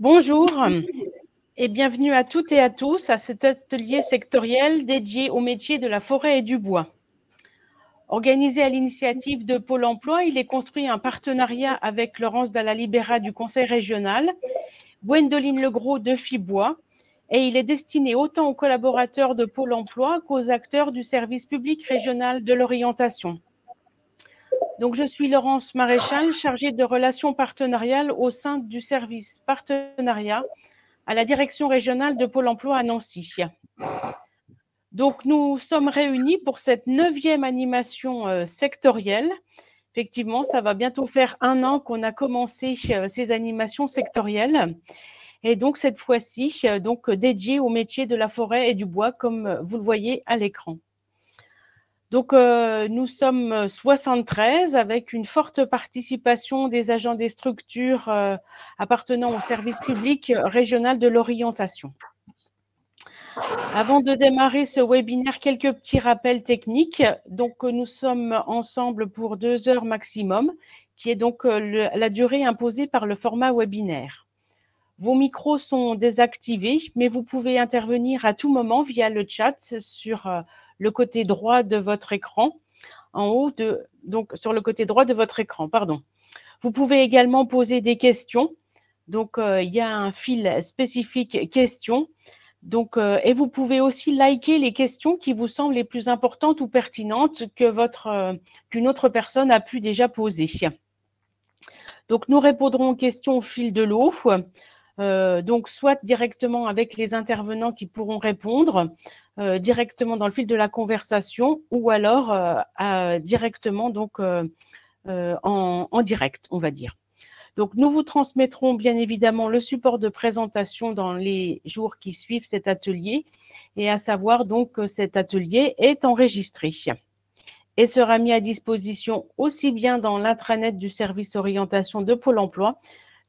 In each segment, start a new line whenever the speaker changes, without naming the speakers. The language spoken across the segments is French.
Bonjour et bienvenue à toutes et à tous à cet atelier sectoriel dédié au métier de la forêt et du bois. Organisé à l'initiative de Pôle emploi, il est construit en partenariat avec Laurence Dalla Libera du Conseil régional, Gwendoline Legros de Fibois, et il est destiné autant aux collaborateurs de Pôle emploi qu'aux acteurs du service public régional de l'orientation. Donc, je suis Laurence Maréchal, chargée de relations partenariales au sein du service partenariat à la direction régionale de Pôle emploi à Nancy. Donc, nous sommes réunis pour cette 9e animation sectorielle. Effectivement, ça va bientôt faire 1 an qu'on a commencé ces animations sectorielles. Et donc, cette fois-ci, dédiée au métier de la forêt et du bois, comme vous le voyez à l'écran. Donc, nous sommes 73 avec une forte participation des agents des structures appartenant au service public régional de l'orientation. Avant de démarrer ce webinaire, quelques petits rappels techniques. Donc, nous sommes ensemble pour 2 heures maximum, qui est donc la durée imposée par le format webinaire. Vos micros sont désactivés, mais vous pouvez intervenir à tout moment via le chat sur le côté droit de votre écran, donc sur le côté droit de votre écran, pardon. Vous pouvez également poser des questions. Donc, il y a un fil spécifique questions. Donc, et vous pouvez aussi liker les questions qui vous semblent les plus importantes ou pertinentes qu'une autre personne a pu déjà poser. Donc, nous répondrons aux questions au fil de l'eau. Donc, soit directement avec les intervenants qui pourront répondre directement dans le fil de la conversation, ou alors directement donc en direct, on va dire. Donc, nous vous transmettrons bien évidemment le support de présentation dans les jours qui suivent cet atelier, et à savoir donc que cet atelier est enregistré et sera mis à disposition aussi bien dans l'intranet du service orientation de Pôle emploi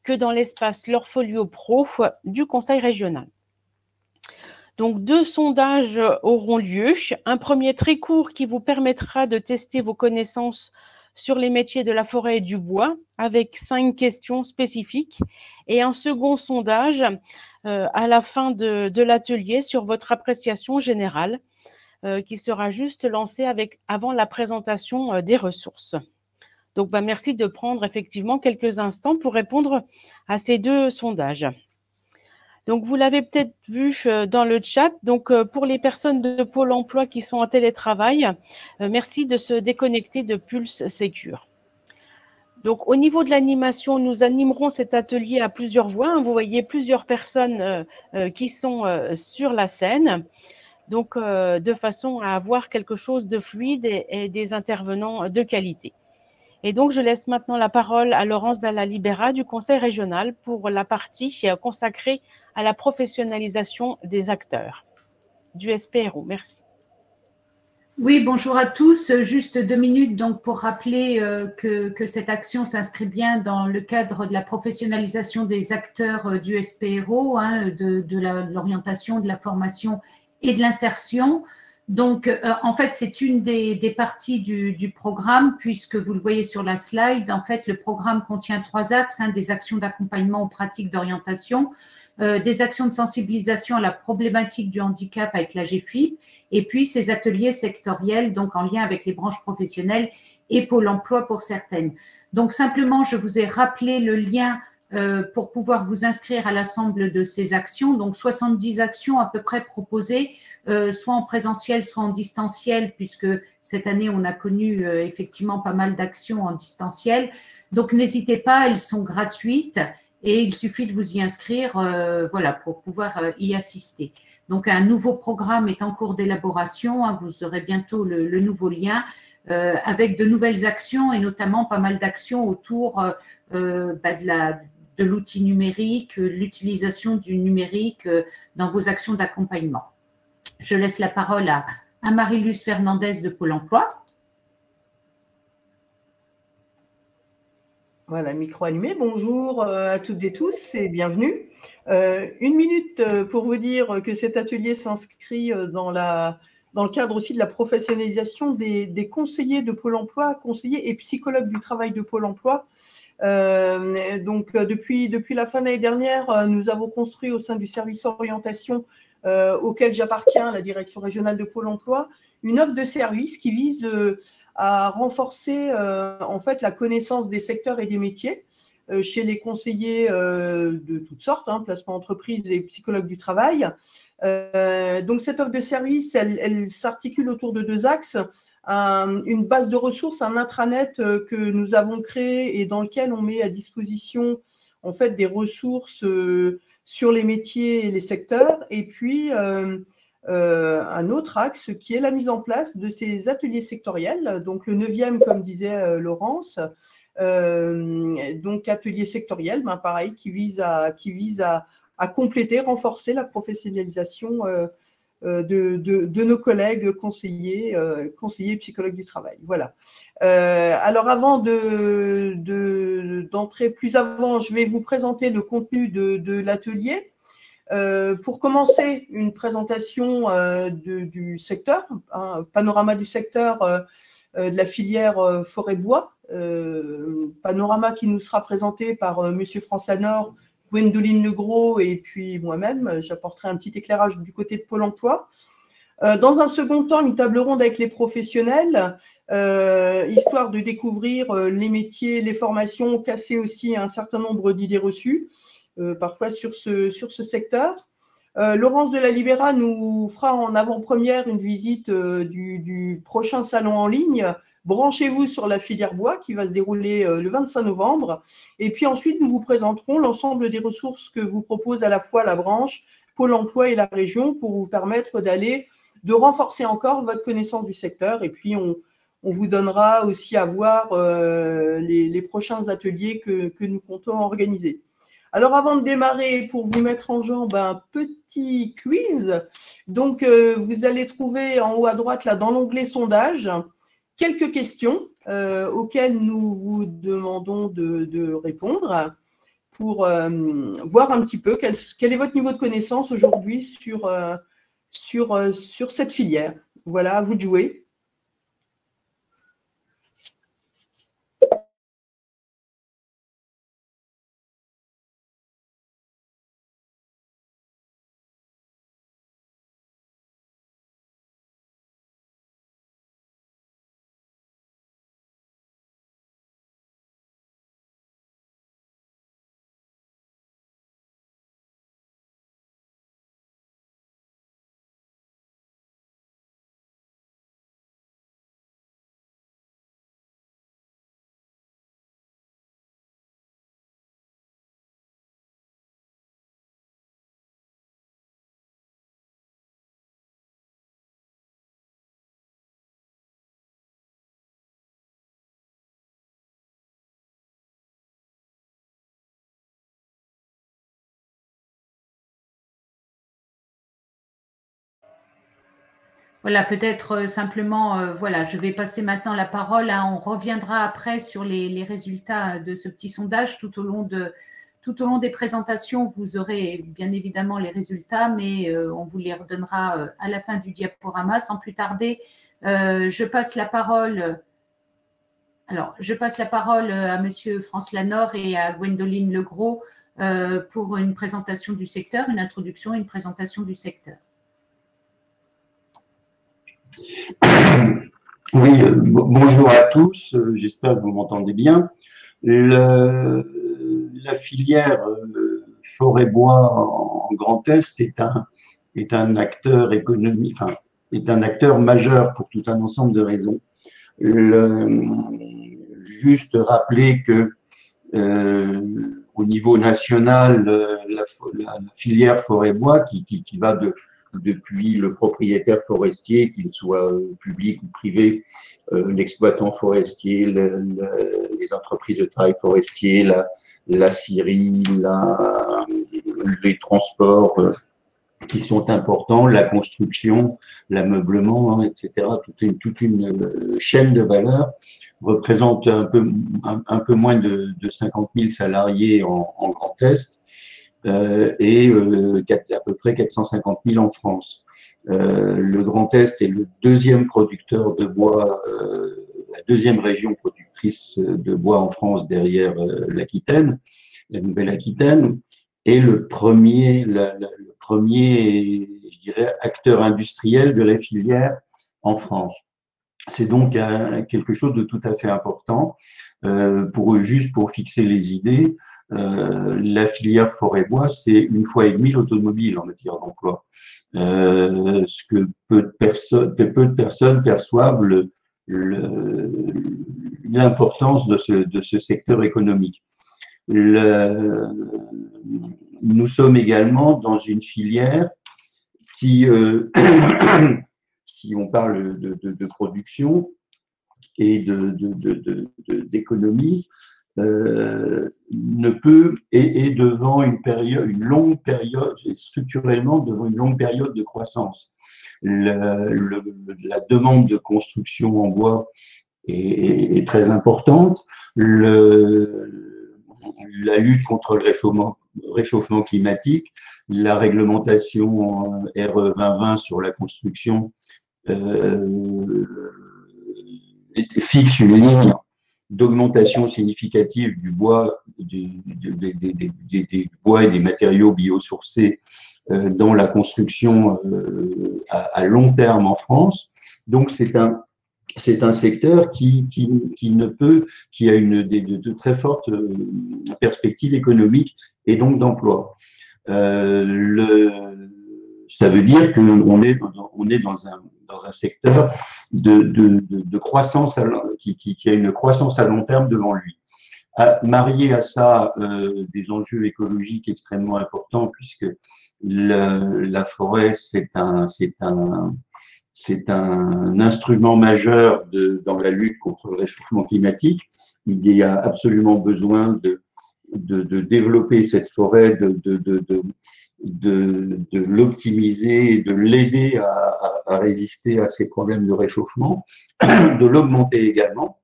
que dans l'espace Lorfolio Pro du Conseil régional. Donc, 2 sondages auront lieu. Un premier très court qui vous permettra de tester vos connaissances sur les métiers de la forêt et du bois avec 5 questions spécifiques, et un second sondage à la fin de l'atelier sur votre appréciation générale qui sera juste lancé avant la présentation des ressources. Donc, merci de prendre effectivement quelques instants pour répondre à ces 2 sondages. Donc, vous l'avez peut-être vu dans le chat. Donc, pour les personnes de Pôle emploi qui sont en télétravail, merci de se déconnecter de Pulse Secure. Donc, au niveau de l'animation, nous animerons cet atelier à plusieurs voix. Vous voyez plusieurs personnes qui sont sur la scène. Donc, de façon à avoir quelque chose de fluide et des intervenants de qualité. Et donc, je laisse maintenant la parole à Laurence Dalla Libera du Conseil régional pour la partie consacrée à la professionnalisation des acteurs du SPRO. Merci.
Oui, bonjour à tous. Juste 2 minutes donc pour rappeler que cette action s'inscrit bien dans le cadre de la professionnalisation des acteurs du SPRO, de l'orientation, de la formation et de l'insertion. Donc, en fait, c'est une des parties du programme, puisque vous le voyez sur la slide. En fait, le programme contient 3 axes, des actions d'accompagnement aux pratiques d'orientation, des actions de sensibilisation à la problématique du handicap avec la GFIP, et puis ces ateliers sectoriels, donc en lien avec les branches professionnelles et Pôle emploi pour certaines. Donc, simplement, je vous ai rappelé le lien pour pouvoir vous inscrire à l'ensemble de ces actions. Donc, 70 actions à peu près proposées, soit en présentiel, soit en distanciel, puisque cette année, on a connu effectivement pas mal d'actions en distanciel. Donc, n'hésitez pas, elles sont gratuites et il suffit de vous y inscrire voilà, pour pouvoir y assister. Donc, un nouveau programme est en cours d'élaboration. Vous aurez bientôt le nouveau lien avec de nouvelles actions et notamment pas mal d'actions autour de l'outil numérique, l'utilisation du numérique dans vos actions d'accompagnement. Je laisse la parole à Marie-Luce Fernandez de Pôle emploi.
Voilà, micro allumé. Bonjour à toutes et tous et bienvenue. 1 minute pour vous dire que cet atelier s'inscrit dans le cadre aussi de la professionnalisation des conseillers de Pôle emploi, conseillers et psychologues du travail de Pôle emploi. Depuis la fin de l'année dernière, nous avons construit au sein du service orientation auquel j'appartiens, la direction régionale de Pôle emploi, une offre de service qui vise à renforcer en fait la connaissance des secteurs et des métiers chez les conseillers de toutes sortes, placement entreprise et psychologues du travail. Donc cette offre de service, elle s'articule autour de deux axes. Une base de ressources, un intranet que nous avons créé et dans lequel on met à disposition en fait des ressources sur les métiers et les secteurs, et puis un autre axe qui est la mise en place de ces ateliers sectoriels, donc le 9e, comme disait Laurence, donc atelier sectoriel, pareil, qui vise à compléter, renforcer la professionnalisation de nos collègues conseillers psychologues du travail. Voilà. Alors avant d'entrer plus avant, je vais vous présenter le contenu de l'atelier. Pour commencer, une présentation du secteur, un panorama du secteur de la filière forêt-bois, panorama qui nous sera présenté par Monsieur France Lanor, Gwendoline Legros et puis moi-même. J'apporterai un petit éclairage du côté de Pôle emploi. Dans un second temps, une table ronde avec les professionnels, histoire de découvrir les métiers, les formations, casser aussi un certain nombre d'idées reçues, parfois sur ce secteur. Laurence de la Libera nous fera en avant-première une visite du prochain salon en ligne. Branchez-vous sur la filière bois qui va se dérouler le 25 novembre. Et puis ensuite, nous vous présenterons l'ensemble des ressources que vous propose à la fois la branche, Pôle emploi et la région pour vous permettre de renforcer encore votre connaissance du secteur. Et puis, on vous donnera aussi à voir les prochains ateliers que nous comptons organiser. Alors, avant de démarrer, pour vous mettre en jambe, un petit quiz. Donc, vous allez trouver en haut à droite, là, dans l'onglet sondage, quelques questions auxquelles nous vous demandons de répondre pour voir un petit peu quel est votre niveau de connaissance aujourd'hui sur cette filière. Voilà, à vous de jouer.
Voilà, peut-être simplement, voilà, je vais passer maintenant la parole. On reviendra après sur les résultats de ce petit sondage. Tout au long des présentations, vous aurez bien évidemment les résultats, mais on vous les redonnera à la fin du diaporama. Sans plus tarder, je passe la parole à Monsieur France Lanor et à Gwendoline Legros pour une présentation du secteur, une introduction et une présentation du secteur.
Oui, bonjour à tous, j'espère que vous m'entendez bien. La filière forêt-bois en Grand Est est un acteur économique, enfin, est un acteur majeur pour tout un ensemble de raisons. Juste rappeler que au niveau national, la filière forêt-bois qui va depuis le propriétaire forestier, qu'il soit public ou privé, l'exploitant forestier, les entreprises de travail forestier, la scierie, les transports qui sont importants, la construction, l'ameublement, etc. Toute une chaîne de valeur représente un peu moins de 50 000 salariés en Grand Est. Et à peu près 450 000 en France. Le Grand Est est le deuxième producteur de bois la deuxième région productrice de bois en France derrière l'Aquitaine, la Nouvelle-Aquitaine, et le premier, je dirais, acteur industriel de la filière en France. C'est donc quelque chose de tout à fait important. Juste pour fixer les idées, la filière forêt-bois, c'est 1,5 fois l'automobile en matière d'emploi. Ce que peu de personnes perçoivent l'importance de ce secteur économique. Nous sommes également dans une filière qui, si on parle de production et d'économie, ne peut et devant une longue période, structurellement devant une longue période de croissance. La demande de construction en bois est très importante. La lutte contre le réchauffement climatique, la réglementation RE 2020 sur la construction fixe une ligne d'augmentation significative du bois, des bois et des matériaux biosourcés dans la construction à long terme en France. Donc c'est un secteur qui a de très fortes perspectives économiques et donc d'emploi. Ça veut dire qu'on est dans un secteur de croissance qui a une croissance à long terme devant lui. Marié à ça des enjeux écologiques extrêmement importants, puisque la forêt, c'est un instrument majeur dans la lutte contre le réchauffement climatique. Il y a absolument besoin de développer cette forêt, de l'optimiser et de l'aider à résister à ces problèmes de réchauffement, de l'augmenter également,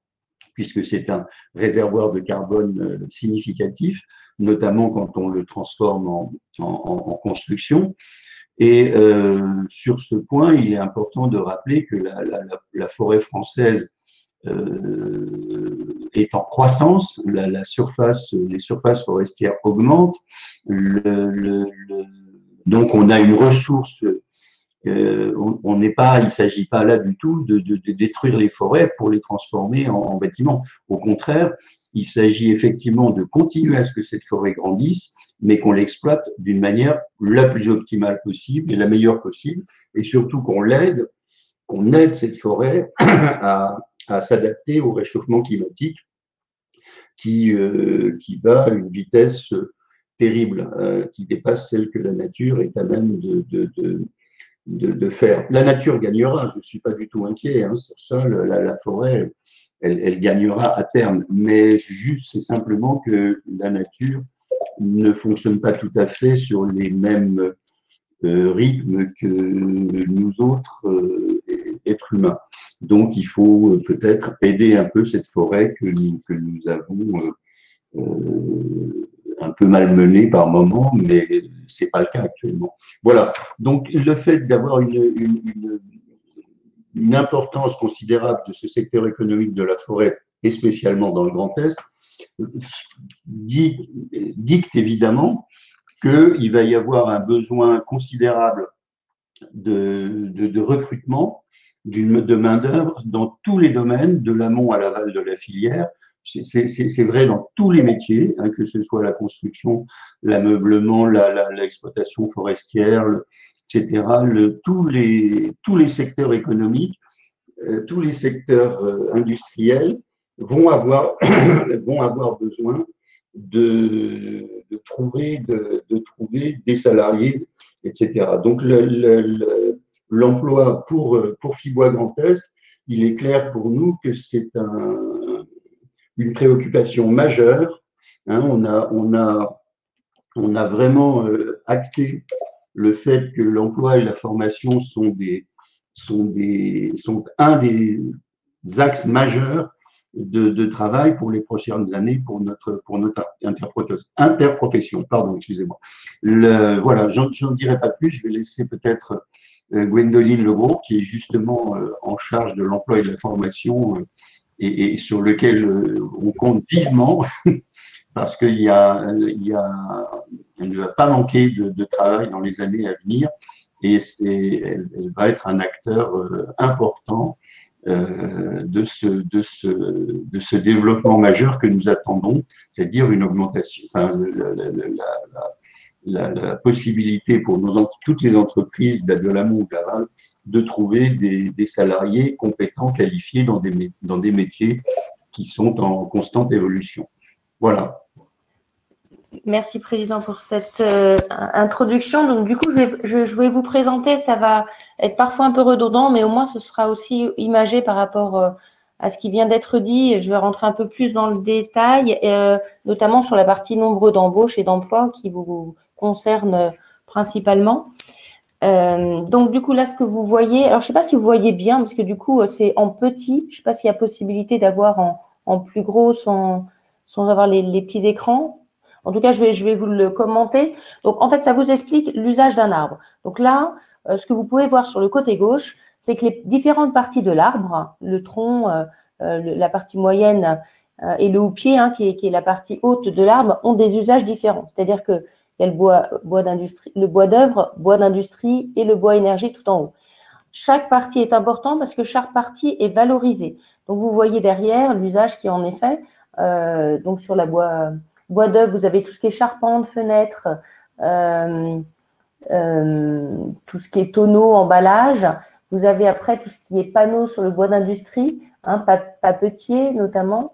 puisque c'est un réservoir de carbone significatif, notamment quand on le transforme en construction. Et sur ce point, il est important de rappeler que la forêt française est en croissance, les surfaces forestières augmentent, donc on a une ressource, il ne s'agit pas là du tout de détruire les forêts pour les transformer en bâtiments. Au contraire, il s'agit effectivement de continuer à ce que cette forêt grandisse, mais qu'on l'exploite d'une manière la plus optimale possible et la meilleure possible, et surtout qu'on aide cette forêt à s'adapter au réchauffement climatique qui va à une vitesse terrible, qui dépasse celle que la nature est à même de faire. La nature gagnera, je ne suis pas du tout inquiet sur ça, la forêt, elle gagnera à terme, mais c'est simplement que la nature ne fonctionne pas tout à fait sur les mêmes rythmes que nous autres êtres humains. Donc, il faut peut-être aider un peu cette forêt que nous avons un peu malmenée par moment, mais ce n'est pas le cas actuellement. Voilà. Donc, le fait d'avoir une importance considérable de ce secteur économique de la forêt, et spécialement dans le Grand Est, dicte évidemment qu'il va y avoir un besoin considérable de recrutement de main-d'œuvre dans tous les domaines, de l'amont à l'aval de la filière. C'est vrai dans tous les métiers, que ce soit la construction, l'ameublement, l'exploitation forestière, etc. Tous les secteurs économiques, tous les secteurs industriels vont avoir besoin de trouver des salariés, etc. Donc, l'emploi pour Fibois Grand Est, il est clair pour nous que c'est une préoccupation majeure. On a vraiment acté le fait que l'emploi et la formation sont un des axes majeurs de travail pour les prochaines années pour notre interprofession. Pardon, excusez-moi. Voilà, j'en dirai pas plus. Je vais laisser peut-être Gwendoline Legros, qui est justement en charge de l'emploi et de la formation, et sur lequel on compte vivement parce qu'il elle ne va pas manquer de travail dans les années à venir et elle va être un acteur important de ce développement majeur que nous attendons, c'est-à-dire une augmentation, enfin, la possibilité pour toutes les entreprises de l'amont ou de l'aval de trouver des salariés compétents, qualifiés dans des métiers qui sont en constante évolution. Voilà.
Merci, Président, pour cette introduction. Donc, du coup, je vais vous présenter, ça va être parfois un peu redondant, mais au moins, ce sera aussi imagé par rapport à ce qui vient d'être dit. Je vais rentrer un peu plus dans le détail, notamment sur la partie nombre d'embauches et d'emplois qui vous concerne principalement. Donc, du coup, là, ce que vous voyez, alors je ne sais pas si vous voyez bien, parce que du coup, c'est en petit. Je ne sais pas s'il y a possibilité d'avoir en plus gros sans avoir les petits écrans. En tout cas, je vais vous le commenter. Donc, en fait, ça vous explique l'usage d'un arbre. Donc là, ce que vous pouvez voir sur le côté gauche, c'est que les différentes parties de l'arbre, le tronc, la partie moyenne et le houppier, hein, qui est la partie haute de l'arbre, ont des usages différents. C'est-à-dire qu'il y a le bois d'industrie, le bois d'œuvre, bois d'industrie et le bois énergie tout en haut. Chaque partie est importante parce que chaque partie est valorisée. Donc, vous voyez derrière l'usage qui est en effet, donc sur la bois d'œuvre, vous avez tout ce qui est charpente, fenêtres, tout ce qui est tonneaux, emballage. Vous avez après tout ce qui est panneaux sur le bois d'industrie, hein, papetier notamment,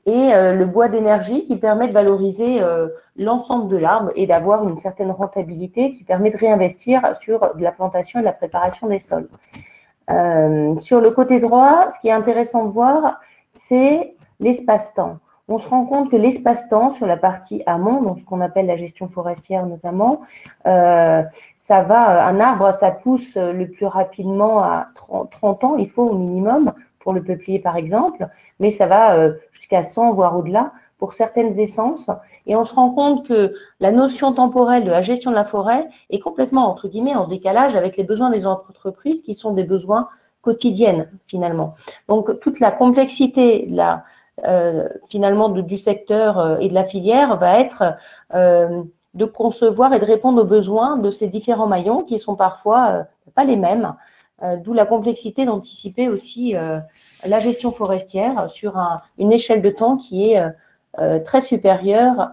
et le bois d'énergie qui permet de valoriser l'ensemble de l'arbre et d'avoir une certaine rentabilité qui permet de réinvestir sur de la plantation et de la préparation des sols. Sur le côté droit, ce qui est intéressant de voir, c'est l'espace-temps. On se rend compte que l'espace-temps sur la partie amont, donc ce qu'on appelle la gestion forestière notamment, ça va, un arbre, ça pousse le plus rapidement à 30 ans, il faut au minimum, pour le peuplier par exemple, mais ça va jusqu'à 100 voire au-delà pour certaines essences. Et on se rend compte que la notion temporelle de la gestion de la forêt est complètement, entre guillemets, en décalage avec les besoins des entreprises qui sont des besoins quotidiens finalement. Donc toute la complexité, finalement du secteur et de la filière va être de concevoir et de répondre aux besoins de ces différents maillons qui sont parfois pas les mêmes, d'où la complexité d'anticiper aussi la gestion forestière sur une échelle de temps qui est très supérieure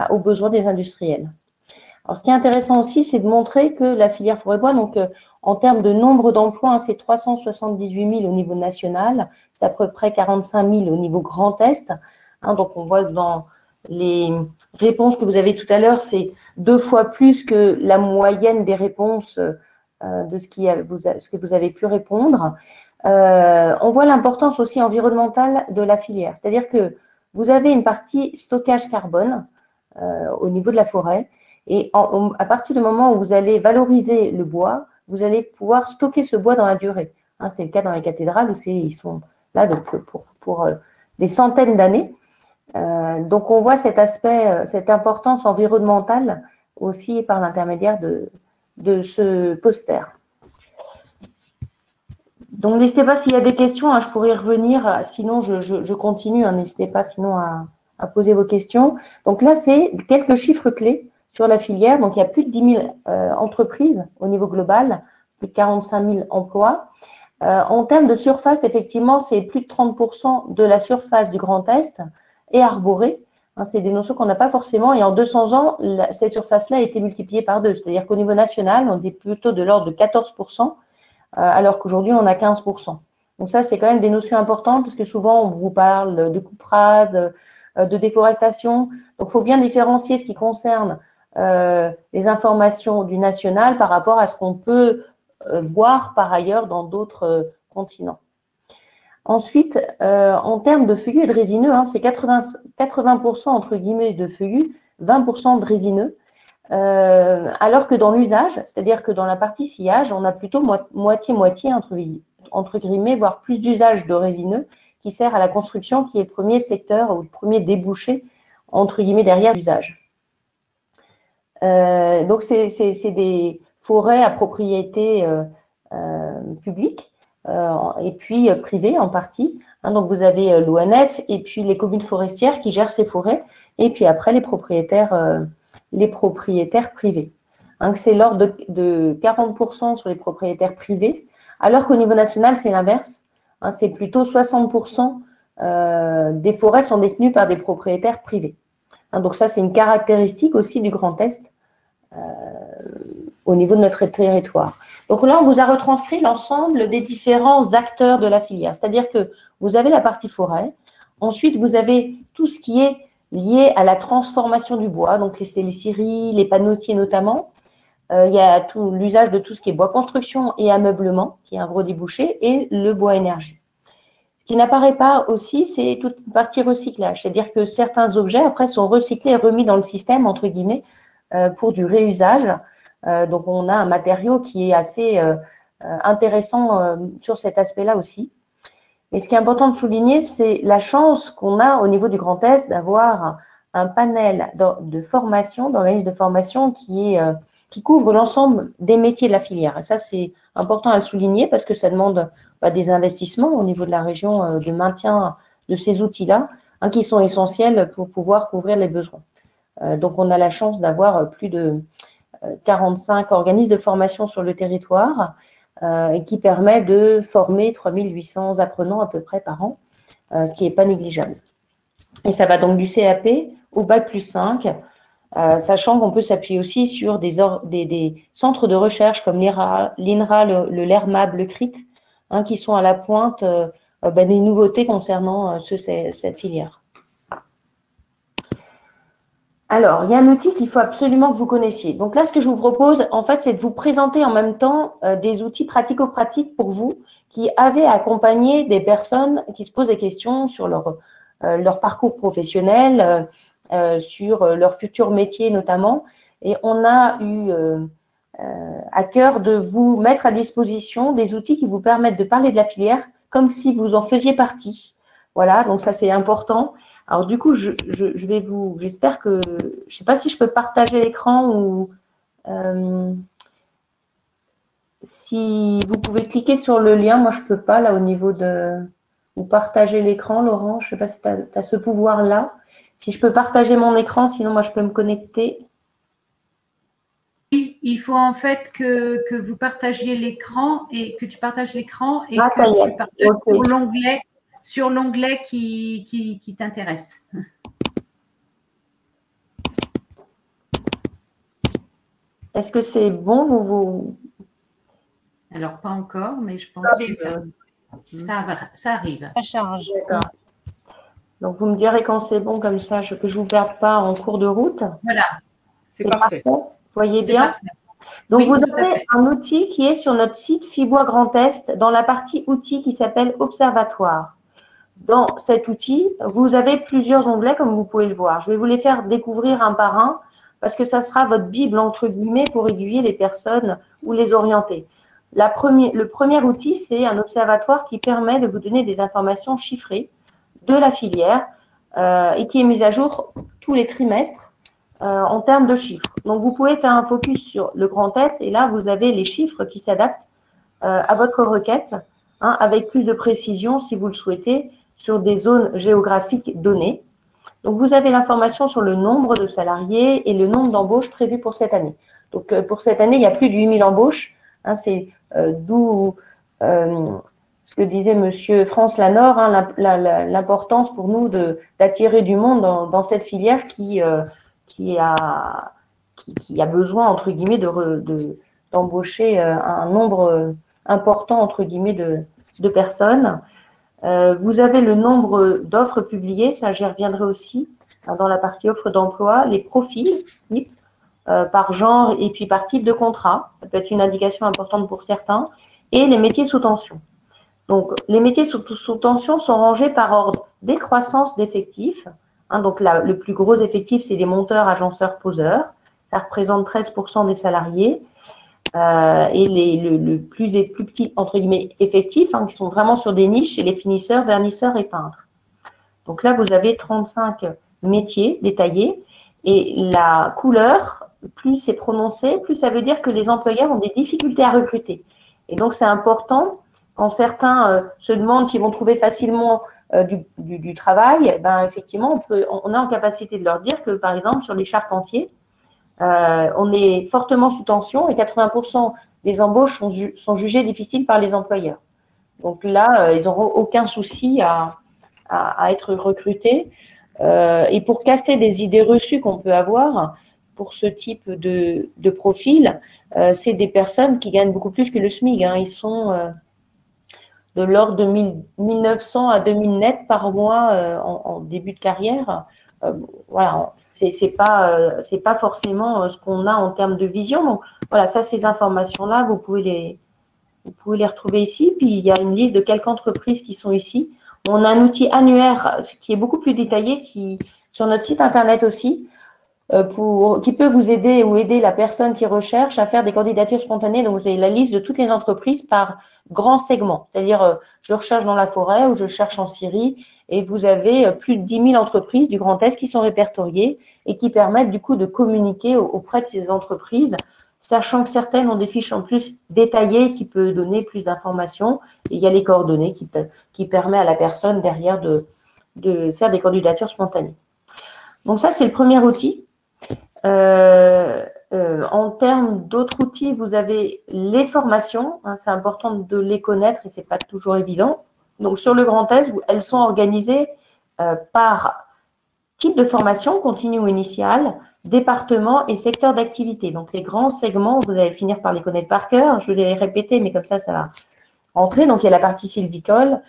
aux besoins des industriels. Alors, ce qui est intéressant aussi, c'est de montrer que la filière forêt-bois, donc en termes de nombre d'emplois, hein, c'est 378 000 au niveau national, c'est à peu près 45 000 au niveau Grand Est. Hein, donc, on voit que dans les réponses que vous avez tout à l'heure, c'est 2 fois plus que la moyenne des réponses de ce que vous avez pu répondre. On voit l'importance aussi environnementale de la filière, c'est-à-dire que vous avez une partie stockage carbone au niveau de la forêt, et à partir du moment où vous allez valoriser le bois, vous allez pouvoir stocker ce bois dans la durée. Hein, c'est le cas dans les cathédrales où ils sont là pour des centaines d'années. Donc, on voit cet aspect, cette importance environnementale aussi par l'intermédiaire de ce poster. Donc, n'hésitez pas s'il y a des questions, hein, je pourrais y revenir. Sinon, je continue. Hein, n'hésitez pas sinon à poser vos questions. Donc là, c'est quelques chiffres clés sur la filière. Donc, il y a plus de 10 000 entreprises au niveau global, plus de 45 000 emplois. En termes de surface, effectivement, c'est plus de 30% de la surface du Grand Est est arborée. Hein, c'est des notions qu'on n'a pas forcément. Et en 200 ans, cette surface-là a été multipliée par 2. C'est-à-dire qu'au niveau national, on est plutôt de l'ordre de 14%, alors qu'aujourd'hui, on a 15%. Donc ça, c'est quand même des notions importantes parce que souvent, on vous parle de coupe rase, de déforestation. Donc, il faut bien différencier ce qui concerne les informations du national par rapport à ce qu'on peut voir par ailleurs dans d'autres continents. Ensuite, en termes de feuillus et de résineux, hein, c'est 80% entre guillemets de feuillus, 20% de résineux, alors que dans l'usage, c'est-à-dire que dans la partie sillage, on a plutôt moitié-moitié entre guillemets, voire plus d'usage de résineux qui sert à la construction, qui est le premier secteur ou le premier débouché entre guillemets derrière l'usage. Donc, c'est des forêts à propriété publique et puis privée en partie, Donc, vous avez l'ONF et puis les communes forestières qui gèrent ces forêts, et puis après les propriétaires privés. C'est l'ordre de 40% sur les propriétaires privés, alors qu'au niveau national, c'est l'inverse. C'est plutôt 60% des forêts sont détenues par des propriétaires privés. Donc ça, c'est une caractéristique aussi du Grand Est au niveau de notre territoire. Donc là, on vous a retranscrit l'ensemble des différents acteurs de la filière. C'est-à-dire que vous avez la partie forêt. Ensuite, vous avez tout ce qui est lié à la transformation du bois, donc les scieries, les panneautiers notamment. Il y a l'usage de tout ce qui est bois construction et ameublement, qui est un gros débouché, et le bois énergie. Ce qui n'apparaît pas aussi, c'est toute une partie recyclage. C'est-à-dire que certains objets, après, sont recyclés et remis dans le système, entre guillemets, pour du réusage. Donc, on a un matériau qui est assez intéressant sur cet aspect-là aussi. Et ce qui est important de souligner, c'est la chance qu'on a au niveau du Grand Est d'avoir un panel de formation, d'organismes de formation qui couvre l'ensemble des métiers de la filière. Et ça, c'est important à le souligner parce que ça demande des investissements au niveau de la région de maintien de ces outils-là, qui sont essentiels pour pouvoir couvrir les besoins. Donc, on a la chance d'avoir plus de 45 organismes de formation sur le territoire et qui permet de former 3800 apprenants à peu près par an, ce qui n'est pas négligeable. Et ça va donc du CAP au Bac+5, sachant qu'on peut s'appuyer aussi sur des centres de recherche comme l'INRA, le LERMAB, le CRIT, qui sont à la pointe des nouveautés concernant cette filière. Alors, il y a un outil qu'il faut absolument que vous connaissiez. Donc là, ce que je vous propose, en fait, c'est de vous présenter en même temps des outils pratico-pratiques pour vous qui avez accompagné des personnes qui se posent des questions sur leur parcours professionnel, sur leur futur métier notamment. Et on a eu à cœur de vous mettre à disposition des outils qui vous permettent de parler de la filière comme si vous en faisiez partie. Voilà, donc ça, c'est important. Alors, du coup, j'espère que, je ne sais pas si je peux partager l'écran ou si vous pouvez cliquer sur le lien. Moi, je ne peux pas, là, au niveau de, ou partager l'écran, Laurent. Je ne sais pas si tu as ce pouvoir-là. Si je peux partager mon écran, sinon, moi, je peux me connecter.
Oui, il faut en fait que vous partagiez l'écran et que tu partages l'écran et
ça y est.
tu partages sur l'onglet qui t'intéresse.
Est-ce que c'est bon
Alors, pas encore, mais je pense que ça arrive.
Ça charge.
D'accord. Donc, vous me direz quand c'est bon, comme ça, que je ne vous perde pas en cours de route.
Voilà,
c'est parfait.
Vous voyez bien.
Parfait.
Donc,
oui,
vous avez un outil qui est sur notre site FIBOIS Grand Est, dans la partie outils qui s'appelle Observatoire. Dans cet outil, vous avez plusieurs onglets, comme vous pouvez le voir. Je vais vous les faire découvrir un par un, parce que ça sera votre Bible, entre guillemets, pour aiguiller les personnes ou les orienter. Le premier outil, c'est un observatoire qui permet de vous donner des informations chiffrées de la filière et qui est mise à jour tous les trimestres en termes de chiffres. Donc, vous pouvez faire un focus sur le Grand Est et là, vous avez les chiffres qui s'adaptent à votre requête, avec plus de précision, si vous le souhaitez, sur des zones géographiques données. Donc, vous avez l'information sur le nombre de salariés et le nombre d'embauches prévues pour cette année. Donc, pour cette année, il y a plus de 8000 embauches. C'est d'où ce que disait M. France Lanor, l'importance pour nous d'attirer du monde dans cette filière qui a besoin, entre guillemets, d'embaucher un nombre important, entre guillemets, de personnes. Vous avez le nombre d'offres publiées, ça j'y reviendrai aussi dans la partie offre d'emploi, les profils par genre et puis par type de contrat, ça peut être une indication importante pour certains, et les métiers sous tension. Donc, les métiers sous tension sont rangés par ordre décroissance d'effectifs. Donc, le plus gros effectif, c'est les monteurs, agenceurs, poseurs. Ça représente 13% des salariés. Et le plus petit, entre guillemets, effectif, qui sont vraiment sur des niches, c'est les finisseurs, vernisseurs et peintres. Donc là, vous avez 35 métiers détaillés. Et la couleur, plus c'est prononcé, plus ça veut dire que les employeurs ont des difficultés à recruter. Et donc, c'est important, quand certains se demandent s'ils vont trouver facilement du travail, ben, effectivement, on est en capacité de leur dire que, par exemple, sur les charpentiers, on est fortement sous tension et 80% des embauches sont jugées difficiles par les employeurs. Donc là, ils n'auront aucun souci à être recrutés. Et pour casser des idées reçues qu'on peut avoir pour ce type de profil, c'est des personnes qui gagnent beaucoup plus que le SMIC. Hein. Ils sont de l'ordre de 1900 à 2000 net par mois en début de carrière. Voilà, c'est pas forcément ce qu'on a en termes de vision. Donc voilà, ça, ces informations-là, vous pouvez les retrouver ici. Puis il y a une liste de quelques entreprises qui sont ici. On a un outil annuaire qui est beaucoup plus détaillé sur notre site internet aussi, qui peut vous aider ou aider la personne qui recherche à faire des candidatures spontanées. Donc, vous avez la liste de toutes les entreprises par grand segment. C'est-à-dire, je recherche dans la forêt ou je cherche en Syrie et vous avez plus de 10 000 entreprises du Grand Est qui sont répertoriées et qui permettent du coup de communiquer auprès de ces entreprises, sachant que certaines ont des fiches en plus détaillées qui peuvent donner plus d'informations. Et il y a les coordonnées qui permet à la personne derrière de faire des candidatures spontanées. Donc ça, c'est le premier outil. En termes d'autres outils, vous avez les formations. Hein, c'est important de les connaître et ce n'est pas toujours évident. Donc sur le Grand Est, elles sont organisées par type de formation, continue ou initiale, département et secteur d'activité. Donc, les grands segments, vous allez finir par les connaître par cœur. Je vais les répéter, mais comme ça va rentrer. Donc, il y a la partie sylvicole,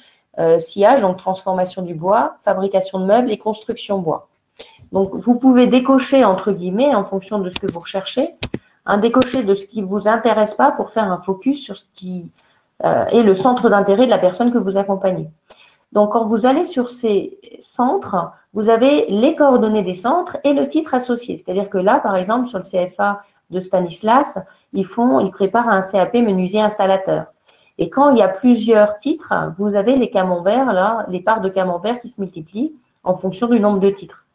sciage, donc transformation du bois, fabrication de meubles et construction bois. Donc, vous pouvez décocher, entre guillemets, en fonction de ce que vous recherchez, décocher de ce qui ne vous intéresse pas pour faire un focus sur ce qui est le centre d'intérêt de la personne que vous accompagnez. Donc, quand vous allez sur ces centres, vous avez les coordonnées des centres et le titre associé. C'est-à-dire que là, par exemple, sur le CFA de Stanislas, ils préparent un CAP menuisier installateur. Et quand il y a plusieurs titres, vous avez les camemberts, là, les parts de camembert qui se multiplient en fonction du nombre de titres.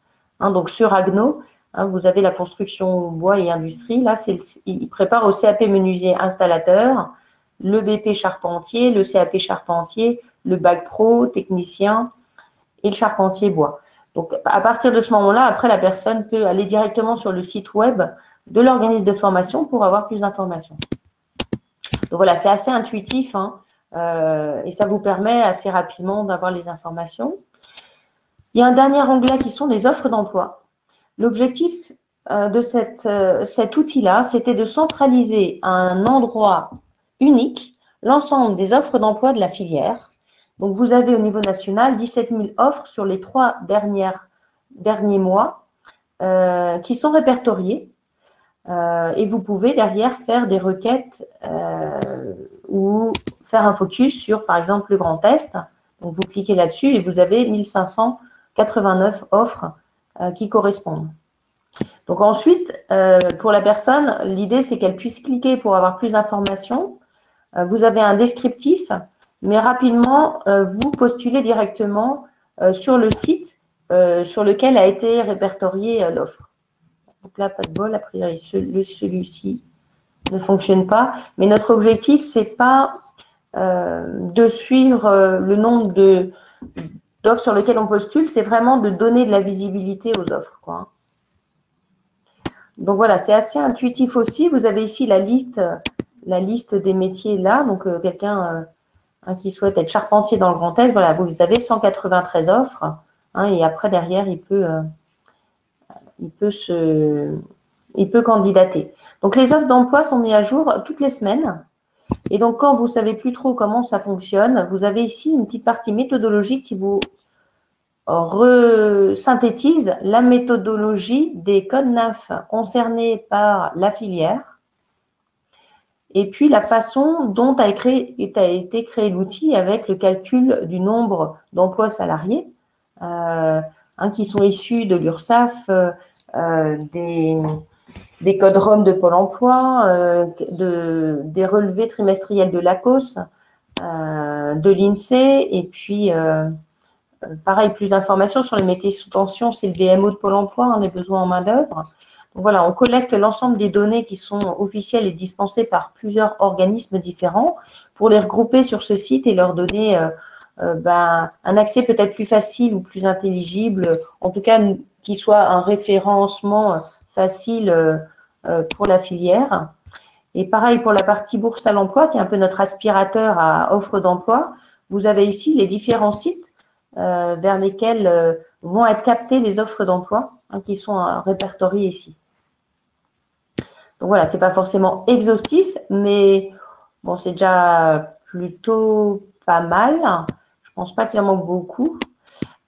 Donc, sur Agno, vous avez la construction bois et industrie. Là, ils préparent au CAP menuisier installateur, le BP charpentier, le CAP charpentier, le bac pro, technicien et le charpentier bois. Donc, à partir de ce moment-là, après, la personne peut aller directement sur le site web de l'organisme de formation pour avoir plus d'informations. Donc, voilà, c'est assez intuitif et ça vous permet assez rapidement d'avoir les informations. Il y a un dernier onglet qui sont les offres d'emploi. L'objectif de cet outil-là, c'était de centraliser à un endroit unique l'ensemble des offres d'emploi de la filière. Donc, vous avez au niveau national 17 000 offres sur les 3 derniers mois qui sont répertoriées et vous pouvez derrière faire des requêtes ou faire un focus sur, par exemple, le Grand Est. Donc, vous cliquez là-dessus et vous avez 1589 offres qui correspondent. Donc, ensuite, pour la personne, l'idée, c'est qu'elle puisse cliquer pour avoir plus d'informations. Vous avez un descriptif, mais rapidement, vous postulez directement sur le site sur lequel a été répertoriée l'offre. Donc là, pas de bol, a priori, celui-ci ne fonctionne pas. Mais notre objectif, ce n'est pas de suivre le nombre d'offres sur lesquelles on postule, c'est vraiment de donner de la visibilité aux offres, quoi. Donc voilà, c'est assez intuitif aussi. Vous avez ici la liste des métiers là. Donc quelqu'un qui souhaite être charpentier dans le Grand Est, voilà, vous avez 193 offres. Et après, derrière, il peut candidater. Donc, les offres d'emploi sont mises à jour toutes les semaines. Et donc, quand vous ne savez plus trop comment ça fonctionne, vous avez ici une petite partie méthodologique qui vous synthétise la méthodologie des codes NAF concernés par la filière et puis la façon dont a été créé l'outil avec le calcul du nombre d'emplois salariés qui sont issus de l'URSSAF, des codes ROM de Pôle emploi, des relevés trimestriels de l'ACOS, de l'INSEE et puis pareil, plus d'informations sur les métiers sous tension, c'est le BMO de Pôle emploi, les besoins en main-d'œuvre. Voilà, on collecte l'ensemble des données qui sont officielles et dispensées par plusieurs organismes différents pour les regrouper sur ce site et leur donner un accès peut-être plus facile ou plus intelligible, en tout cas qui soit un référencement facile pour la filière. Et pareil pour la partie bourse à l'emploi, qui est un peu notre aspirateur à offre d'emploi. Vous avez ici les différents sites vers lesquels vont être captées les offres d'emploi qui sont répertoriées ici. Donc voilà, ce n'est pas forcément exhaustif, mais bon, c'est déjà plutôt pas mal. Je ne pense pas qu'il en manque beaucoup.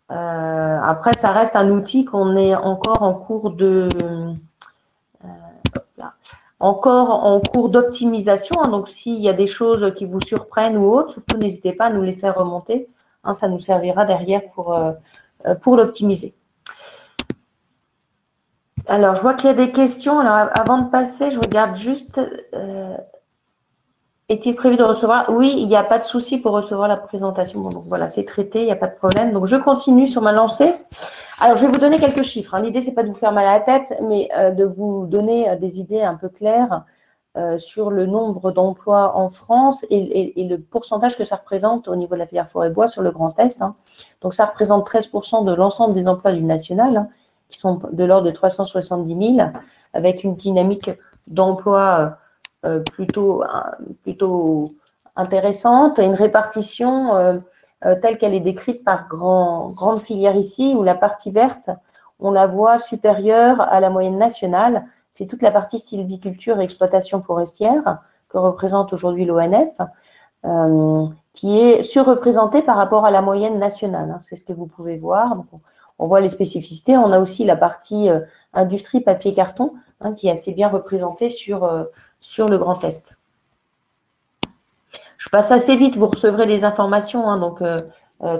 Après, ça reste un outil qu'on est encore en cours de d'optimisation. Donc, s'il y a des choses qui vous surprennent ou autres, surtout n'hésitez pas à nous les faire remonter. Ça nous servira derrière pour l'optimiser. Alors, je vois qu'il y a des questions. Alors, avant de passer, je regarde juste. Est-il prévu de recevoir? Oui, il n'y a pas de souci pour recevoir la présentation. Bon, donc voilà, c'est traité, il n'y a pas de problème. Donc, je continue sur ma lancée. Alors, je vais vous donner quelques chiffres. L'idée, ce n'est pas de vous faire mal à la tête, mais de vous donner des idées un peu claires sur le nombre d'emplois en France et le pourcentage que ça représente au niveau de la filière forêt-bois sur le Grand Est. Donc, ça représente 13% de l'ensemble des emplois du national, qui sont de l'ordre de 370 000, avec une dynamique d'emploi plutôt intéressante, et une répartition telle qu'elle est décrite par grande filière ici, où la partie verte, on la voit supérieure à la moyenne nationale. C'est toute la partie sylviculture et exploitation forestière que représente aujourd'hui l'ONF, qui est surreprésentée par rapport à la moyenne nationale. C'est ce que vous pouvez voir. Donc, on voit les spécificités. On a aussi la partie industrie, papier, carton, qui est assez bien représentée sur le Grand Est. Je passe assez vite, vous recevrez les informations. Donc,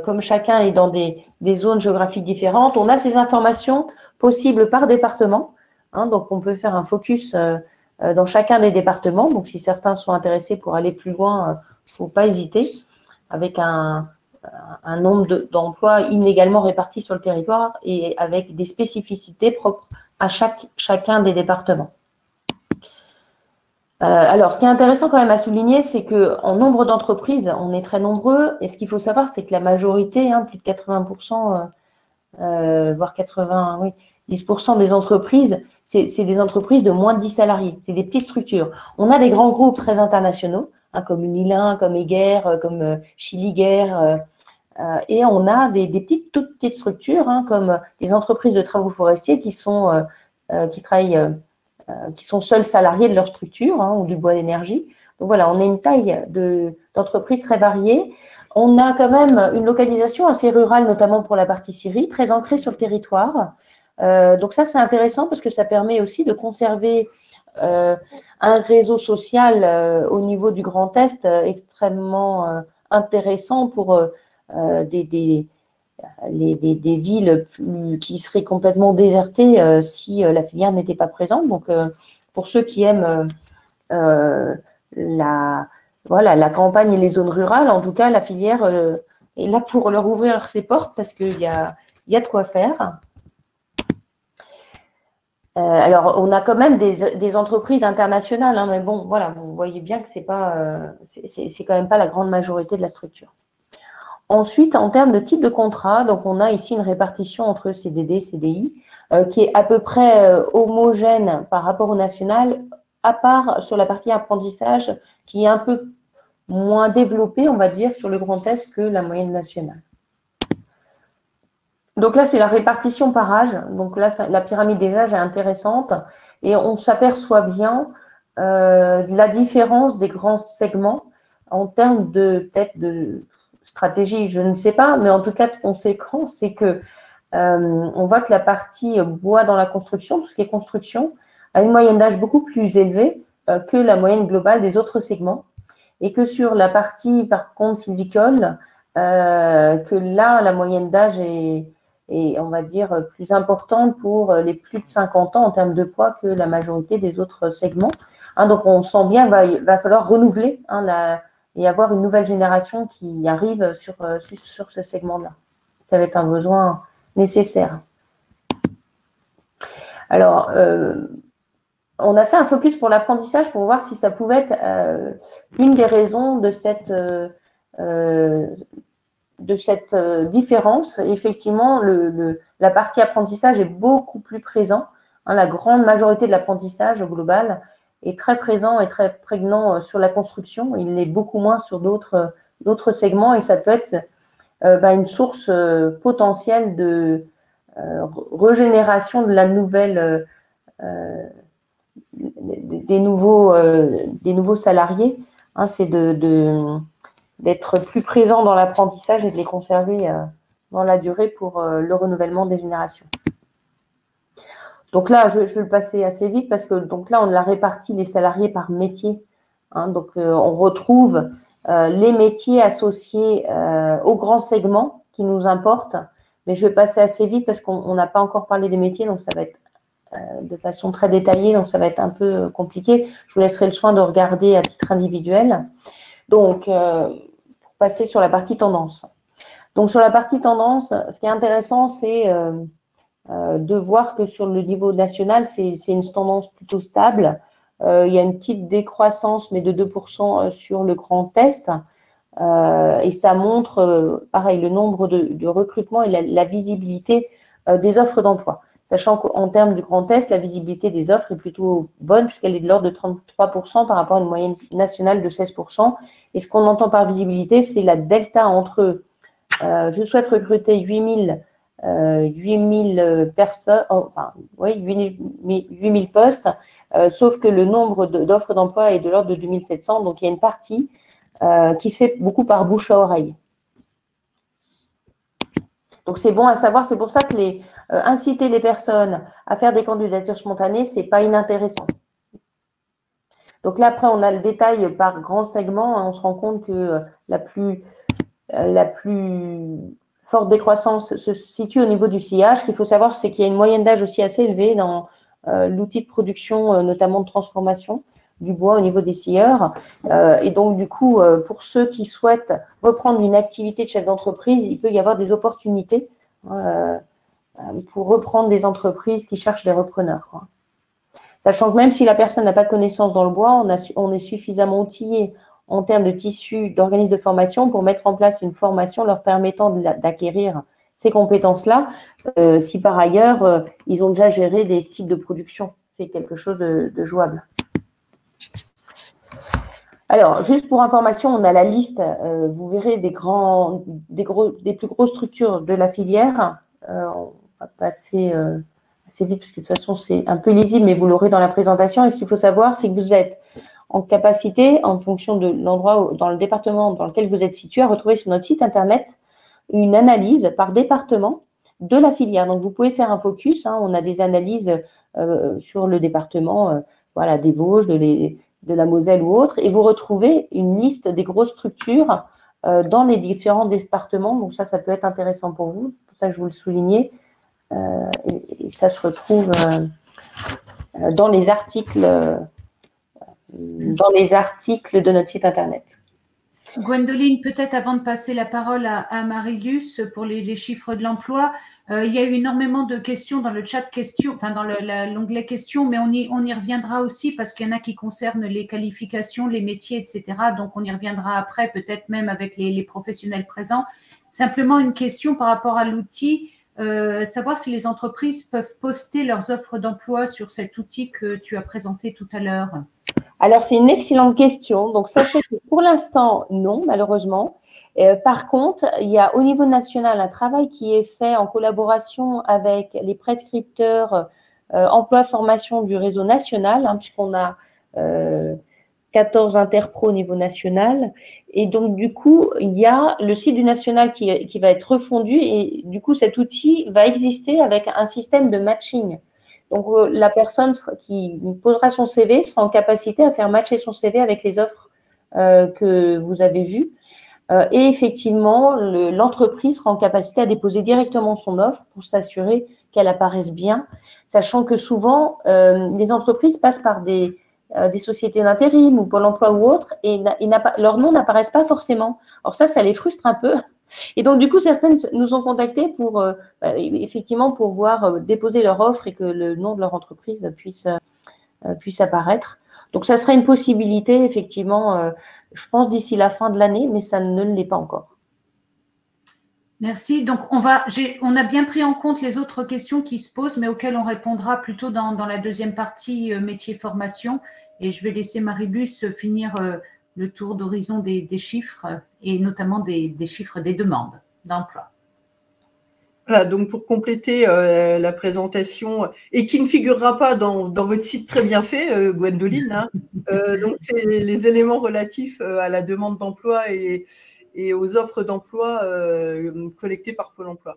comme chacun est dans des zones géographiques différentes, on a ces informations possibles par département. Donc, on peut faire un focus dans chacun des départements. Donc, si certains sont intéressés pour aller plus loin, il ne faut pas hésiter, avec un nombre d'emplois inégalement répartis sur le territoire et avec des spécificités propres à chacun des départements. Alors, ce qui est intéressant quand même à souligner, c'est qu'en nombre d'entreprises, on est très nombreux. Et ce qu'il faut savoir, c'est que la majorité, plus de 80%, voire 10% des entreprises, c'est des entreprises de moins de 10 salariés. C'est des petites structures. On a des grands groupes très internationaux, comme Unilin, comme Eger, comme Schilliger, et on a toutes petites structures, comme les entreprises de travaux forestiers qui sont seuls salariés de leur structure ou du bois d'énergie. Donc voilà, on a une taille d'entreprise très variée. On a quand même une localisation assez rurale, notamment pour la partie scierie, très ancrée sur le territoire. Donc ça, c'est intéressant parce que ça permet aussi de conserver un réseau social au niveau du Grand Est extrêmement intéressant pour des villes qui seraient complètement désertées si la filière n'était pas présente. Donc, pour ceux qui aiment la campagne et les zones rurales, en tout cas, la filière est là pour leur ouvrir ses portes parce qu'il y a de quoi faire. Alors, on a quand même des entreprises internationales, mais bon, voilà, vous voyez bien que c'est quand même pas la grande majorité de la structure. Ensuite, en termes de type de contrat, donc on a ici une répartition entre CDD et CDI qui est à peu près homogène par rapport au national, à part sur la partie apprentissage qui est un peu moins développée, on va dire, sur le Grand Est que la moyenne nationale. Donc là, c'est la répartition par âge. Donc là, la pyramide des âges est intéressante et on s'aperçoit bien la différence des grands segments en termes peut-être de stratégie, je ne sais pas, mais en tout cas de conséquence, c'est que on voit que la partie bois dans la construction, tout ce qui est construction, a une moyenne d'âge beaucoup plus élevée que la moyenne globale des autres segments, et que sur la partie, par contre, sylvicole, que là, la moyenne d'âge est, on va dire, plus importante pour les plus de 50 ans en termes de poids que la majorité des autres segments. Donc, on sent bien qu'il va falloir renouveler et avoir une nouvelle génération qui arrive sur ce segment-là. Ça va être un besoin nécessaire. Alors, on a fait un focus pour l'apprentissage pour voir si ça pouvait être une des raisons de cette différence. Effectivement, la partie apprentissage est beaucoup plus présent. Hein, la grande majorité de l'apprentissage au global est très présent et très prégnant sur la construction. Il l'est beaucoup moins sur d'autres segments et ça peut être une source potentielle de régénération de la nouvelle des nouveaux salariés. Hein, c'est d'être plus présent dans l'apprentissage et de les conserver dans la durée pour le renouvellement des générations. Donc là, je vais le passer assez vite parce que donc là, on a réparti les salariés par métier. Hein, donc, on retrouve les métiers associés aux grands segments qui nous importent. Mais je vais passer assez vite parce qu'on n'a pas encore parlé des métiers, donc ça va être de façon très détaillée, donc ça va être un peu compliqué. Je vous laisserai le soin de regarder à titre individuel. Donc, pour passer sur la partie tendance. Donc, sur la partie tendance, ce qui est intéressant, c'est de voir que sur le niveau national, c'est une tendance plutôt stable. Il y a une petite décroissance, mais de 2% sur le Grand Est. Et ça montre, pareil, le nombre de recrutements et la visibilité des offres d'emploi. Sachant qu'en termes du Grand Est, la visibilité des offres est plutôt bonne puisqu'elle est de l'ordre de 33% par rapport à une moyenne nationale de 16%. Et ce qu'on entend par visibilité, c'est la delta entre je souhaite recruter 8000 personnes, enfin, oui, 8000 postes, sauf que le nombre d'offres d'emploi est de l'ordre de 2700. Donc, il y a une partie qui se fait beaucoup par bouche à oreille. Donc, c'est bon à savoir. C'est pour ça que inciter les personnes à faire des candidatures spontanées, ce n'est pas inintéressant. Donc là, après, on a le détail par grand segment. Hein, on se rend compte que la plus forte décroissance se situe au niveau du sciage. Ce qu'il faut savoir, c'est qu'il y a une moyenne d'âge aussi assez élevée dans l'outil de production, notamment de transformation du bois au niveau des scieurs. Et donc, du coup, pour ceux qui souhaitent reprendre une activité de chef d'entreprise, il peut y avoir des opportunités pour reprendre des entreprises qui cherchent des repreneurs, quoi. Sachant que même si la personne n'a pas de connaissances dans le bois, on est suffisamment outillé en termes de tissus, d'organismes de formation pour mettre en place une formation leur permettant d'acquérir ces compétences-là, si par ailleurs, ils ont déjà géré des sites de production. C'est quelque chose de jouable. Alors, juste pour information, on a la liste, vous verrez, des plus grosses structures de la filière. On va passer assez vite parce que de toute façon, c'est un peu lisible, mais vous l'aurez dans la présentation. Et ce qu'il faut savoir, c'est que vous êtes en capacité, en fonction de l'endroit, dans le département dans lequel vous êtes situé, à retrouver sur notre site internet une analyse par département de la filière. Donc, vous pouvez faire un focus. Hein, on a des analyses sur le département voilà, des Vosges, de la Moselle ou autre, et vous retrouvez une liste des grosses structures dans les différents départements. Donc, ça peut être intéressant pour vous. C'est pour ça que je vous le soulignais. Et ça se retrouve dans les articles de notre site internet.
Gwendoline, peut-être avant de passer la parole à Marie-Luce pour les chiffres de l'emploi, il y a eu énormément de questions dans le chat questions, enfin dans l'onglet questions, mais on y reviendra aussi parce qu'il y en a qui concernent les qualifications, les métiers, etc. Donc on y reviendra après, peut-être même avec les professionnels présents. Simplement une question par rapport à l'outil. Savoir si les entreprises peuvent poster leurs offres d'emploi sur cet outil que tu as présenté tout à l'heure.
Alors, c'est une excellente question. Donc, sachez que pour l'instant, non, malheureusement. Par contre, il y a au niveau national un travail qui est fait en collaboration avec les prescripteurs emploi-formation du réseau national, hein, puisqu'on a 14 interpros au niveau national. Et donc, du coup, il y a le site du national qui va être refondu et du coup, cet outil va exister avec un système de matching. Donc, la personne qui posera son CV sera en capacité à faire matcher son CV avec les offres que vous avez vues. Et effectivement, l'entreprise sera en capacité à déposer directement son offre pour s'assurer qu'elle apparaisse bien, sachant que souvent, les entreprises passent par des sociétés d'intérim ou Pôle emploi ou autres, et leurs noms n'apparaissent pas forcément. Alors ça les frustre un peu, Et donc, du coup, certaines nous ont contactés pour, effectivement, pour voir déposer leur offre et que le nom de leur entreprise puisse apparaître. Donc, ça serait une possibilité, effectivement, je pense, d'ici la fin de l'année, mais ça ne l'est pas encore.
Merci. Donc, on a bien pris en compte les autres questions qui se posent, mais auxquelles on répondra plutôt dans la deuxième partie métier formation. Et je vais laisser Maribus finir le tour d'horizon des chiffres et notamment des chiffres des demandes d'emploi.
Voilà, donc pour compléter la présentation, et qui ne figurera pas dans votre site très bien fait, Gwendoline, hein, donc c'est les éléments relatifs à la demande d'emploi et aux offres d'emploi collectées par Pôle emploi.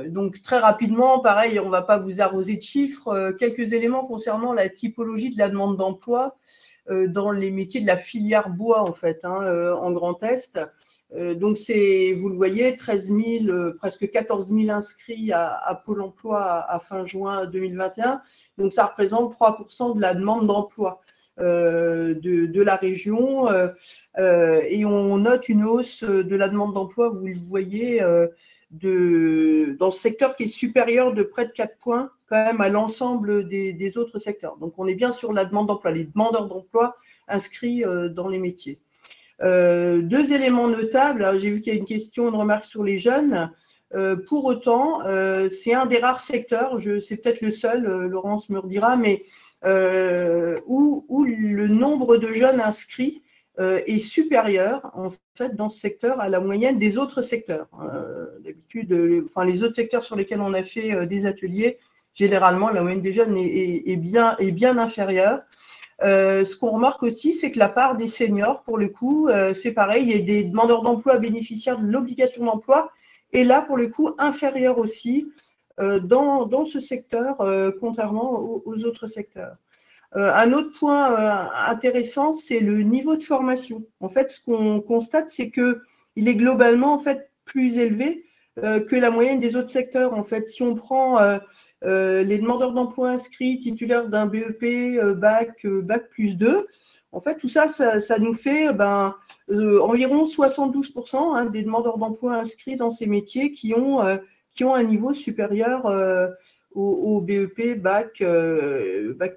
Donc très rapidement, pareil, on ne va pas vous arroser de chiffres, quelques éléments concernant la typologie de la demande d'emploi dans les métiers de la filière bois, en fait, hein, en Grand Est. Donc, vous le voyez, 13 000, presque 14 000 inscrits à Pôle emploi à fin juin 2021. Donc, ça représente 3% de la demande d'emploi de la région. Et on note une hausse de la demande d'emploi, vous le voyez, dans le secteur qui est supérieur de près de 4 points quand même à l'ensemble des autres secteurs. Donc, on est bien sur la demande d'emploi, les demandeurs d'emploi inscrits dans les métiers. Deux éléments notables, j'ai vu qu'il y a une question, une remarque sur les jeunes. Pour autant, c'est un des rares secteurs, c'est peut-être le seul, Laurence me redira, mais où le nombre de jeunes inscrits est supérieur en fait dans ce secteur à la moyenne des autres secteurs. D'habitude, les autres secteurs sur lesquels on a fait des ateliers, généralement la moyenne des jeunes est bien inférieure. Ce qu'on remarque aussi, c'est que la part des seniors, pour le coup, c'est pareil, il y a des demandeurs d'emploi bénéficiaires de l'obligation d'emploi, et là, pour le coup, inférieur aussi dans ce secteur, contrairement aux autres secteurs. Un autre point intéressant, c'est le niveau de formation. En fait, ce qu'on constate, c'est qu'il est globalement en fait, plus élevé que la moyenne des autres secteurs. En fait, si on prend les demandeurs d'emploi inscrits, titulaires d'un BEP, bac plus 2, en fait, tout ça, ça nous fait environ 72% des demandeurs d'emploi inscrits dans ces métiers qui ont un niveau supérieur au BEP, bac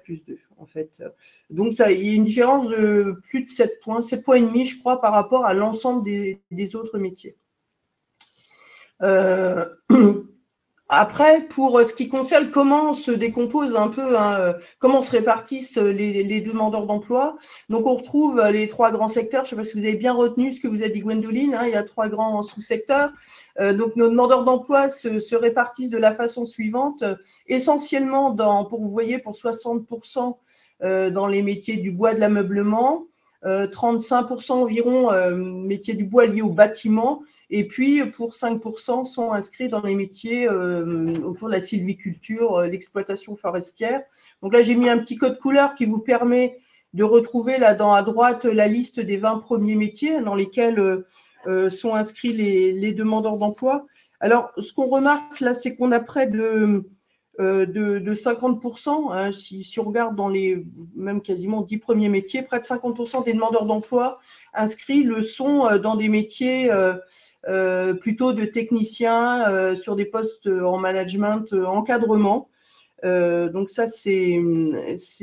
plus 2, en fait. Donc, il y a une différence de plus de 7 points, 7,5 points, je crois, par rapport à l'ensemble des autres métiers. Après, pour ce qui concerne comment se décompose un peu, comment se répartissent les demandeurs d'emploi, donc on retrouve les trois grands secteurs. Je ne sais pas si vous avez bien retenu ce que vous a dit Gwendoline, il y a 3 grands sous-secteurs. Donc nos demandeurs d'emploi se répartissent de la façon suivante, essentiellement vous voyez, pour 60% dans les métiers du bois, de l'ameublement, 35% environ métiers du bois liés au bâtiment, et puis pour 5% sont inscrits dans les métiers autour de la sylviculture, l'exploitation forestière. Donc là, j'ai mis un petit code couleur qui vous permet de retrouver là à droite la liste des 20 premiers métiers dans lesquels sont inscrits les demandeurs d'emploi. Alors, ce qu'on remarque là, c'est qu'on a près de 50%, si on regarde dans les même quasiment 10 premiers métiers, près de 50% des demandeurs d'emploi inscrits le sont dans des métiers plutôt de techniciens sur des postes en management, encadrement. Donc ça, c'est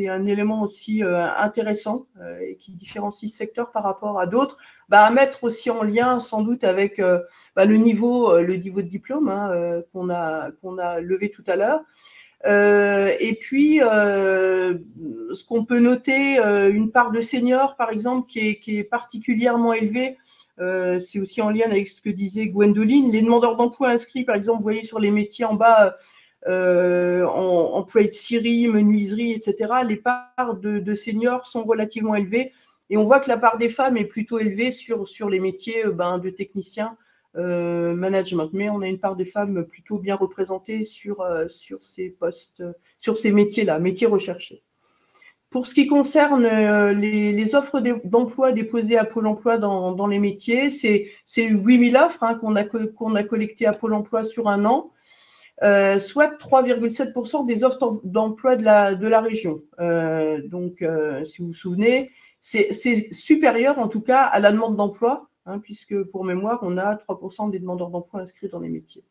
un élément aussi intéressant et qui différencie ce secteur par rapport à d'autres, à mettre aussi en lien sans doute avec le niveau de diplôme qu'on a levé tout à l'heure. Et puis, ce qu'on peut noter, une part de seniors, par exemple, qui est particulièrement élevée, c'est aussi en lien avec ce que disait Gwendoline. Les demandeurs d'emploi inscrits, par exemple, vous voyez sur les métiers en bas, employés de scierie, menuiserie, etc., les parts de seniors sont relativement élevées. Et on voit que la part des femmes est plutôt élevée sur les métiers de techniciens, management. Mais on a une part des femmes plutôt bien représentée sur ces postes, sur ces métiers-là, métiers recherchés. Pour ce qui concerne les offres d'emploi déposées à Pôle emploi dans les métiers, c'est 8000 offres qu'on a collectées à Pôle emploi sur un an, soit 3,7% des offres d'emploi de la région. Donc, si vous vous souvenez, c'est supérieur en tout cas à la demande d'emploi hein, puisque pour mémoire, on a 3% des demandeurs d'emploi inscrits dans les métiers.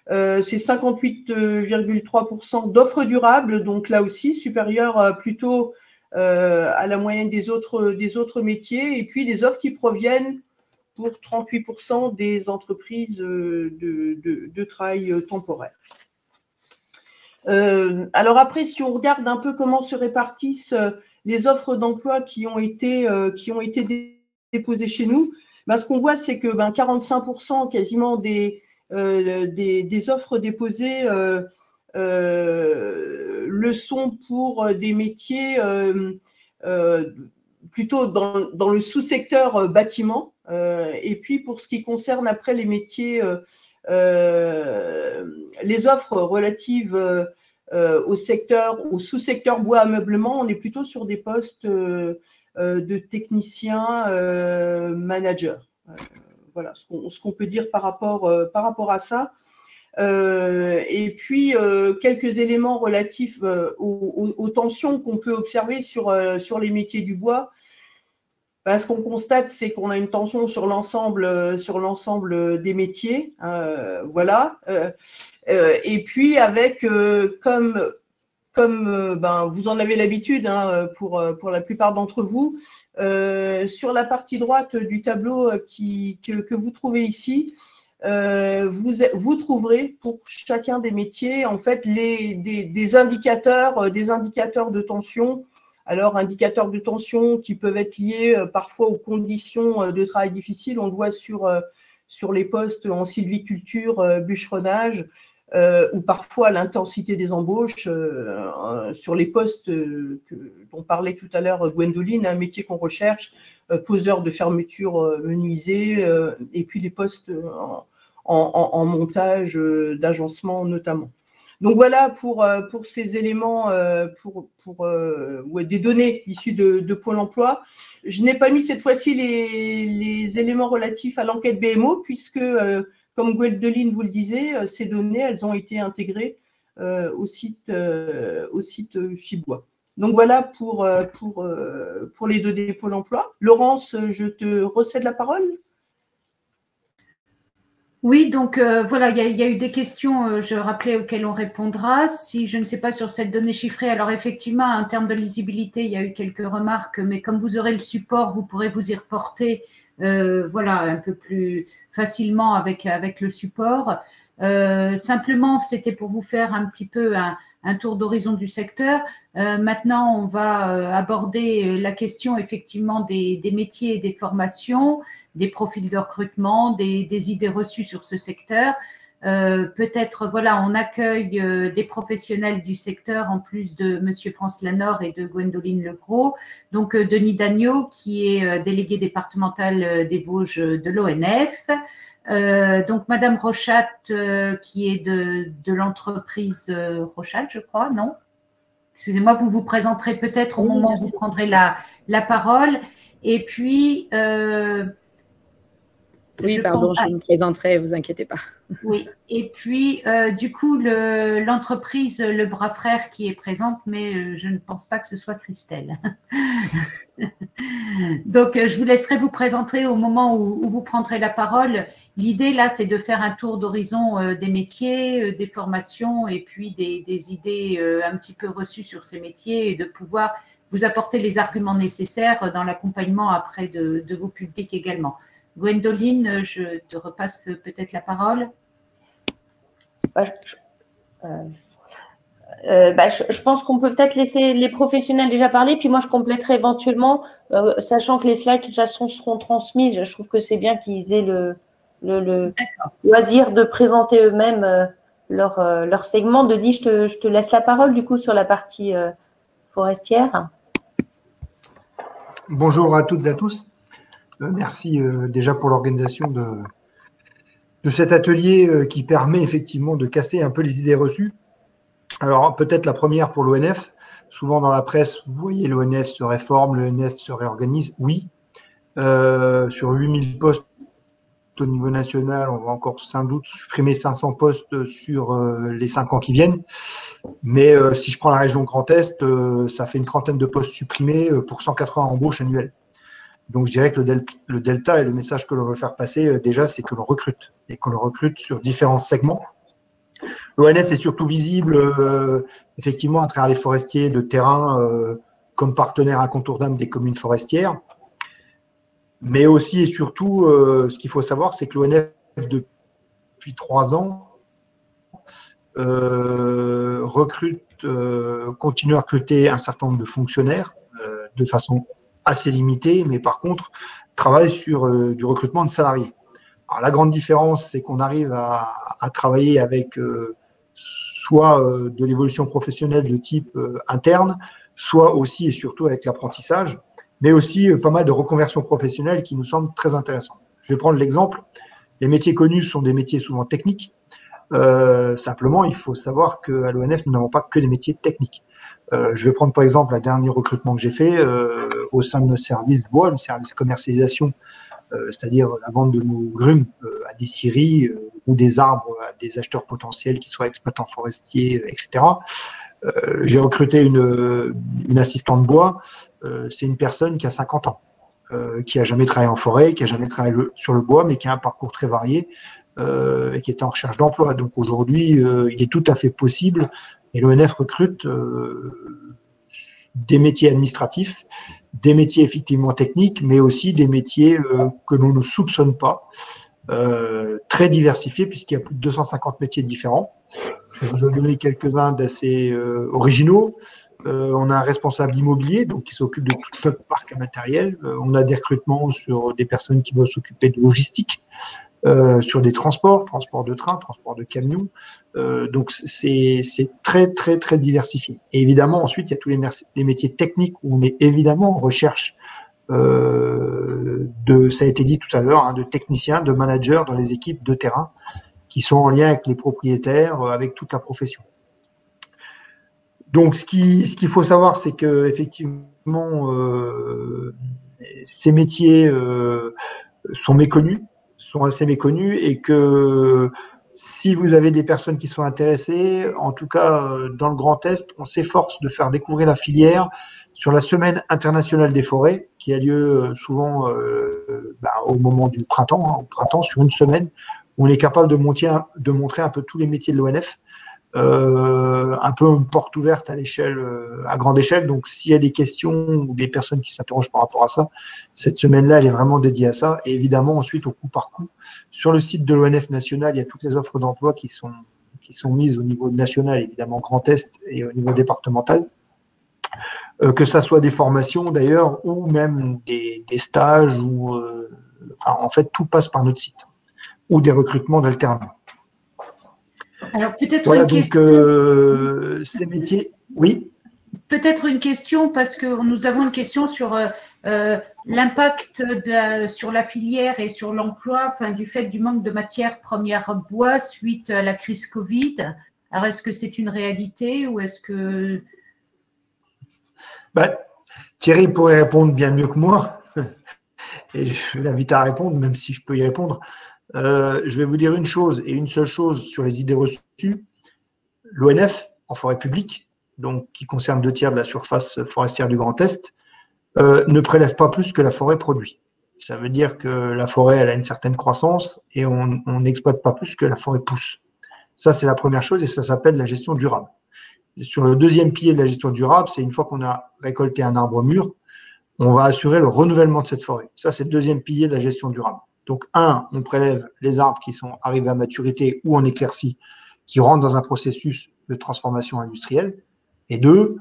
C'est 58,3% d'offres durables, donc là aussi supérieur plutôt à la moyenne des autres métiers, et puis des offres qui proviennent pour 38% des entreprises de travail temporaire. Alors après, si on regarde un peu comment se répartissent les offres d'emploi qui ont été déposées chez nous, ben, ce qu'on voit, c'est que 45% quasiment des offres déposées le sont pour des métiers plutôt dans le sous-secteur bâtiment. Et puis pour ce qui concerne après les métiers, les offres relatives au sous-secteur bois ameublement, on est plutôt sur des postes de techniciens managers. Voilà ce qu'on peut dire par rapport à ça. Et puis quelques éléments relatifs aux tensions qu'on peut observer sur les métiers du bois. Ce qu'on constate, c'est qu'on a une tension sur l'ensemble des métiers, voilà. Et puis avec comme vous en avez l'habitude, hein, pour la plupart d'entre vous, sur la partie droite du tableau que vous trouvez ici, vous trouverez pour chacun des métiers en fait des indicateurs de tension. Alors, indicateurs de tension qui peuvent être liés parfois aux conditions de travail difficiles. On le voit sur les postes en sylviculture, bûcheronnage, ou parfois l'intensité des embauches sur les postes dont parlait tout à l'heure Gwendoline, un métier qu'on recherche, poseur de fermeture menuisée, et puis les postes en montage d'agencement notamment. Donc voilà pour ces éléments, des données issues de Pôle emploi. Je n'ai pas mis cette fois-ci les éléments relatifs à l'enquête BMO, puisque, comme Gwendoline vous le disait, ces données, elles ont été intégrées au site Fibois. Donc voilà pour les données Pôle emploi. Laurence, je te recède la parole.
Oui, donc voilà, il y a eu des questions, je rappelais, auxquelles on répondra. Si je ne sais pas sur cette donnée chiffrée, alors effectivement, en termes de lisibilité, il y a eu quelques remarques, mais comme vous aurez le support, vous pourrez vous y reporter voilà, un peu plus facilement avec le support. Simplement, c'était pour vous faire un petit peu un tour d'horizon du secteur. Maintenant, on va aborder la question effectivement des métiers et des formations, des profils de recrutement, des idées reçues sur ce secteur. Peut-être, voilà, on accueille des professionnels du secteur en plus de Monsieur France Lanor et de Gwendoline Legros. Donc, Denis Dagneau, qui est délégué départemental des Vosges de l'ONF. Donc, Madame Rochat, qui est de l'entreprise Rochat, je crois, non? Excusez-moi, vous vous présenterez peut-être au moment où vous prendrez la parole. Et puis…
oui, pardon, je me présenterai, vous inquiétez pas.
Oui, et puis du coup, l'entreprise Le Bras Frère qui est présente, mais je ne pense pas que ce soit Christelle. Donc, je vous laisserai vous présenter au moment où vous prendrez la parole. L'idée, là, c'est de faire un tour d'horizon des métiers, des formations et puis des idées un petit peu reçues sur ces métiers et de pouvoir vous apporter les arguments nécessaires dans l'accompagnement après de vos publics également. Gwendoline, je te repasse peut-être la parole.
Je pense qu'on peut peut-être laisser les professionnels déjà parler, puis moi je compléterai éventuellement, sachant que les slides de toute façon seront transmises. Je trouve que c'est bien qu'ils aient le loisir de présenter eux-mêmes leur segment. Denis, je te laisse la parole du coup sur la partie forestière.
Bonjour à toutes et à tous. Merci déjà pour l'organisation de cet atelier qui permet effectivement de casser un peu les idées reçues. Alors peut-être la première pour l'ONF. Souvent dans la presse, vous voyez l'ONF se réforme, l'ONF se réorganise. Oui, sur 8000 postes au niveau national, on va encore sans doute supprimer 500 postes sur les 5 ans qui viennent. Mais si je prends la région Grand Est, ça fait une trentaine de postes supprimés pour 180 embauches annuelles. Donc, je dirais que le delta et le message que l'on veut faire passer, déjà, c'est que l'on recrute et qu'on le recrute sur différents segments. L'ONF est surtout visible, effectivement, à travers les forestiers de terrain comme partenaire incontournable des communes forestières. Mais aussi et surtout, ce qu'il faut savoir, c'est que l'ONF, depuis 3 ans, continue à recruter un certain nombre de fonctionnaires de façon assez limitée, mais par contre, travaille sur du recrutement de salariés. Alors, la grande différence, c'est qu'on arrive à travailler avec soit de l'évolution professionnelle de type interne, soit aussi et surtout avec l'apprentissage, mais aussi pas mal de reconversions professionnelles qui nous semblent très intéressantes. Je vais prendre l'exemple. Les métiers connus sont des métiers souvent techniques. Simplement, il faut savoir qu'à l'ONF, nous n'avons pas que des métiers techniques. Je vais prendre par exemple le dernier recrutement que j'ai fait au sein de nos services bois, le service commercialisation, c'est-à-dire la vente de nos grumes à des scieries ou des arbres à des acheteurs potentiels qui soient exploitants forestiers, etc. J'ai recruté une assistante bois. C'est une personne qui a 50 ans, qui a jamais travaillé en forêt, qui a jamais travaillé sur le bois, mais qui a un parcours très varié et qui est en recherche d'emploi. Donc aujourd'hui, il est tout à fait possible, et l'ONF recrute des métiers administratifs, des métiers effectivement techniques, mais aussi des métiers que l'on ne soupçonne pas, très diversifiés, puisqu'il y a plus de 250 métiers différents. Je vous ai donné quelques-uns d'assez originaux. On a un responsable immobilier donc qui s'occupe de tout notre parc matériel. On a des recrutements sur des personnes qui vont s'occuper de logistique, sur des transports de train, transport de camions. Donc c'est très très très diversifié. Et évidemment ensuite il y a tous les métiers techniques où on est évidemment en recherche ça a été dit tout à l'heure, hein, de techniciens, de managers dans les équipes de terrain qui sont en lien avec les propriétaires, avec toute la profession. Donc, ce qu'il faut savoir, c'est que effectivement, ces métiers sont assez méconnus, et que si vous avez des personnes qui sont intéressées, en tout cas dans le Grand Est, on s'efforce de faire découvrir la filière sur la Semaine internationale des forêts, qui a lieu souvent au moment du printemps, hein, au printemps, sur une semaine, où on est capable de montrer un peu tous les métiers de l'ONF, un peu une porte ouverte à grande échelle. Donc, s'il y a des questions ou des personnes qui s'interrogent par rapport à ça, cette semaine-là, elle est vraiment dédiée à ça. Et évidemment, ensuite, au coup par coup, sur le site de l'ONF national, il y a toutes les offres d'emploi qui sont mises au niveau national, évidemment Grand Est, et au niveau départemental. Que ça soit des formations d'ailleurs, ou même des stages, ou en fait, tout passe par notre site, ou des recrutements d'alternants.
Alors peut-être
voilà,
une
donc
question.
Ces métiers, oui.
Peut-être une question, parce que nous avons une question sur l'impact sur la filière et sur l'emploi, du fait du manque de matières premières bois suite à la crise Covid. Alors est-ce que c'est une réalité ou est-ce que…
Thierry pourrait répondre bien mieux que moi, et je l'invite à répondre, même si je peux y répondre. Je vais vous dire une chose, et une seule chose sur les idées reçues. L'ONF, en forêt publique, donc qui concerne 2/3 de la surface forestière du Grand Est, ne prélève pas plus que la forêt produit. Ça veut dire que la forêt, elle a une certaine croissance, et on n'exploite pas plus que la forêt pousse. Ça, c'est la première chose, et ça s'appelle la gestion durable. Sur le deuxième pilier de la gestion durable, c'est une fois qu'on a récolté un arbre mûr, on va assurer le renouvellement de cette forêt. Ça, c'est le deuxième pilier de la gestion durable. Donc, on prélève les arbres qui sont arrivés à maturité ou en éclaircie, qui rentrent dans un processus de transformation industrielle. Et 2,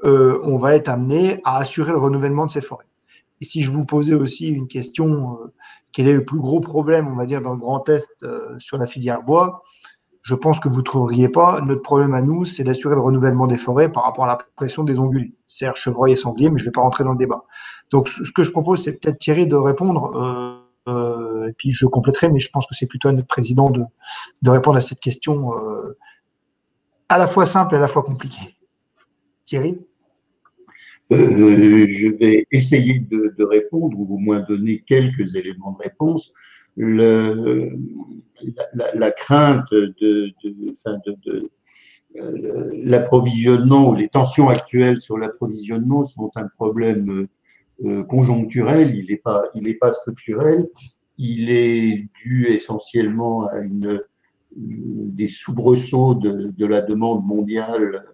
on va être amené à assurer le renouvellement de ces forêts. Et si je vous posais aussi une question, quel est le plus gros problème, on va dire, dans le Grand Est sur la filière bois, je pense que vous ne trouveriez pas. Notre problème à nous, c'est d'assurer le renouvellement des forêts par rapport à la pression des ongulés, cerfs, chevreuils et sangliers, mais je ne vais pas rentrer dans le débat. Donc, ce que je propose, c'est peut-être, Thierry, de répondre, et puis je compléterai, mais je pense que c'est plutôt à notre président de répondre à cette question à la fois simple et à la fois compliquée. Thierry ?
Je vais essayer de répondre, ou au moins donner quelques éléments de réponse. La crainte de l'approvisionnement, ou les tensions actuelles sur l'approvisionnement sont un problème conjoncturel, il n'est pas structurel, il est dû essentiellement à des soubresauts de la demande mondiale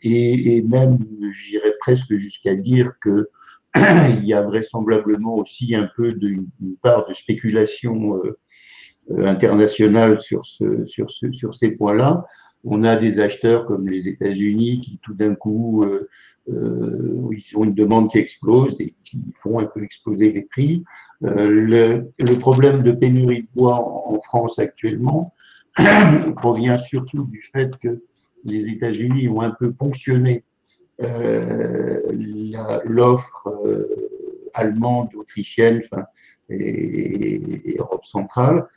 et même, j'irais presque jusqu'à dire que il y a vraisemblablement aussi un peu une part de spéculation internationale sur ces points-là. On a des acheteurs comme les États-Unis qui tout d'un coup, ils ont une demande qui explose et qui font un peu exploser les prix. Le problème de pénurie de bois en France actuellement provient surtout du fait que les États-Unis ont un peu ponctionné l'offre allemande, autrichienne, et Europe centrale,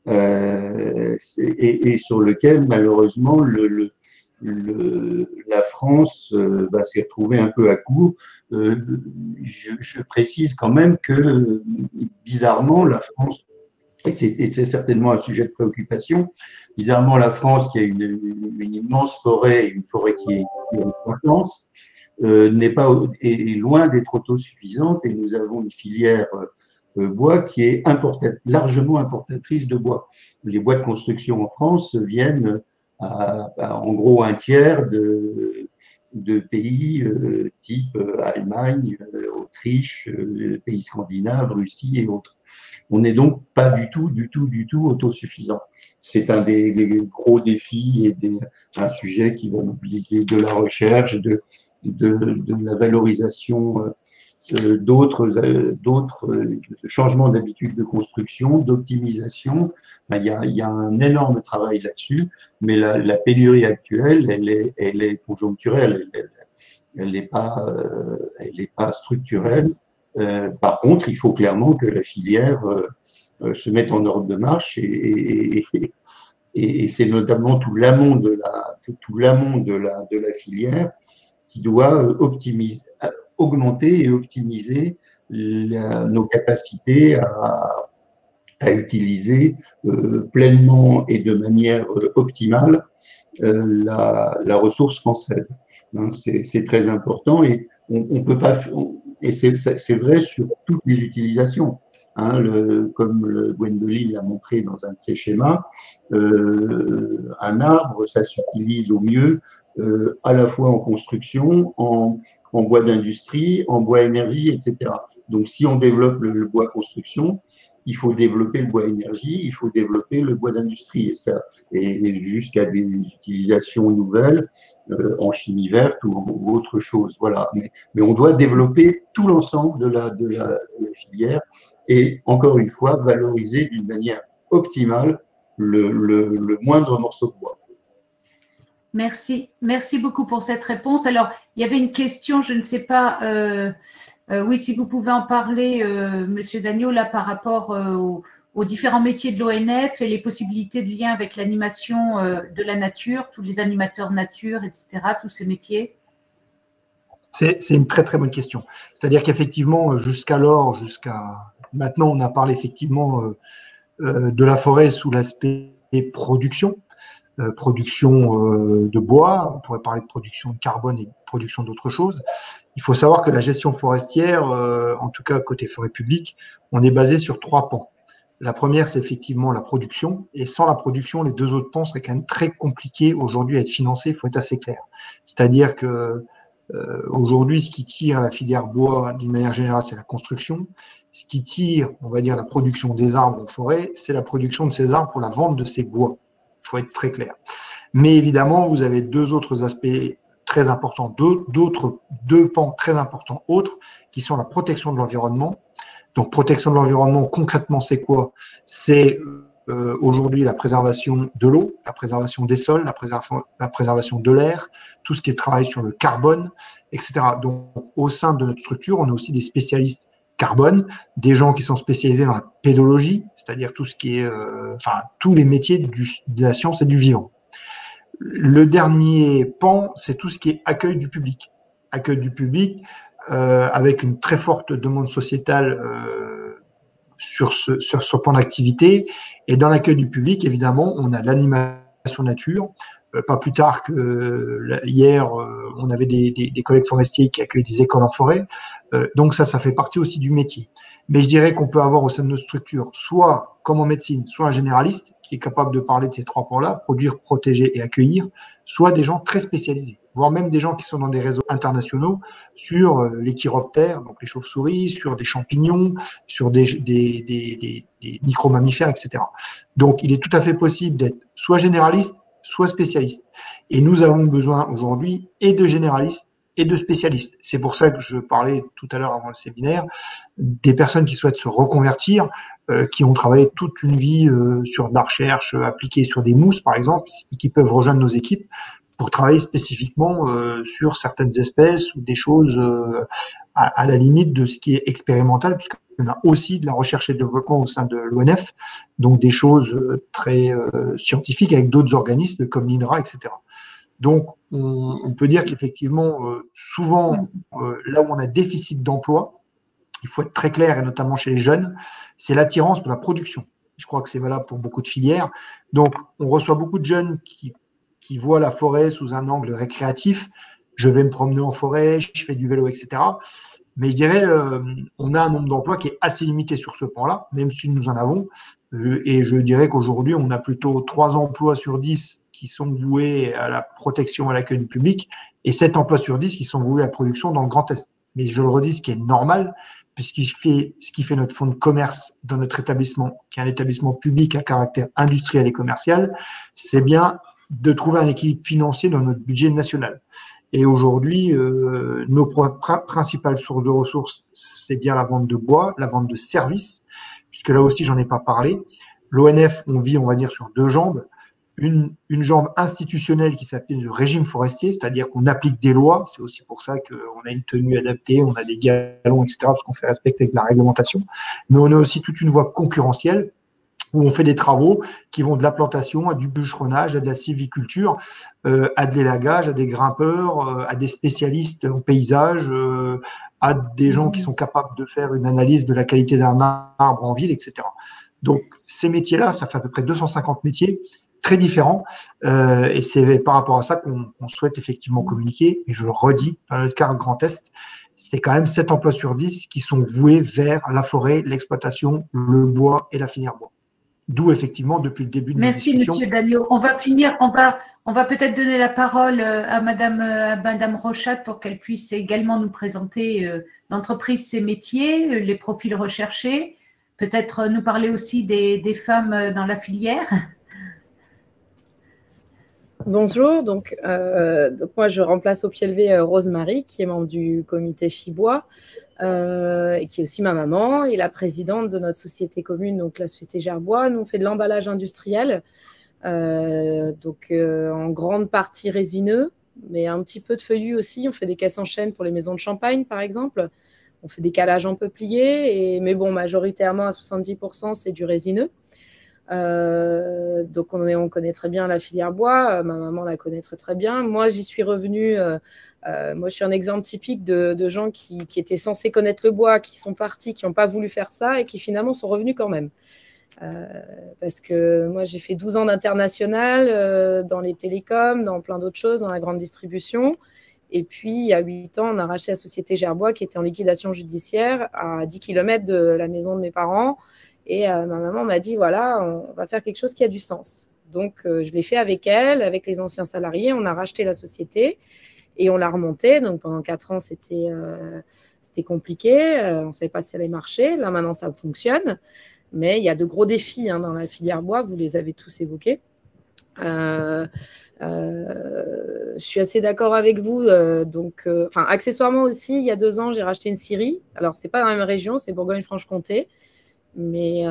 et sur lequel malheureusement la France s'est retrouvée un peu à court. Je précise quand même que bizarrement la France, et c'est certainement un sujet de préoccupation, bizarrement la France qui a une immense forêt, une forêt qui est en croissance, est loin d'être autosuffisante, et nous avons une filière bois qui est largement importatrice de bois. Les bois de construction en France viennent en gros un tiers de pays type Allemagne, Autriche, pays scandinaves, Russie et autres. On n'est donc pas du tout autosuffisant. C'est un des gros défis et un sujet qui va mobiliser de la recherche, de la valorisation d'autres changements d'habitude de construction, d'optimisation. Enfin, il y a un énorme travail là-dessus, mais la pénurie actuelle, elle est conjoncturelle, elle n'est pas structurelle. Par contre, il faut clairement que la filière se mette en ordre de marche et c'est notamment tout l'amont de la filière qui doit augmenter et optimiser nos capacités à utiliser pleinement et de manière optimale la ressource française. C'est très important et on peut pas. Et c'est vrai sur toutes les utilisations. Comme Gwendoline l'a montré dans un de ses schémas, un arbre, ça s'utilise au mieux à la fois en construction, en bois d'industrie, en bois énergie, etc. Donc, si on développe le bois construction, il faut développer le bois énergie, il faut développer le bois d'industrie, et jusqu'à des utilisations nouvelles en chimie verte ou autre chose. Voilà. Mais on doit développer tout l'ensemble de la filière et, encore une fois, valoriser d'une manière optimale le moindre morceau de bois.
Merci beaucoup pour cette réponse. Alors, il y avait une question, je ne sais pas, oui, si vous pouvez en parler, Monsieur Dagneau, là, par rapport aux différents métiers de l'ONF et les possibilités de lien avec l'animation de la nature, tous les animateurs nature, etc., tous ces métiers.
C'est une très très bonne question. C'est-à-dire qu'effectivement, jusqu'à maintenant, on a parlé effectivement de la forêt sous l'aspect production. De bois, on pourrait parler de production de carbone et de production d'autres choses. Il faut savoir que la gestion forestière, en tout cas côté forêt publique, on est basé sur 3 pans. La première, c'est effectivement la production, et sans la production, les 2 autres pans seraient quand même très compliqués aujourd'hui à être financés, il faut être assez clair. C'est-à-dire que aujourd'hui, ce qui tire la filière bois d'une manière générale, c'est la construction. Ce qui tire, on va dire, la production des arbres en forêt, c'est la production de ces arbres pour la vente de ces bois. Il faut être très clair. Mais évidemment, vous avez 2 autres aspects très importants, 2 pans très importants autres, qui sont la protection de l'environnement. Donc, protection de l'environnement, concrètement, c'est quoi? C'est aujourd'hui la préservation de l'eau, la préservation des sols, la préservation de l'air, tout ce qui est travail sur le carbone, etc. Donc, au sein de notre structure, on a aussi des spécialistes carbone, des gens qui sont spécialisés dans la pédologie, c'est-à-dire tout ce qui est, tous les métiers de la science et du vivant. Le dernier pan, c'est tout ce qui est accueil du public. Accueil du public avec une très forte demande sociétale sur ce pan d'activité. Et dans l'accueil du public, évidemment, on a l'animation nature, pas plus tard que hier, on avait des collègues forestiers qui accueillent des écoles en forêt. Donc ça fait partie aussi du métier. Mais je dirais qu'on peut avoir au sein de nos structures, soit comme en médecine, soit un généraliste qui est capable de parler de ces 3 points-là, produire, protéger et accueillir, soit des gens très spécialisés, voire même des gens qui sont dans des réseaux internationaux sur les chiroptères, donc les chauves-souris, sur des champignons, sur des micro-mammifères, etc. Donc, il est tout à fait possible d'être soit généraliste, soit spécialiste. Et nous avons besoin aujourd'hui et de généralistes et de spécialistes. C'est pour ça que je parlais tout à l'heure avant le séminaire des personnes qui souhaitent se reconvertir, qui ont travaillé toute une vie sur de la recherche appliquée sur des mousses, par exemple, et qui peuvent rejoindre nos équipes pour travailler spécifiquement sur certaines espèces ou des choses à la limite de ce qui est expérimental, puisqu'on a aussi de la recherche et de développement au sein de l'ONF, donc des choses très scientifiques avec d'autres organismes comme l'INRA, etc. Donc, on peut dire qu'effectivement, souvent, là où on a déficit d'emploi, il faut être très clair, et notamment chez les jeunes, c'est l'attirance pour la production. Je crois que c'est valable pour beaucoup de filières. Donc, on reçoit beaucoup de jeunes qui voient la forêt sous un angle récréatif. Je vais me promener en forêt, je fais du vélo, etc. Mais je dirais, on a un nombre d'emplois qui est assez limité sur ce point-là, même si nous en avons. Et je dirais qu'aujourd'hui, on a plutôt 3 emplois sur 10 qui sont voués à la protection et à l'accueil du public, et 7 emplois sur 10 qui sont voués à la production dans le Grand Est. Mais je le redis, ce qui est normal, puisqu'il fait ce qui fait notre fonds de commerce dans notre établissement, qui est un établissement public à caractère industriel et commercial, c'est bien de trouver un équilibre financier dans notre budget national. Et aujourd'hui, nos principales sources de ressources, c'est bien la vente de bois, la vente de services, puisque là aussi, j'en ai pas parlé. L'ONF, on vit, on va dire, sur 2 jambes. Une jambe institutionnelle qui s'appelle le régime forestier, c'est-à-dire qu'on applique des lois. C'est aussi pour ça qu'on a une tenue adaptée, on a des galons, etc., parce qu'on fait respecter avec la réglementation. Mais on a aussi toute une voie concurrentielle où on fait des travaux qui vont de la plantation à du bûcheronnage, à de la sylviculture, à de l'élagage, à des grimpeurs, à des spécialistes en paysage, à des gens qui sont capables de faire une analyse de la qualité d'un arbre en ville, etc. Donc, ces métiers-là, ça fait à peu près 250 métiers très différents, et c'est par rapport à ça qu'on souhaite effectivement communiquer. Et je le redis, dans notre cas Grand Est, c'est quand même 7 emplois sur 10 qui sont voués vers la forêt, l'exploitation, le bois et la filière bois. D'où effectivement, depuis le début de la discussion…
Merci, Monsieur Dagno. On va finir, on va peut-être donner la parole à Madame Rochat pour qu'elle puisse également nous présenter l'entreprise, ses métiers, les profils recherchés, peut-être nous parler aussi des femmes dans la filière.
Bonjour, donc moi je remplace au pied levé Rose-Marie, qui est membre du comité FIBois, et qui est aussi ma maman et la présidente de notre société commune, donc la société Gerbois. Nous on fait de l'emballage industriel, en grande partie résineux, mais un petit peu de feuillu aussi. On fait des caisses en chêne pour les maisons de champagne par exemple. On fait des calages en peuplier, mais bon, majoritairement à 70% c'est du résineux. Donc on connaît très bien la filière bois, ma maman la connaît très très bien. Moi j'y suis revenue, moi je suis un exemple typique de gens qui étaient censés connaître le bois, qui sont partis, qui n'ont pas voulu faire ça et qui finalement sont revenus quand même. Parce que moi j'ai fait 12 ans d'international dans les télécoms, dans plein d'autres choses, dans la grande distribution. Et puis il y a 8 ans on a racheté la société Gerbois qui était en liquidation judiciaire à 10 km de la maison de mes parents. Et ma maman m'a dit, voilà, on va faire quelque chose qui a du sens. Donc, je l'ai fait avec elle, avec les anciens salariés. On a racheté la société et on l'a remontée. Donc, pendant 4 ans, c'était compliqué. On ne savait pas si ça allait marcher. Là, maintenant, ça fonctionne. Mais il y a de gros défis dans la filière bois. Vous les avez tous évoqués. Je suis assez d'accord avec vous. Accessoirement aussi, il y a 2 ans, j'ai racheté une scierie. Alors, ce n'est pas dans la même région, c'est Bourgogne-Franche-Comté. Et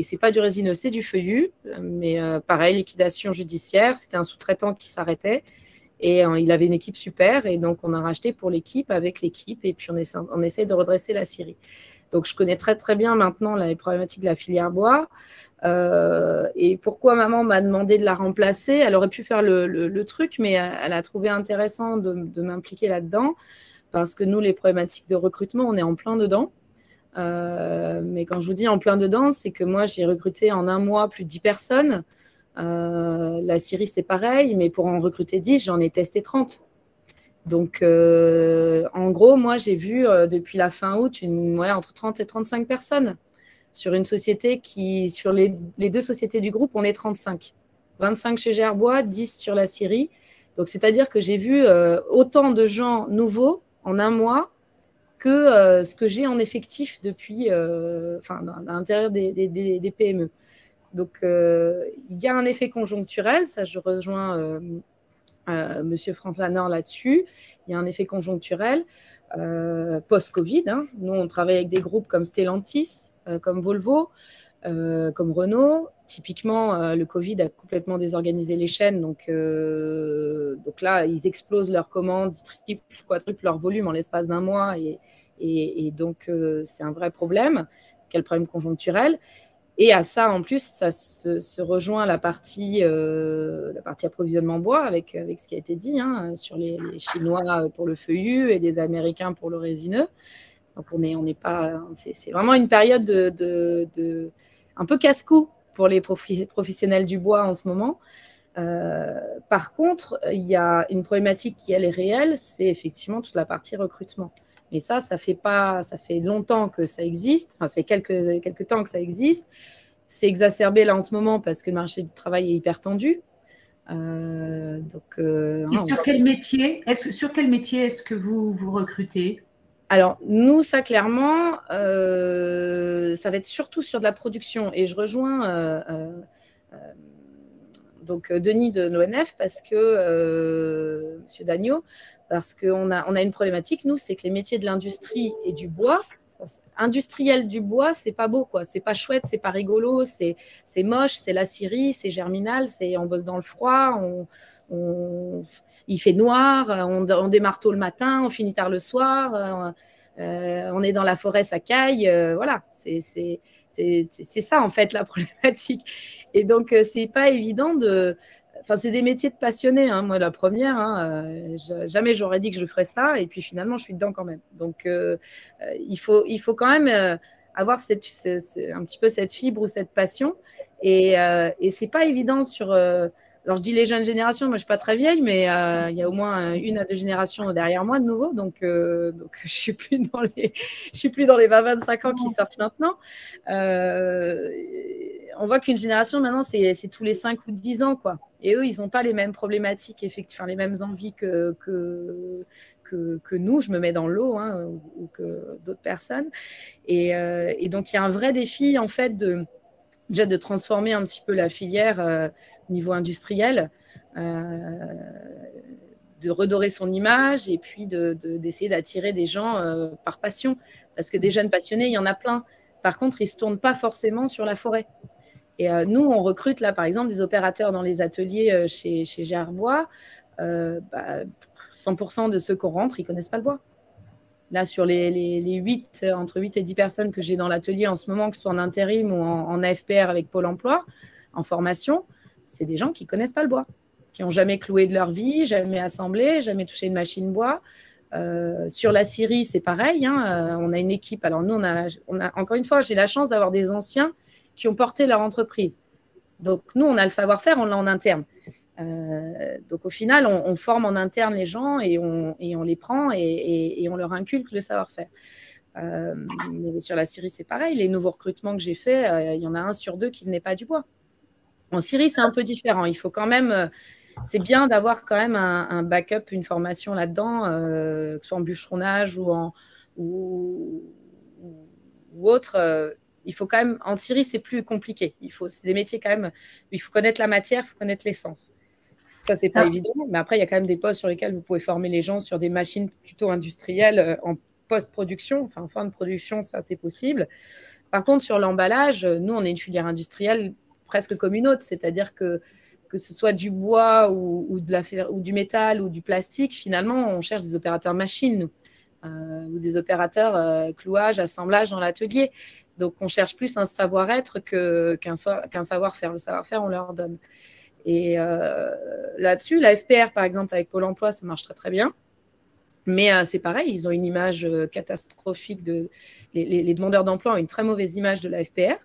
c'est pas du résineux, c'est du feuillu, mais pareil, liquidation judiciaire, c'était un sous-traitant qui s'arrêtait et il avait une équipe super et donc on a racheté pour l'équipe, avec l'équipe, et puis on essaie de redresser la scierie. Donc je connais très très bien maintenant les problématiques de la filière bois, et pourquoi maman m'a demandé de la remplacer. Elle aurait pu faire le truc, mais elle a trouvé intéressant de m'impliquer là-dedans, parce que nous, les problématiques de recrutement, on est en plein dedans. Mais quand je vous dis en plein dedans, c'est que moi, j'ai recruté en 1 mois plus de 10 personnes. La Syrie, c'est pareil, mais pour en recruter 10, j'en ai testé 30. Donc, en gros, moi, j'ai vu depuis la fin août entre 30 et 35 personnes sur une société qui, sur les 2 sociétés du groupe, on est 35. 25 chez Gerbois, 10 sur la Syrie. Donc, c'est-à-dire que j'ai vu autant de gens nouveaux en un mois que ce que j'ai en effectif depuis, à l'intérieur des PME. Donc, il y a un effet conjoncturel, ça je rejoins Monsieur Franz Lanor là-dessus. Il y a un effet conjoncturel post-Covid. Nous, on travaille avec des groupes comme Stellantis, comme Volvo, comme Renault. Typiquement, le Covid a complètement désorganisé les chaînes. Donc là, ils explosent leurs commandes, ils triplent, quadruplent leur volume en l'espace d'un mois. Et donc, c'est un vrai problème. Quel problème conjoncturel. Et à ça, en plus, ça se rejoint la partie approvisionnement bois avec ce qui a été dit sur les Chinois pour le feuillu et les Américains pour le résineux. Donc, on n'est pas. C'est vraiment une période un peu casse-cou pour les professionnels du bois en ce moment. Par contre, il y a une problématique qui, elle, est réelle, c'est effectivement toute la partie recrutement. Mais ça fait longtemps que ça existe. Enfin, ça fait quelques temps que ça existe. C'est exacerbé là en ce moment parce que le marché du travail est hyper tendu.
Et sur quel métier est-ce que vous recrutez?
Alors, nous, ça, clairement, ça va être surtout sur de la production. Et je rejoins Denis de l'ONF parce que, Monsieur Dagneau, parce qu'on a une problématique, nous, c'est que les métiers de l'industrie et du bois, industriel du bois, c'est pas beau, quoi. C'est pas chouette, c'est pas rigolo, c'est moche, c'est la scierie, c'est germinal, on bosse dans le froid, il fait noir, on démarre tôt le matin, on finit tard le soir, on est dans la forêt, ça caille, voilà. C'est ça, en fait, la problématique. Et donc, c'est pas évident c'est des métiers de passionnés. Moi, la première, jamais j'aurais dit que je ferais ça. Et puis, finalement, je suis dedans quand même. Donc, il faut quand même avoir un petit peu cette fibre ou cette passion. Et c'est pas évident sur... alors, je dis les jeunes générations, moi, je suis pas très vieille, mais il y a au moins 1 à 2 générations derrière moi de nouveau. Donc je suis plus dans les 20-25 ans qui sortent maintenant. On voit qu'une génération, maintenant, c'est tous les 5 ou 10 ans, quoi. Et eux, ils n'ont pas les mêmes problématiques, les mêmes envies que nous. Je me mets dans l'eau, ou que d'autres personnes. Et donc, il y a un vrai défi, en fait, déjà de transformer un petit peu la filière au niveau industriel, de redorer son image et puis d'essayer d'attirer des gens par passion. Parce que des jeunes passionnés, il y en a plein. Par contre, ils ne se tournent pas forcément sur la forêt. Et nous, on recrute là, par exemple, des opérateurs dans les ateliers chez Gerbois. 100% de ceux qu'on rentre, ils ne connaissent pas le bois. Là, sur entre 8 et 10 personnes que j'ai dans l'atelier en ce moment, que ce soit en intérim ou en AFPR avec Pôle emploi, en formation, c'est des gens qui ne connaissent pas le bois, qui n'ont jamais cloué de leur vie, jamais assemblé, jamais touché une machine bois. Sur la scierie, c'est pareil. On a une équipe. Alors, nous, on a encore une fois, j'ai la chance d'avoir des anciens qui ont porté leur entreprise. Donc, nous, on a le savoir-faire, on l'a en interne. Donc, au final, on forme en interne les gens et on les prend et on leur inculque le savoir-faire. Mais sur la scierie, c'est pareil. Les nouveaux recrutements que j'ai faits, il y en a 1 sur 2 qui ne venait pas du bois. En scierie, c'est un peu différent. Il faut quand même... c'est bien d'avoir quand même un backup, une formation là-dedans, que ce soit en bûcheronnage ou autre. Il faut quand même... En scierie, c'est plus compliqué. C'est des métiers quand même... Il faut connaître la matière, il faut connaître l'essence. Ça, c'est pas évident. Mais après, il y a quand même des postes sur lesquels vous pouvez former les gens sur des machines plutôt industrielles en post-production. Enfin, en fin de production, ça, c'est possible. Par contre, sur l'emballage, nous, on est une filière industrielle presque comme une autre. C'est-à-dire que ce soit du bois ou du métal ou du plastique, finalement, on cherche des opérateurs machines, nous. Ou des opérateurs clouage, assemblage dans l'atelier. Donc, on cherche plus un savoir-être qu'un savoir-faire. Le savoir-faire, on leur donne. Et là-dessus, la FPR, par exemple, avec Pôle emploi, ça marche très, très bien. Mais c'est pareil, ils ont une image catastrophique. Les demandeurs d'emploi ont une très mauvaise image de la FPR.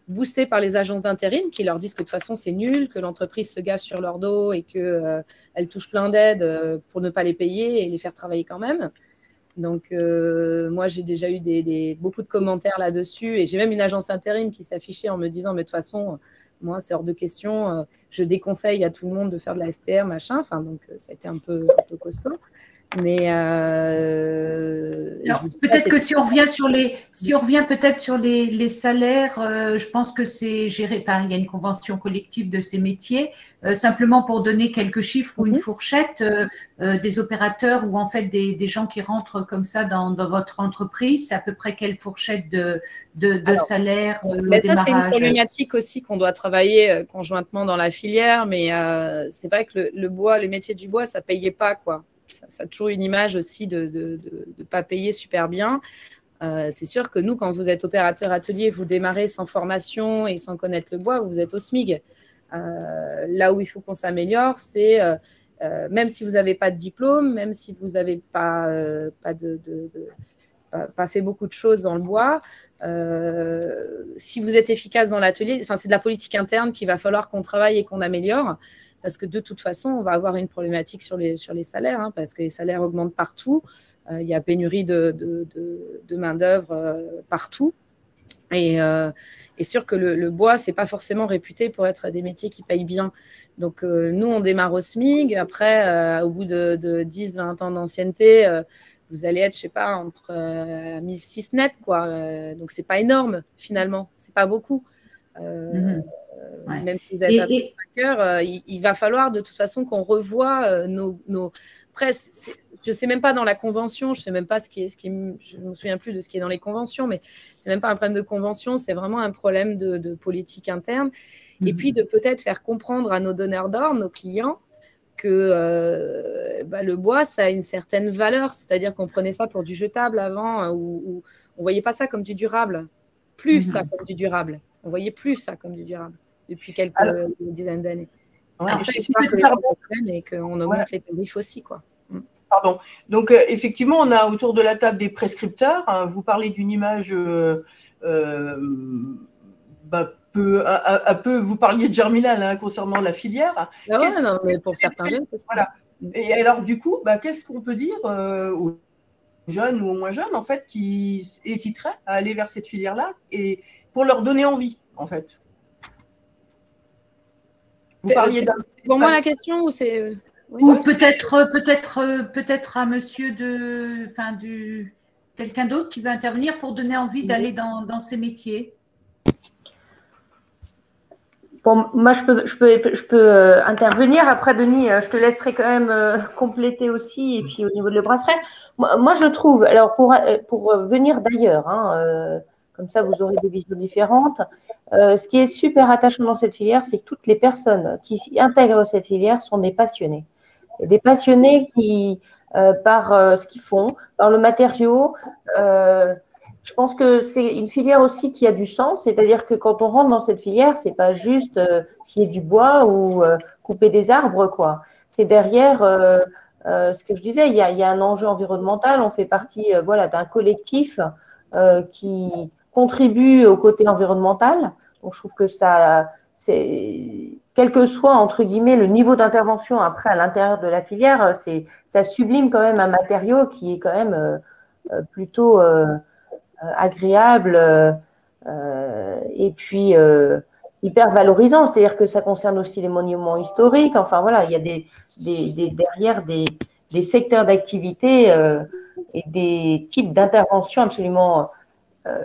boostés par les agences d'intérim qui leur disent que de toute façon, c'est nul, que l'entreprise se gaffe sur leur dos et qu'elle touche plein d'aides pour ne pas les payer et les faire travailler quand même. Donc, moi, j'ai déjà eu beaucoup de commentaires là-dessus. Et j'ai même une agence intérim qui s'affichait en me disant, mais de toute façon, moi, c'est hors de question. Je déconseille à tout le monde de faire de la FPR, machin. Enfin, donc, ça a été un peu costaud. Mais
peut-être que si on revient peut-être sur les salaires, je pense que c'est géré. Enfin, il y a une convention collective de ces métiers. Simplement pour donner quelques chiffres ou une fourchette des opérateurs ou en fait des gens qui rentrent comme ça dans votre entreprise, c'est à peu près quelle fourchette de salaire
mais ça, c'est une problématique aussi qu'on doit travailler conjointement dans la filière. Mais c'est vrai que le métier du bois, ça payait pas, quoi. Ça a toujours une image aussi de ne pas payer super bien. C'est sûr que nous, quand vous êtes opérateur atelier, vous démarrez sans formation et sans connaître le bois, vous êtes au SMIG. Là où il faut qu'on s'améliore, c'est même si vous n'avez pas de diplôme, même si vous n'avez pas fait beaucoup de choses dans le bois, si vous êtes efficace dans l'atelier, enfin, c'est de la politique interne qu'il va falloir qu'on travaille et qu'on améliore. Parce que de toute façon, on va avoir une problématique sur les salaires, hein, parce que les salaires augmentent partout. Il y a pénurie de main-d'œuvre partout. Et sûr que le bois, ce n'est pas forcément réputé pour être des métiers qui payent bien. Donc, nous, on démarre au SMIG. Après, au bout de 10-20 ans d'ancienneté, vous allez être, je ne sais pas, entre 1006 net, quoi. Donc, ce n'est pas énorme, finalement. Ce n'est pas beaucoup. Même si vous êtes à 35 heures, il va falloir de toute façon qu'on revoie nos presses. Je ne sais même pas dans la convention, je ne sais même pas je ne me souviens plus de ce qui est dans les conventions, mais ce n'est même pas un problème de convention, c'est vraiment un problème de politique interne. Et puis de peut-être faire comprendre à nos donneurs d'ordre, nos clients, que le bois, ça a une certaine valeur, c'est-à-dire qu'on prenait ça pour du jetable avant, où on ne voyait pas ça comme du durable, ça comme du durable. On ne voyait plus ça comme du durable depuis quelques dizaines d'années.
Ouais,
et qu'on augmente les tarifs aussi, quoi.
Pardon. Donc, effectivement, on a autour de la table des prescripteurs. Hein, vous parlez d'une image vous parliez de Germinal hein, concernant la filière.
Non, mais pour certains jeunes, c'est ça.
Voilà. Et alors, du coup, qu'est-ce qu'on peut dire aux jeunes ou aux moins jeunes, en fait, qui hésiteraient à aller vers cette filière-là et pour leur donner envie, en fait?
Vous parliez d'un... C'est pour moi la question ou c'est...
Oui. Ou peut-être à monsieur quelqu'un d'autre qui veut intervenir pour donner envie d'aller dans ces métiers.
Bon, moi, je peux intervenir. Après, Denis, je te laisserai quand même compléter aussi. Et puis, au niveau de le bras frère, moi, je trouve, alors pour venir d'ailleurs, hein, comme ça, vous aurez des visions différentes. Ce qui est super attachant dans cette filière, c'est que toutes les personnes qui intègrent cette filière sont des passionnés. Et des passionnés qui, par ce qu'ils font, par le matériau, je pense que c'est une filière aussi qui a du sens, c'est-à-dire que quand on rentre dans cette filière, c'est pas juste scier du bois ou couper des arbres, quoi. C'est derrière ce que je disais, il y a un enjeu environnemental. On fait partie, d'un collectif qui contribue au côté environnemental. Donc, je trouve que ça, c'est quel que soit entre guillemets le niveau d'intervention après à l'intérieur de la filière, ça sublime quand même un matériau qui est quand même plutôt agréable et puis hyper valorisant, c'est-à-dire que ça concerne aussi les monuments historiques. Enfin voilà, il y a derrière des secteurs d'activité et des types d'interventions absolument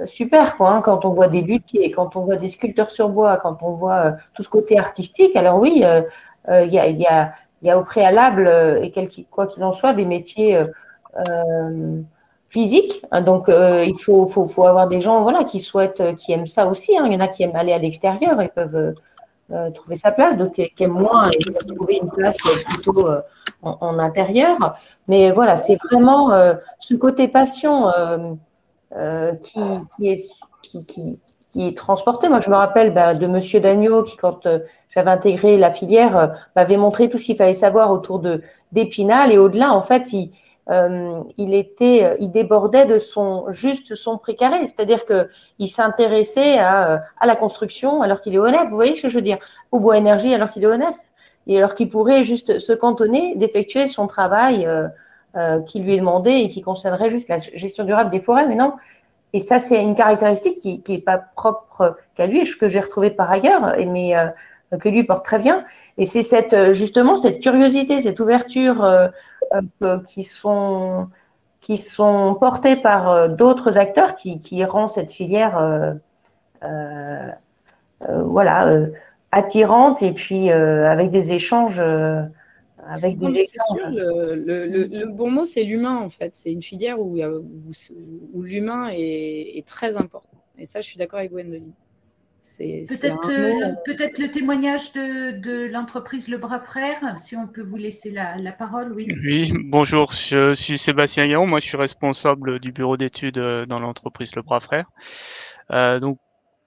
super, quoi, hein, quand on voit des luthiers, quand on voit des sculpteurs sur bois, quand on voit tout ce côté artistique. Alors oui, il y a au préalable, et quoi qu'il en soit, des métiers physiques. Hein, donc, il faut avoir des gens qui aiment ça aussi. Hein. Il y en a qui aiment aller à l'extérieur et peuvent trouver sa place, donc qui aiment moins et trouver une place plutôt en intérieur. Mais voilà, c'est vraiment ce côté passion qui est transporté. Moi, je me rappelle de Monsieur Dagneau qui, quand j'avais intégré la filière, m'avait montré tout ce qu'il fallait savoir autour d'Épinal et au-delà. En fait, il débordait de son précaré, c'est-à-dire qu'il s'intéressait à la construction alors qu'il est honnête. Vous voyez ce que je veux dire? Au bois énergie alors qu'il est honnête, et alors qu'il pourrait juste se cantonner d'effectuer son travail qui lui est demandé et qui concernerait juste la gestion durable des forêts, mais non. Et ça, c'est une caractéristique qui est pas propre qu'à lui, que j'ai retrouvée par ailleurs, mais que lui porte très bien. Et c'est justement cette curiosité, cette ouverture qui sont portées par d'autres acteurs qui rend cette filière attirante, et puis avec des échanges.
C'est sûr, le bon mot, c'est l'humain, en fait. C'est une filière où l'humain est très important. Et ça, je suis d'accord avec Gwendoline.
Peut-être le témoignage de l'entreprise Le Bras Frère, si on peut vous laisser la parole, oui.
Oui, bonjour, je suis Sébastien Guéron, moi je suis responsable du bureau d'études dans l'entreprise Le Bras Frère. Donc,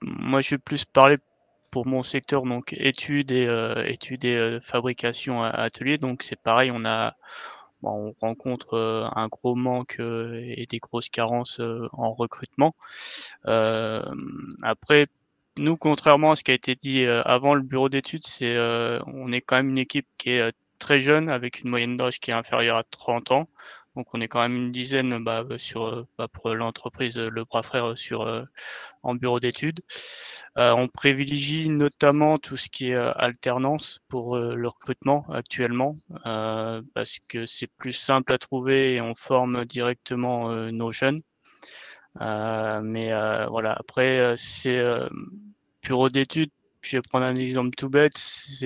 moi je vais plus parler pour mon secteur, donc études et fabrication à atelier. Donc c'est pareil, on rencontre un gros manque et des grosses carences en recrutement. Après, nous, contrairement à ce qui a été dit avant, le bureau d'études, on est quand même une équipe qui est très jeune, avec une moyenne d'âge qui est inférieure à 30 ans. Donc on est quand même une dizaine pour l'entreprise Le Bras Frère en bureau d'études. On privilégie notamment tout ce qui est alternance pour le recrutement actuellement, parce que c'est plus simple à trouver et on forme directement nos jeunes. Voilà, après, c'est bureau d'études. Je vais prendre un exemple tout bête.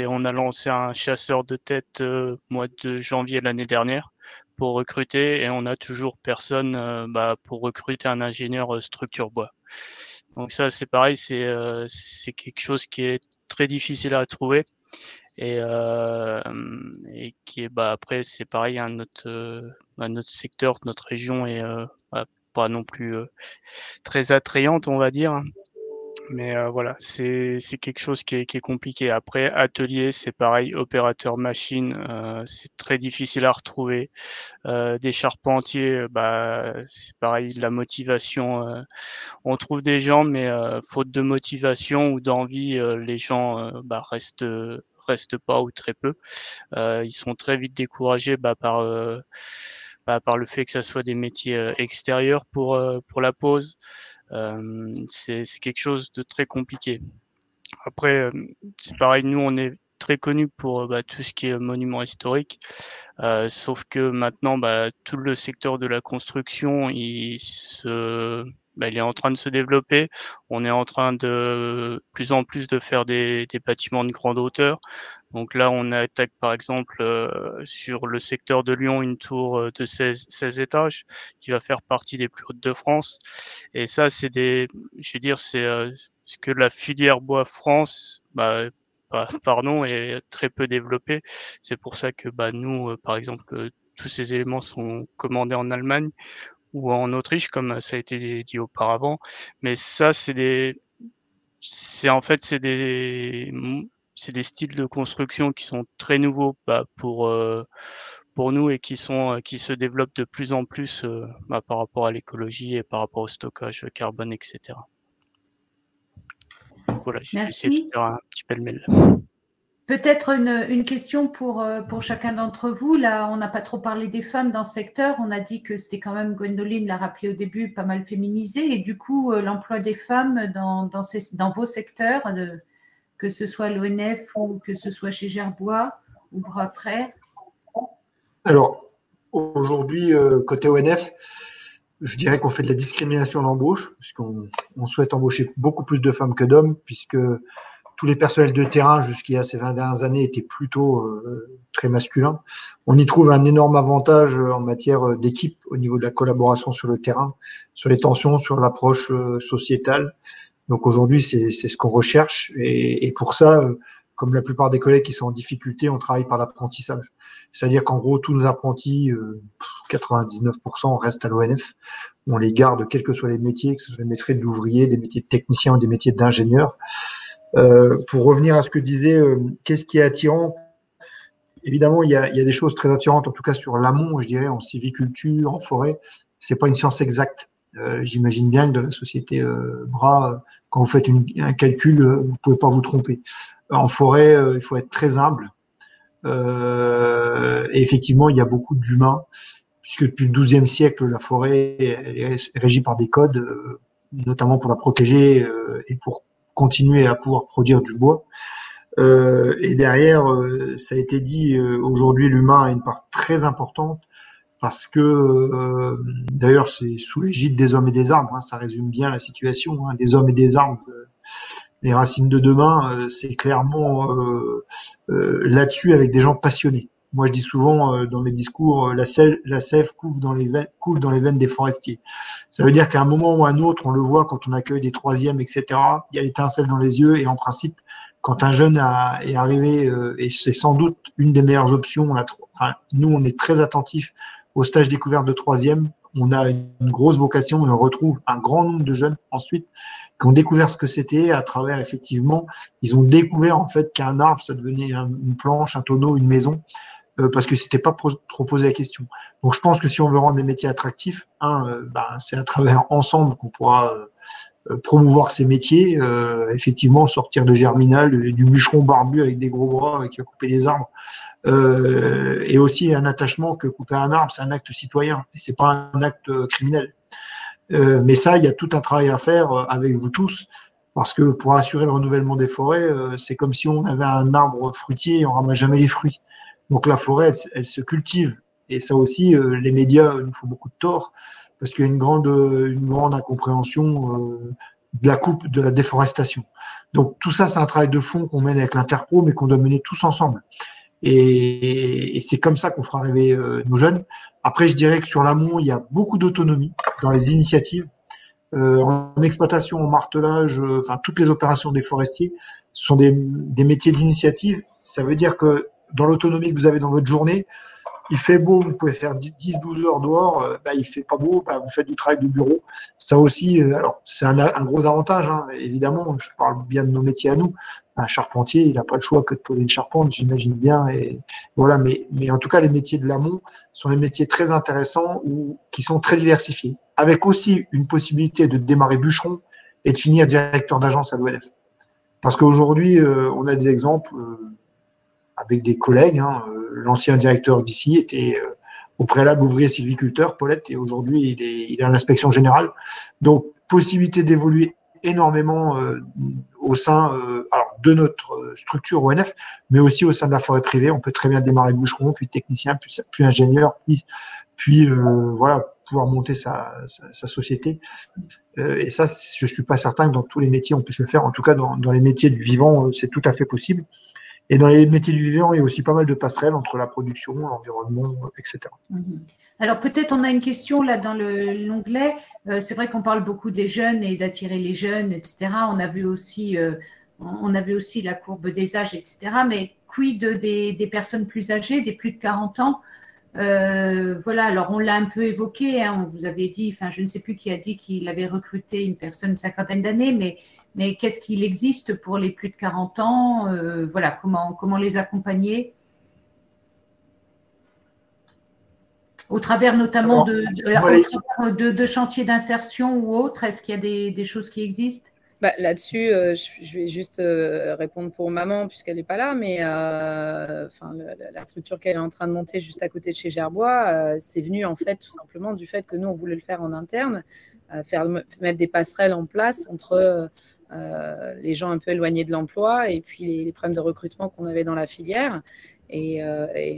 On a lancé un chasseur de tête mois de janvier l'année dernière pour recruter, et on a toujours personne pour recruter un ingénieur structure bois. Donc ça, c'est pareil, c'est quelque chose qui est très difficile à trouver, et qui est après, c'est pareil, notre secteur, notre région est pas non plus très attrayante, on va dire. Mais voilà, c'est quelque chose qui est compliqué. Après, atelier, c'est pareil, opérateur machine, c'est très difficile à retrouver. Des charpentiers, c'est pareil, la motivation, on trouve des gens, mais faute de motivation ou d'envie, les gens restent pas, ou très peu. Ils sont très vite découragés par le fait que ça soit des métiers extérieurs pour la pose. C'est quelque chose de très compliqué. Après, c'est pareil, nous on est très connu pour tout ce qui est monument historique, sauf que maintenant tout le secteur de la construction il est en train de se développer. On est en train de plus en plus de faire des bâtiments de grande hauteur. Donc là, on attaque par exemple sur le secteur de Lyon une tour de 16 étages qui va faire partie des plus hautes de France. Et ça, c'est ce que la filière bois France, est très peu développée. C'est pour ça que nous, par exemple, tous ces éléments sont commandés en Allemagne ou en Autriche, comme ça a été dit auparavant. Mais ça, c'est des styles de construction qui sont très nouveaux pour nous, et qui se développent de plus en plus par rapport à l'écologie et par rapport au stockage carbone, etc. Donc voilà, j'ai essayé de faire un petit pêle-mêle.
Peut-être une question pour chacun d'entre vous. Là, on n'a pas trop parlé des femmes dans ce secteur. On a dit que c'était quand même, Gwendoline l'a rappelé au début, pas mal féminisé. Et du coup, l'emploi des femmes dans vos secteurs, que ce soit l'ONF ou que ce soit chez Gerbois ou Bras Frère.
Alors, aujourd'hui, côté ONF, je dirais qu'on fait de la discrimination à l'embauche, puisqu'on souhaite embaucher beaucoup plus de femmes que d'hommes, puisque tous les personnels de terrain jusqu'il y a ces 20 dernières années étaient plutôt très masculins. On y trouve un énorme avantage en matière d'équipe au niveau de la collaboration sur le terrain, sur les tensions, sur l'approche sociétale. Donc aujourd'hui, c'est ce qu'on recherche. Et pour ça, comme la plupart des collègues qui sont en difficulté, on travaille par l'apprentissage. C'est-à-dire qu'en gros, tous nos apprentis, 99% restent à l'ONF. On les garde, quels que soient les métiers, que ce soit les métiers d'ouvriers, des métiers de techniciens ou des métiers d'ingénieurs. Pour revenir à ce que disait, qu'est-ce qui est attirant? évidemment, il y a des choses très attirantes, en tout cas sur l'amont, je dirais, en sylviculture, en forêt. C'est pas une science exacte. J'imagine bien que dans la société Bras, quand vous faites un calcul, vous pouvez pas vous tromper. En forêt, il faut être très humble. Et effectivement, il y a beaucoup d'humains, puisque depuis le XIIe siècle, la forêt elle est régie par des codes, notamment pour la protéger et pour continuer à pouvoir produire du bois. Et derrière, ça a été dit, aujourd'hui, l'humain a une part très importante parce que, d'ailleurs, c'est sous l'égide des hommes et des arbres, hein, ça résume bien la situation, hein, des hommes et des arbres. Les racines de demain, c'est clairement là-dessus avec des gens passionnés. Moi, je dis souvent dans mes discours, la sève coule dans les veines des forestiers. Ça veut dire qu'à un moment ou à un autre, on le voit quand on accueille des troisièmes, etc. Il y a l'étincelle dans les yeux et en principe, quand un jeune est arrivé, et c'est sans doute une des meilleures options, nous, on est très attentifs au stage découverte de troisième. On a une grosse vocation et on retrouve un grand nombre de jeunes ensuite qui ont découvert ce que c'était à travers, effectivement, ils ont découvert en fait qu'un arbre, ça devenait une planche, un tonneau, une maison, parce que c'était pas trop posé la question. Donc je pense que si on veut rendre les métiers attractifs, c'est à travers ensemble qu'on pourra promouvoir ces métiers, effectivement sortir de Germinal, du bûcheron barbu avec des gros bras qui a coupé les arbres, et aussi un attachement que couper un arbre, c'est un acte citoyen, et c'est pas un acte criminel. Mais ça, il y a tout un travail à faire avec vous tous, parce que pour assurer le renouvellement des forêts, c'est comme si on avait un arbre fruitier et on ramasse jamais les fruits. Donc la forêt, elle se cultive. Et ça aussi, les médias nous font beaucoup de tort, parce qu'il y a une grande incompréhension de la coupe, de la déforestation. Donc tout ça, c'est un travail de fond qu'on mène avec l'Interpro, mais qu'on doit mener tous ensemble. Et c'est comme ça qu'on fera rêver nos jeunes. Après, je dirais que sur l'amont, il y a beaucoup d'autonomie dans les initiatives. En exploitation, en martelage, toutes les opérations des forestiers sont des métiers d'initiative. Ça veut dire que dans l'autonomie que vous avez dans votre journée, il fait beau, vous pouvez faire 10-12 heures dehors, il fait pas beau, vous faites du travail de bureau. Ça aussi, alors c'est un gros avantage, hein, évidemment, je parle bien de nos métiers à nous. Un charpentier, il n'a pas le choix que de poser une charpente, j'imagine bien. Et voilà, mais en tout cas, les métiers de l'amont sont des métiers très intéressants qui sont très diversifiés, avec aussi une possibilité de démarrer bûcheron et de finir directeur d'agence à l'ONF. Parce qu'aujourd'hui, on a des exemples avec des collègues. L'ancien directeur d'ici était au préalable ouvrier sylviculteur, Paulette, et aujourd'hui, il est à l'inspection générale. Donc, possibilité d'évoluer énormément au sein de notre structure ONF, mais aussi au sein de la forêt privée. On peut très bien démarrer bûcheron, puis technicien, puis ingénieur, puis pouvoir monter sa société. Et ça, je suis pas certain que dans tous les métiers, on puisse le faire. En tout cas, dans les métiers du vivant, c'est tout à fait possible. Et dans les métiers du vivant, il y a aussi pas mal de passerelles entre la production, l'environnement, etc.
Alors peut-être on a une question là dans l'onglet. C'est vrai qu'on parle beaucoup des jeunes et d'attirer les jeunes, etc. On a vu aussi la courbe des âges, etc. Mais quid des personnes plus âgées, des plus de 40 ans? Voilà, alors on l'a un peu évoqué, hein, on vous avait dit, je ne sais plus qui a dit qu'il avait recruté une personne de 50aine d'années, mais qu'est-ce qu'il existe pour les plus de 40 ans? Voilà, comment les accompagner? Au travers notamment de chantiers d'insertion ou autres, est-ce qu'il y a des choses qui existent?
Là-dessus, je vais juste répondre pour maman puisqu'elle n'est pas là, mais la structure qu'elle est en train de monter juste à côté de chez Gerbois, c'est venu en fait tout simplement du fait que nous, on voulait le faire en interne, mettre des passerelles en place entre les gens un peu éloignés de l'emploi et puis les problèmes de recrutement qu'on avait dans la filière. Et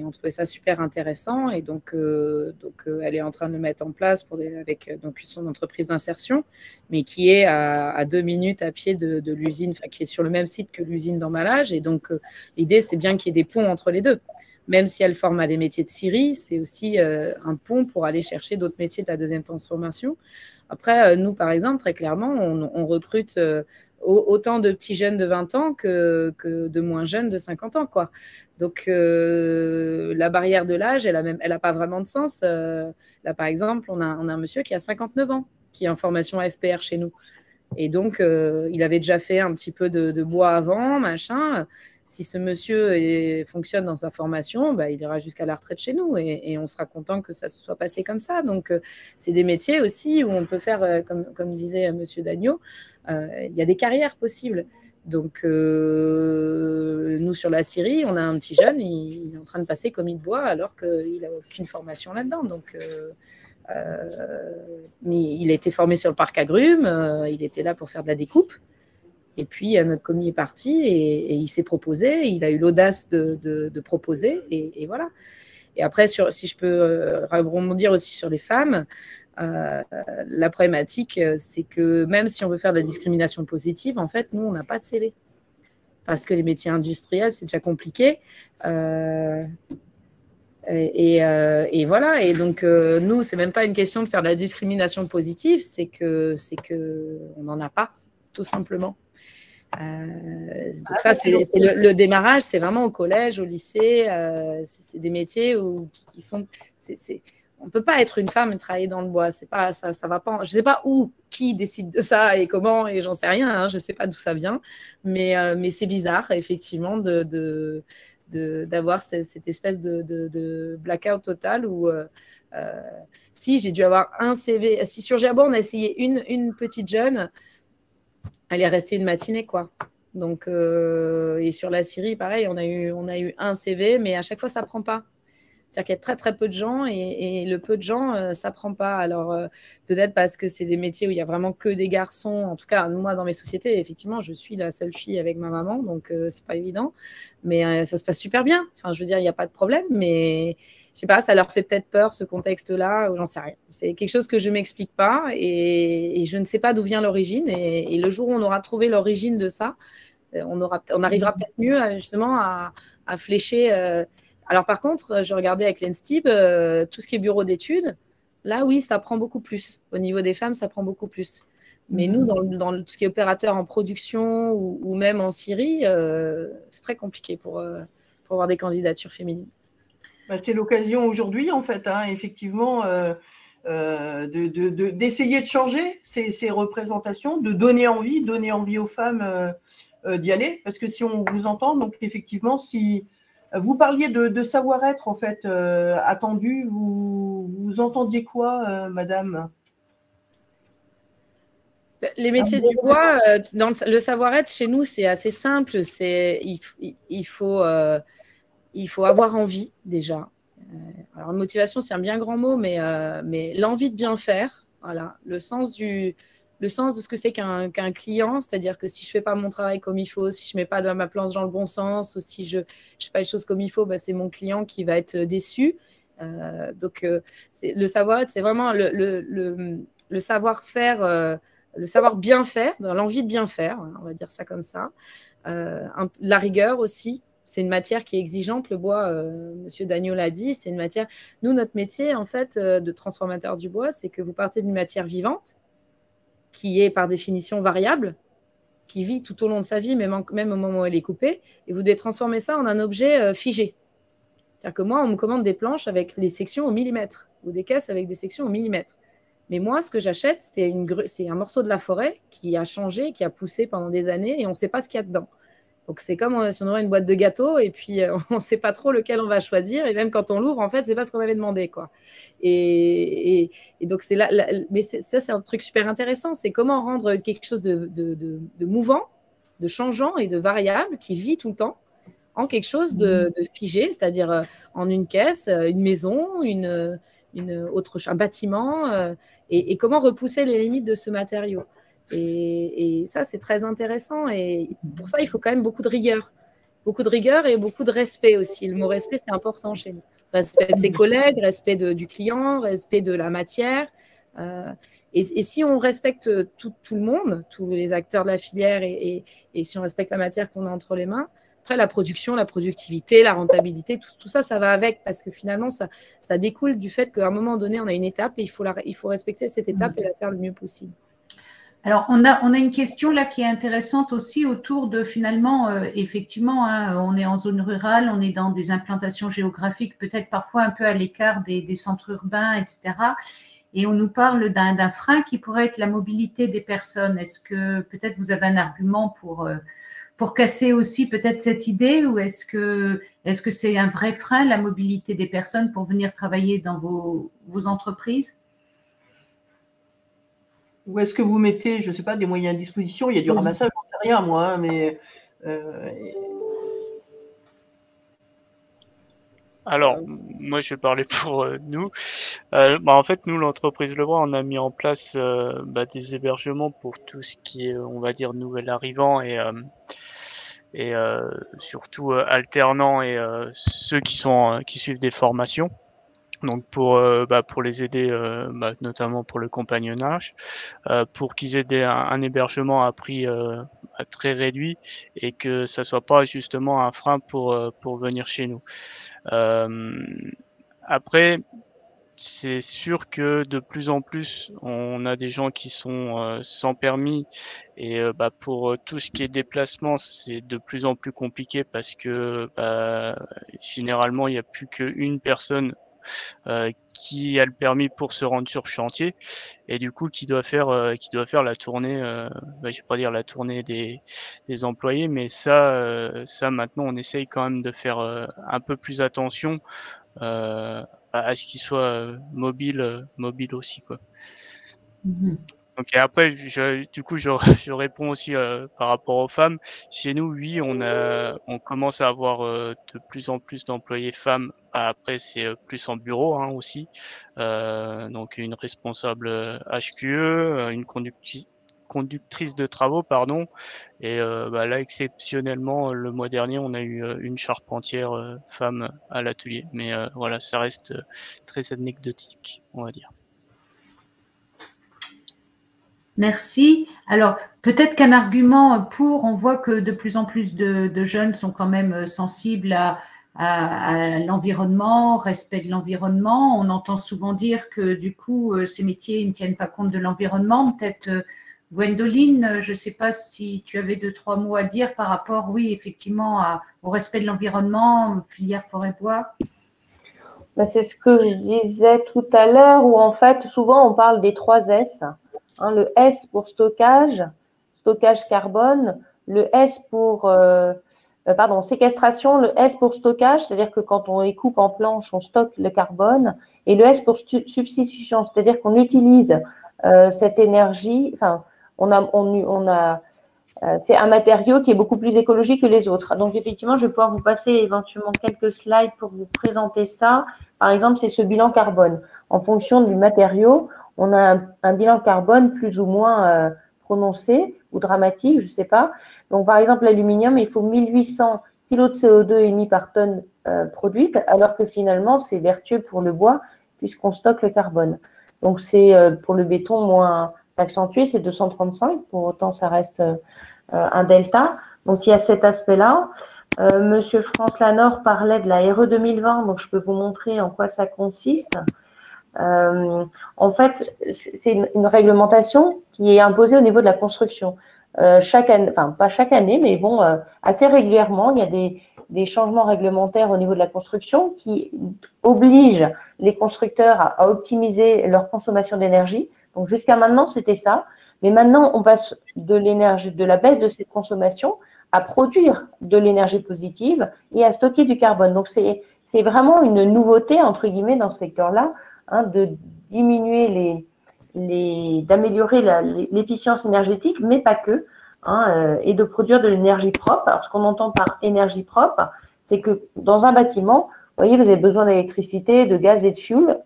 on trouvait ça super intéressant. Et donc elle est en train de le mettre en place avec son entreprise d'insertion, mais qui est à 2 minutes à pied de l'usine, qui est sur le même site que l'usine d'emballage. Et donc, l'idée, c'est bien qu'il y ait des ponts entre les deux. Même si elle forme à des métiers de scierie, c'est aussi un pont pour aller chercher d'autres métiers de la deuxième transformation. Après, nous, par exemple, très clairement, on recrute autant de petits jeunes de 20 ans que de moins jeunes de 50 ans, quoi. Donc, la barrière de l'âge, elle a pas vraiment de sens. Là, par exemple, on a un monsieur qui a 59 ans, qui est en formation FPR chez nous. Et donc, il avait déjà fait un petit peu de bois avant, machin. si ce monsieur fonctionne dans sa formation, bah, il ira jusqu'à la retraite chez nous et on sera content que ça se soit passé comme ça. Donc, c'est des métiers aussi où on peut faire, comme disait monsieur Dagneau, il y a des carrières possibles. Donc, nous, sur la scierie, on a un petit jeune, il est en train de passer commis de bois alors qu'il n'a aucune formation là-dedans. Donc, mais il a été formé sur le parc agrumes, il était là pour faire de la découpe. Et puis, notre commis est parti et il s'est proposé, il a eu l'audace de proposer, et voilà. Et après, si je peux rebondir aussi sur les femmes, la problématique, c'est que même si on veut faire de la discrimination positive, en fait, nous, on n'a pas de CV. Parce que les métiers industriels, c'est déjà compliqué. Et voilà. Et donc, nous, c'est même pas une question de faire de la discrimination positive, c'est que on n'en a pas, tout simplement. Donc ça, c'est le démarrage, c'est vraiment au collège, au lycée. C'est des métiers qui sont... on ne peut pas être une femme et travailler dans le bois. C'est pas, ça va pas. Je ne sais pas qui décide de ça et comment, et j'en sais rien. Hein, je ne sais pas d'où ça vient. Mais c'est bizarre, effectivement, d'avoir cette espèce de blackout total où... si j'ai dû avoir un CV... Si sur Gerbourg, on a essayé une petite jeune... Elle est restée une matinée, quoi. Donc, et sur la scierie, pareil, on a eu un CV, mais à chaque fois, ça ne prend pas. C'est-à-dire qu'il y a très, très peu de gens et le peu de gens, ça ne prend pas. Alors, peut-être parce que c'est des métiers où il n'y a vraiment que des garçons. En tout cas, moi, dans mes sociétés, effectivement, je suis la seule fille avec ma maman, donc ce n'est pas évident. Mais ça se passe super bien. Enfin, je veux dire, il n'y a pas de problème, mais... Je sais pas, ça leur fait peut-être peur, ce contexte-là, ou j'en sais rien. C'est quelque chose que je ne m'explique pas et je ne sais pas d'où vient l'origine. Et le jour où on aura trouvé l'origine de ça, on arrivera peut-être mieux justement à flécher. Alors par contre, je regardais avec l'ENSTIB, tout ce qui est bureau d'études, là oui, ça prend beaucoup plus. Au niveau des femmes, ça prend beaucoup plus. Mais nous, dans tout ce qui est opérateur en production ou même en scierie, c'est très compliqué pour avoir des candidatures féminines.
C'est l'occasion aujourd'hui, en fait, hein, effectivement, d'essayer de changer ces représentations, de donner envie aux femmes d'y aller. Parce que si on vous entend, donc effectivement, si vous parliez de savoir-être, en fait, attendu, vous entendiez quoi, madame ?
Les métiers du bois, dans le savoir-être, chez nous, c'est assez simple. Il faut avoir envie, déjà. Alors, motivation, c'est un bien grand mot, mais l'envie de bien faire, voilà, le sens de ce que c'est qu'un client, c'est-à-dire que si je ne fais pas mon travail comme il faut, si je ne mets pas ma planche dans le bon sens, ou si je ne fais pas les choses comme il faut, bah, c'est mon client qui va être déçu. Donc, le savoir-être, c'est vraiment le savoir-faire, le savoir bien faire, l'envie de bien faire, on va dire ça comme ça. La rigueur aussi. C'est une matière qui est exigeante, le bois, monsieur Dagneau l'a dit, c'est une matière… Nous, notre métier, en fait, de transformateur du bois, c'est que vous partez d'une matière vivante, qui est par définition variable, qui vit tout au long de sa vie, même au moment où elle est coupée, et vous devez transformer ça en un objet figé. C'est-à-dire que moi, on me commande des planches avec des sections au millimètre, ou des caisses avec des sections au millimètre. Mais moi, ce que j'achète, c'est un morceau de la forêt qui a changé, qui a poussé pendant des années, et on ne sait pas ce qu'il y a dedans. Donc, c'est comme si on aurait une boîte de gâteaux et puis on ne sait pas trop lequel on va choisir. Et même quand on l'ouvre, en fait, ce n'est pas ce qu'on avait demandé, quoi. Et donc, c'est là, mais ça, c'est un truc super intéressant. C'est comment rendre quelque chose de mouvant, de changeant et de variable qui vit tout le temps en quelque chose de figé, c'est-à-dire en une caisse, une maison, un bâtiment, et comment repousser les limites de ce matériau. Et ça, c'est très intéressant. Et pour ça, il faut quand même beaucoup de rigueur. Beaucoup de rigueur et beaucoup de respect aussi. Le mot respect, c'est important chez nous. Respect de ses collègues, respect du client, respect de la matière. Et si on respecte tout le monde, tous les acteurs de la filière, et si on respecte la matière qu'on a entre les mains, après, la production, la productivité, la rentabilité, tout ça, ça va avec, parce que finalement, ça découle du fait qu'à un moment donné, on a une étape et il faut respecter cette étape et la faire le mieux possible.
Alors, on a une question là qui est intéressante aussi autour de finalement, effectivement, hein, on est en zone rurale, on est dans des implantations géographiques peut-être parfois un peu à l'écart des centres urbains, etc. Et on nous parle d'un frein qui pourrait être la mobilité des personnes. Est-ce que peut-être vous avez un argument pour pour casser aussi peut-être cette idée, ou est-ce que c'est un vrai frein, la mobilité des personnes pour venir travailler dans vos entreprises?
Ou est-ce que vous mettez, je ne sais pas, des moyens à disposition? Il y a du ramassage, j'en sais rien moi, hein, mais
Alors, moi, je vais parler pour nous. En fait, nous, l'entreprise Leroy, on a mis en place des hébergements pour tout ce qui est, on va dire, nouvel arrivant et surtout alternants et ceux qui suivent des formations. Donc pour les aider, notamment pour le compagnonnage, pour qu'ils aient un hébergement à prix très réduit et que ça soit pas justement un frein pour venir chez nous. Après, c'est sûr que de plus en plus, on a des gens qui sont sans permis et pour tout ce qui est déplacement, c'est de plus en plus compliqué parce que généralement, il n'y a plus qu'une personne qui a le permis pour se rendre sur chantier et du coup qui doit faire la tournée, je vais pas dire la tournée des employés, mais ça maintenant on essaye quand même de faire un peu plus attention à ce qu'ils soient mobile aussi quoi. Donc et après je réponds aussi par rapport aux femmes. Chez nous, oui, on commence à avoir de plus en plus d'employés femmes. Après, c'est plus en bureau aussi. Donc une responsable HQE, une conductrice de travaux, pardon. Et là, exceptionnellement, le mois dernier, on a eu une charpentière femme à l'atelier. Mais voilà, ça reste très anecdotique, on va dire.
Merci. Alors, peut-être qu'un argument pour, on voit que de plus en plus de jeunes sont quand même sensibles à l'environnement, au respect de l'environnement. On entend souvent dire que du coup, ces métiers ne tiennent pas compte de l'environnement. Peut-être, Gwendoline, je ne sais pas si tu avais 2-3 mots à dire par rapport, oui, effectivement, au respect de l'environnement, filière forêt-bois.
C'est ce que je disais tout à l'heure, où en fait, souvent on parle des 3 S. Le S pour stockage carbone, le S pour séquestration, le S pour stockage, c'est-à-dire que quand on les coupe en planches, on stocke le carbone, et le S pour substitution, c'est-à-dire qu'on utilise cette énergie, c'est un matériau qui est beaucoup plus écologique que les autres. Donc, effectivement, je vais pouvoir vous passer éventuellement quelques slides pour vous présenter ça. Par exemple, c'est ce bilan carbone. En fonction du matériau, on a un bilan carbone plus ou moins prononcé ou dramatique, je ne sais pas. Donc, par exemple, l'aluminium, il faut 1800 kg de CO2 émis par tonne produite, alors que finalement, c'est vertueux pour le bois puisqu'on stocke le carbone. Donc, c'est pour le béton moins accentué, c'est 235. Pour autant, ça reste un delta. Donc, il y a cet aspect-là. Monsieur France Lanor parlait de la RE 2020, donc je peux vous montrer en quoi ça consiste. En fait, c'est une réglementation qui est imposée au niveau de la construction. Chaque année, enfin pas chaque année, mais bon, assez régulièrement, il y a des changements réglementaires au niveau de la construction qui obligent les constructeurs à optimiser leur consommation d'énergie. Donc jusqu'à maintenant, c'était ça. Mais maintenant, on passe de la baisse de cette consommation à produire de l'énergie positive et à stocker du carbone. Donc c'est vraiment une nouveauté, entre guillemets, dans ce secteur-là, de diminuer d'améliorer l'efficience énergétique, mais pas que, et de produire de l'énergie propre. Alors, ce qu'on entend par énergie propre, c'est que dans un bâtiment, vous voyez, vous avez besoin d'électricité, de gaz et de fuel.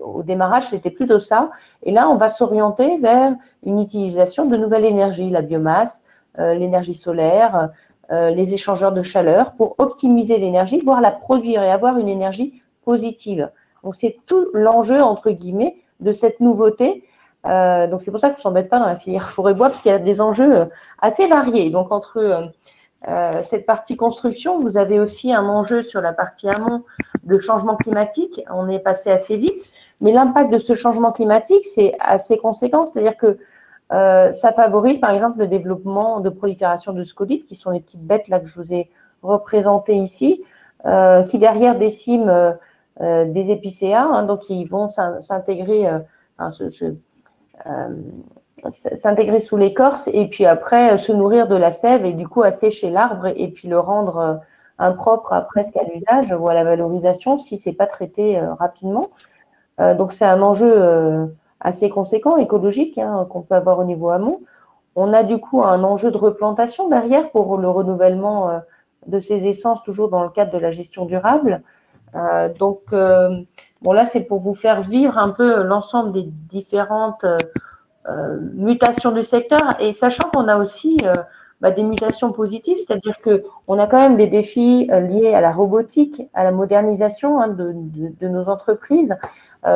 Au démarrage, c'était plutôt ça. Et là, on va s'orienter vers une utilisation de nouvelles énergies, la biomasse, l'énergie solaire, les échangeurs de chaleur, pour optimiser l'énergie, voire la produire et avoir une énergie positive. Donc, c'est tout l'enjeu, entre guillemets, de cette nouveauté. Donc, c'est pour ça qu'on ne s'embête pas dans la filière forêt-bois, parce qu'il y a des enjeux assez variés. Donc, entre cette partie construction, vous avez aussi un enjeu sur la partie amont de changement climatique. On est passé assez vite, mais l'impact de ce changement climatique, c'est assez conséquent. C'est-à-dire que ça favorise, par exemple, le développement de prolifération de scolites, qui sont les petites bêtes là que je vous ai représentées ici, qui derrière déciment des épicéas, donc ils vont s'intégrer, s'intégrer sous l'écorce et puis après se nourrir de la sève et du coup assécher l'arbre et puis le rendre impropre presque à l'usage ou à la valorisation si c'est pas traité rapidement. Donc c'est un enjeu assez conséquent, écologique, hein, qu'on peut avoir au niveau amont. On a du coup un enjeu de replantation derrière pour le renouvellement de ces essences, toujours dans le cadre de la gestion durable. Donc bon, là c'est pour vous faire vivre un peu l'ensemble des différentes mutations du secteur, et sachant qu'on a aussi des mutations positives, c'est-à-dire qu'on a quand même des défis liés à la robotique, à la modernisation de nos entreprises,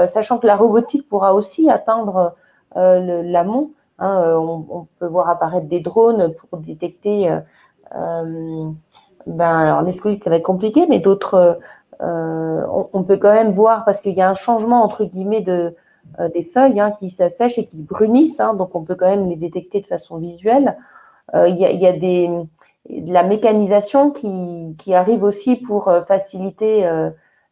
sachant que la robotique pourra aussi atteindre l'amont. On peut voir apparaître des drones pour détecter, alors les scolytes ça va être compliqué, mais d'autres, on peut quand même voir, parce qu'il y a un changement entre guillemets des feuilles qui s'assèchent et qui brunissent, donc on peut quand même les détecter de façon visuelle. Il y a de la mécanisation qui arrive aussi pour faciliter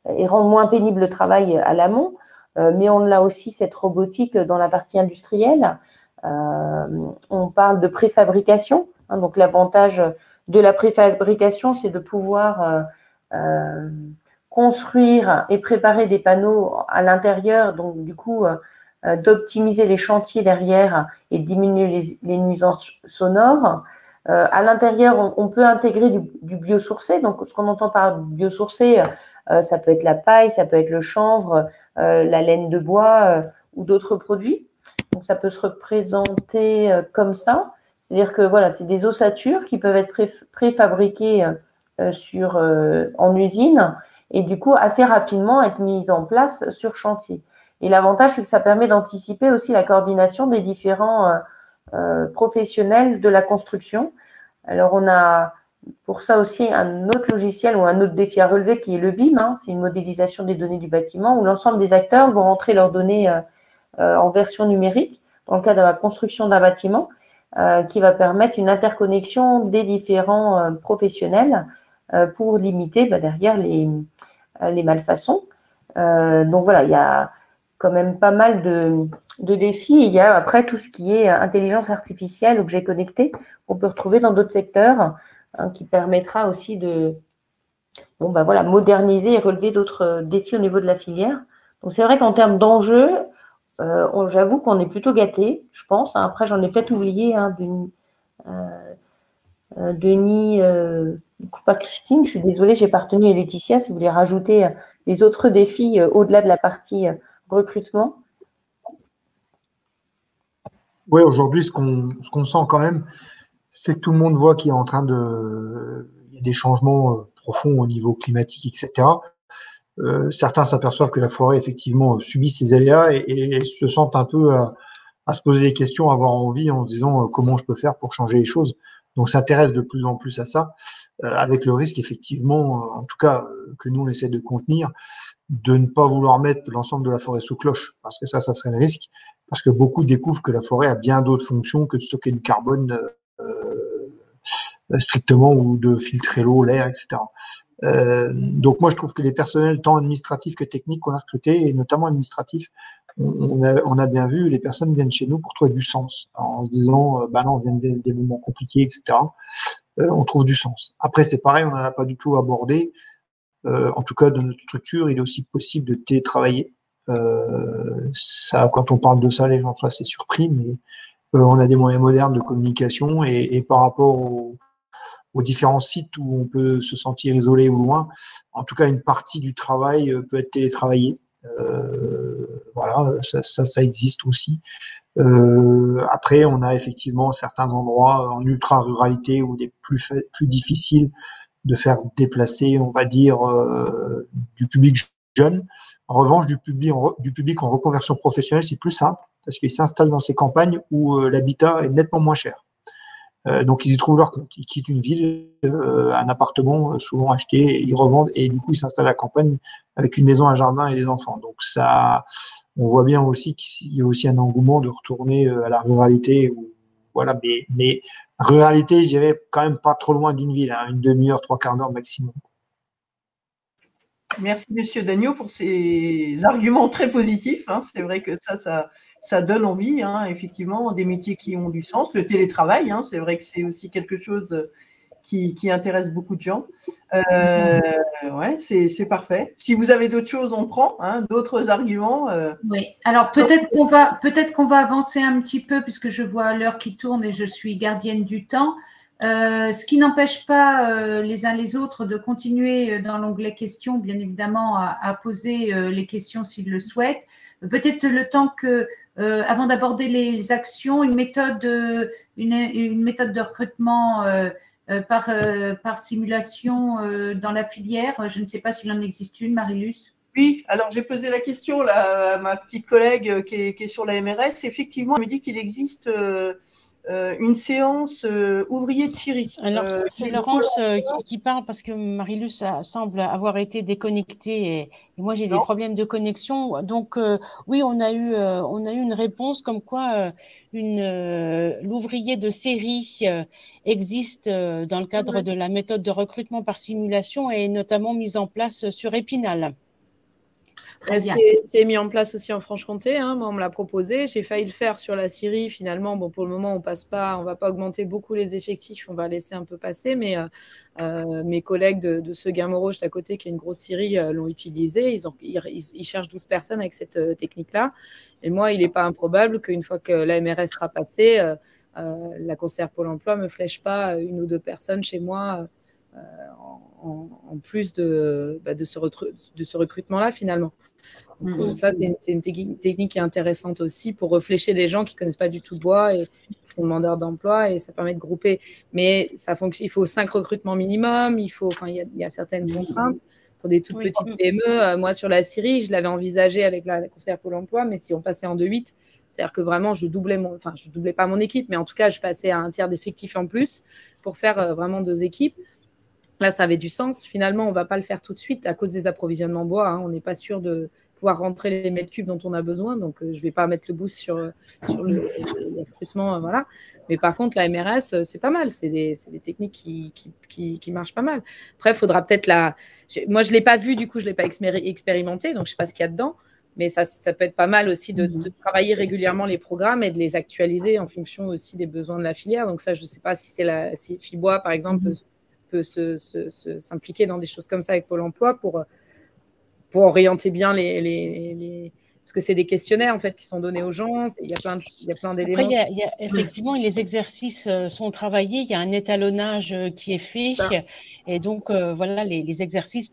et rendre moins pénible le travail à l'amont, mais on a aussi cette robotique dans la partie industrielle. On parle de préfabrication, donc l'avantage de la préfabrication, c'est de pouvoir construire et préparer des panneaux à l'intérieur, donc du coup d'optimiser les chantiers derrière et diminuer les nuisances sonores. À l'intérieur, on peut intégrer du biosourcé. Donc ce qu'on entend par biosourcé, ça peut être la paille, ça peut être le chanvre, la laine de bois ou d'autres produits. Donc ça peut se représenter comme ça. C'est-à-dire que voilà, c'est des ossatures qui peuvent être préfabriquées en usine et du coup assez rapidement être mises en place sur chantier. Et l'avantage, c'est que ça permet d'anticiper aussi la coordination des différents professionnels de la construction. Alors on a pour ça aussi un autre logiciel ou un autre défi à relever qui est le BIM, c'est une modélisation des données du bâtiment où l'ensemble des acteurs vont rentrer leurs données en version numérique dans le cadre de la construction d'un bâtiment, qui va permettre une interconnexion des différents professionnels pour limiter derrière les malfaçons. Donc voilà, il y a quand même pas mal de défis. Il y a après tout ce qui est intelligence artificielle, objets connectés, qu'on peut retrouver dans d'autres secteurs, qui permettra aussi de moderniser et relever d'autres défis au niveau de la filière. Donc c'est vrai qu'en termes d'enjeux, j'avoue qu'on est plutôt gâtés, je pense. Après, j'en ai peut-être oublié Denis, pas Christine, je suis désolée, j'ai pas retenu, et Laetitia, si vous voulez rajouter les autres défis au-delà de la partie recrutement.
Oui, aujourd'hui, ce qu'on sent quand même, c'est que tout le monde voit qu'il y a en train il y a des changements profonds au niveau climatique, etc. Certains s'aperçoivent que la forêt, effectivement, subit ces aléas et se sentent un peu à se poser des questions, à avoir envie en se disant comment je peux faire pour changer les choses. Donc, s'intéresse de plus en plus à ça, avec le risque, effectivement, en tout cas, que nous, on essaie de contenir, de ne pas vouloir mettre l'ensemble de la forêt sous cloche, parce que ça serait le risque, parce que beaucoup découvrent que la forêt a bien d'autres fonctions que de stocker du carbone strictement ou de filtrer l'eau, l'air, etc. Donc moi, je trouve que les personnels tant administratifs que techniques qu'on a recrutés, et notamment administratifs, on a bien vu, les personnes viennent chez nous pour trouver du sens, en se disant, non, on vient de vivre des moments compliqués, etc. On trouve du sens. Après, c'est pareil, on n'en a pas du tout abordé. En tout cas, dans notre structure, il est aussi possible de télétravailler. Ça, quand on parle de ça, les gens sont assez surpris, mais on a des moyens modernes de communication et par rapport aux différents sites où on peut se sentir isolé ou loin, en tout cas, une partie du travail peut être télétravaillée. Voilà, ça existe aussi. Après, on a effectivement certains endroits en ultra-ruralité où il est plus difficile de faire déplacer, on va dire, du public jeune. En revanche, du public en reconversion professionnelle, c'est plus simple parce qu'ils s'installent dans ces campagnes où l'habitat est nettement moins cher. Donc, ils y trouvent leur compte. Ils quittent une ville, un appartement souvent acheté, ils revendent et du coup, ils s'installent à la campagne avec une maison, un jardin et des enfants. Donc, ça, on voit bien aussi qu'il y a aussi un engouement de retourner à la ruralité. Voilà, mais ruralité, je dirais quand même pas trop loin d'une ville, une demi-heure, 3/4 d'heure maximum.
Merci, Monsieur Dagneau, pour ces arguments très positifs. Hein. C'est vrai que ça donne envie, hein, effectivement, des métiers qui ont du sens. Le télétravail, hein, c'est vrai que c'est aussi quelque chose qui intéresse beaucoup de gens. Ouais, c'est parfait. Si vous avez d'autres choses, on prend, hein, d'autres arguments.
Oui, alors peut-être qu'on va avancer un petit peu, puisque je vois l'heure qui tourne et je suis gardienne du temps. Ce qui n'empêche pas les uns les autres de continuer dans l'onglet questions, bien évidemment, à poser les questions s'ils le souhaitent. Peut-être le temps que, avant d'aborder les actions, une méthode de recrutement par simulation dans la filière. Je ne sais pas s'il en existe une, Marilus.
Oui, alors j'ai posé la question là, à ma petite collègue qui est sur la MRS. Effectivement, elle me dit qu'il existe une séance ouvrier de Syrie.
Alors, c'est Laurence qui parle parce que Marilus semble avoir été déconnectée et moi j'ai des problèmes de connexion. Donc, oui, on a eu une réponse comme quoi l'ouvrier de série existe dans le cadre de la méthode de recrutement par simulation et est notamment mise en place sur Épinal.
C'est mis en place aussi en Franche-Comté. Hein. Moi, on me l'a proposé. J'ai failli le faire sur la Syrie. Finalement, bon, pour le moment, on ne va pas augmenter beaucoup les effectifs. On va laisser un peu passer. Mais mes collègues de Seguin-Moro, juste à côté, qui est une grosse Syrie, l'ont utilisé. Ils cherchent 12 personnes avec cette technique-là. Et moi, il n'est pas improbable qu'une fois que la MRS sera passée, la conseillère Pôle emploi ne me flèche pas une ou deux personnes chez moi en plus de ce recrutement-là, finalement. Donc, ça, c'est une technique qui est intéressante aussi pour réfléchir des gens qui ne connaissent pas du tout le bois et qui sont demandeurs d'emploi, et ça permet de grouper. Mais ça fonctionne, il faut 5 recrutements minimum, il y a certaines contraintes pour des toutes petites PME. Moi, sur la Syrie, je l'avais envisagé avec la conseillère Pôle emploi, mais si on passait en 2-8, c'est-à-dire que vraiment, je doublais pas mon équipe, mais en tout cas, je passais à un tiers d'effectifs en plus pour faire vraiment 2 équipes. Là, ça avait du sens. Finalement, on ne va pas le faire tout de suite à cause des approvisionnements bois. Hein. On n'est pas sûr de pouvoir rentrer les mètres cubes dont on a besoin. Donc, je ne vais pas mettre le boost sur le recrutement. Voilà. Mais par contre, la MRS, c'est pas mal. C'est des techniques qui marchent pas mal. Après, il faudra peut-être Moi, je ne l'ai pas vu, du coup, je ne l'ai pas expérimenté. Donc, je ne sais pas ce qu'il y a dedans. Mais ça peut être pas mal aussi de travailler régulièrement les programmes et de les actualiser en fonction aussi des besoins de la filière. Donc, ça, je ne sais pas si Fibois, par exemple, peut s'impliquer dans des choses comme ça avec Pôle emploi pour orienter bien parce que c'est des questionnaires en fait qui sont donnés aux gens. Il y a plein d'éléments.
Après, effectivement, les exercices sont travaillés. Il y a un étalonnage qui est fait. Et donc, voilà, les exercices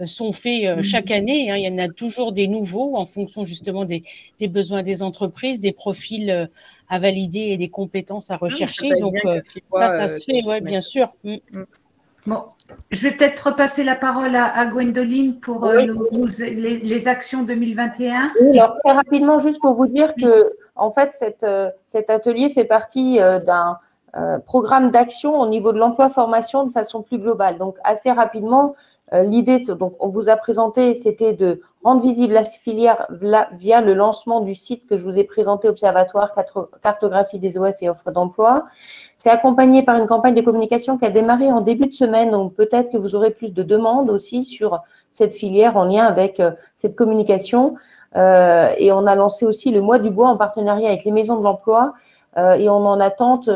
sont faits chaque année. Hein. Il y en a toujours des nouveaux en fonction justement des besoins des entreprises, des profils à valider et des compétences à rechercher. Donc, ça se fait, ouais, bien sûr.
Bon, je vais peut-être repasser la parole à Gwendoline pour les actions 2021.
Oui, alors très rapidement, juste pour vous dire que, en fait, cet atelier fait partie d'un programme d'action au niveau de l'emploi-formation de façon plus globale. Donc, assez rapidement, l'idée, donc, on vous a présenté, c'était de rendre visible la filière via le lancement du site que je vous ai présenté, Observatoire, cartographie des OF et offres d'emploi. C'est accompagné par une campagne de communication qui a démarré en début de semaine, donc peut-être que vous aurez plus de demandes aussi sur cette filière en lien avec cette communication. Et on a lancé aussi le mois du bois en partenariat avec les maisons de l'emploi et on en attente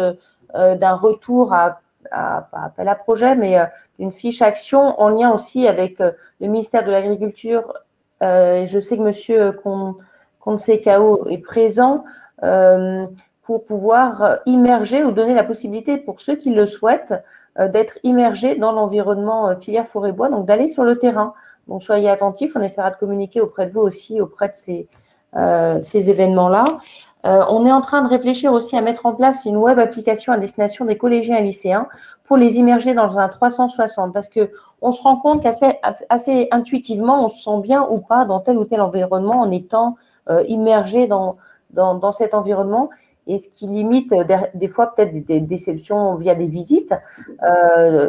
d'un retour pas appel à projet, mais une fiche action en lien aussi avec le ministère de l'Agriculture. Je sais que monsieur Conseil-Cao est présent pour pouvoir immerger ou donner la possibilité pour ceux qui le souhaitent d'être immergés dans l'environnement filière forêt-bois, donc d'aller sur le terrain. Donc, soyez attentifs, on essaiera de communiquer auprès de vous aussi, auprès de ces événements-là. On est en train de réfléchir aussi à mettre en place une web application à destination des collégiens et lycéens pour les immerger dans un 360 parce qu'on se rend compte qu'assez intuitivement, on se sent bien ou pas dans tel ou tel environnement en étant immergé dans cet environnement. Et ce qui limite des fois peut-être des déceptions via des visites.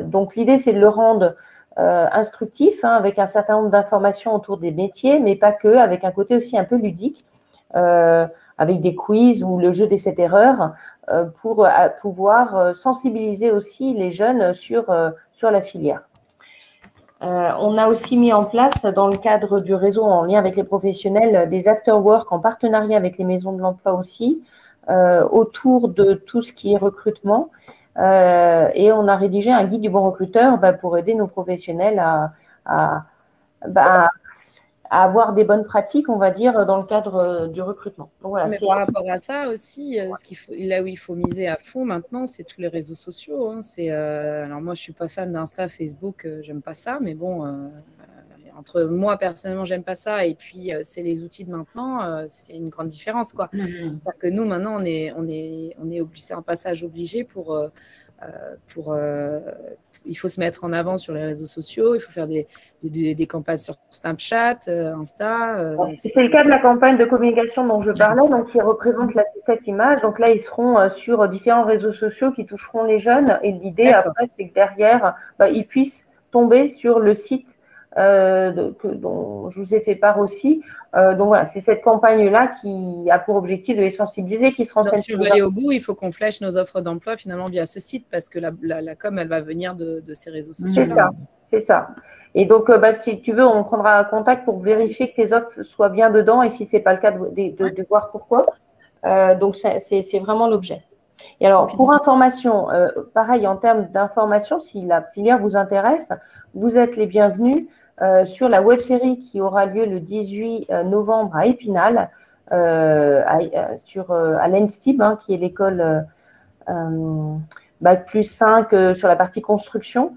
Donc, l'idée, c'est de le rendre instructif, hein, avec un certain nombre d'informations autour des métiers, mais pas que, avec un côté aussi un peu ludique, avec des quiz ou le jeu des 7 erreurs, pour pouvoir sensibiliser aussi les jeunes sur la filière. On a aussi mis en place, dans le cadre du réseau en lien avec les professionnels, des after-work en partenariat avec les maisons de l'emploi aussi, autour de tout ce qui est recrutement. Et on a rédigé un guide du bon recruteur pour aider nos professionnels à avoir des bonnes pratiques, on va dire, dans le cadre du recrutement. Donc, voilà,
mais par rapport à ça aussi, là où il faut miser à fond maintenant, c'est tous les réseaux sociaux. Hein. Alors moi, je ne suis pas fan d'Insta, Facebook, j'aime pas ça, mais bon, entre moi, personnellement, j'aime pas ça, et puis c'est les outils de maintenant, c'est une grande différence, quoi. C'est-à-dire que nous, maintenant, c'est un passage obligé il faut se mettre en avant sur les réseaux sociaux, il faut faire des campagnes sur Snapchat, Insta.
C'est le cas de la campagne de communication dont je parlais, donc qui représente cette image. Donc là, ils seront sur différents réseaux sociaux qui toucheront les jeunes. Et l'idée, après, c'est que derrière, ils puissent tomber sur le site dont je vous ai fait part aussi. Donc voilà, c'est cette campagne-là qui a pour objectif de les sensibiliser, qui se renseignent.
Si on veut aller au bout, il faut qu'on flèche nos offres d'emploi finalement via ce site, parce que la com, elle va venir de ces réseaux sociaux.
C'est ça. Et donc, si tu veux, on prendra contact pour vérifier que tes offres soient bien dedans, et si ce n'est pas le cas, de voir pourquoi. Donc, c'est vraiment l'objet. Et alors, pour information, pareil, en termes d'information, si la filière vous intéresse, vous êtes les bienvenus sur la web-série qui aura lieu le 18 novembre à Épinal, à l'ENSTIB, qui est l'école Bac+5 sur la partie construction.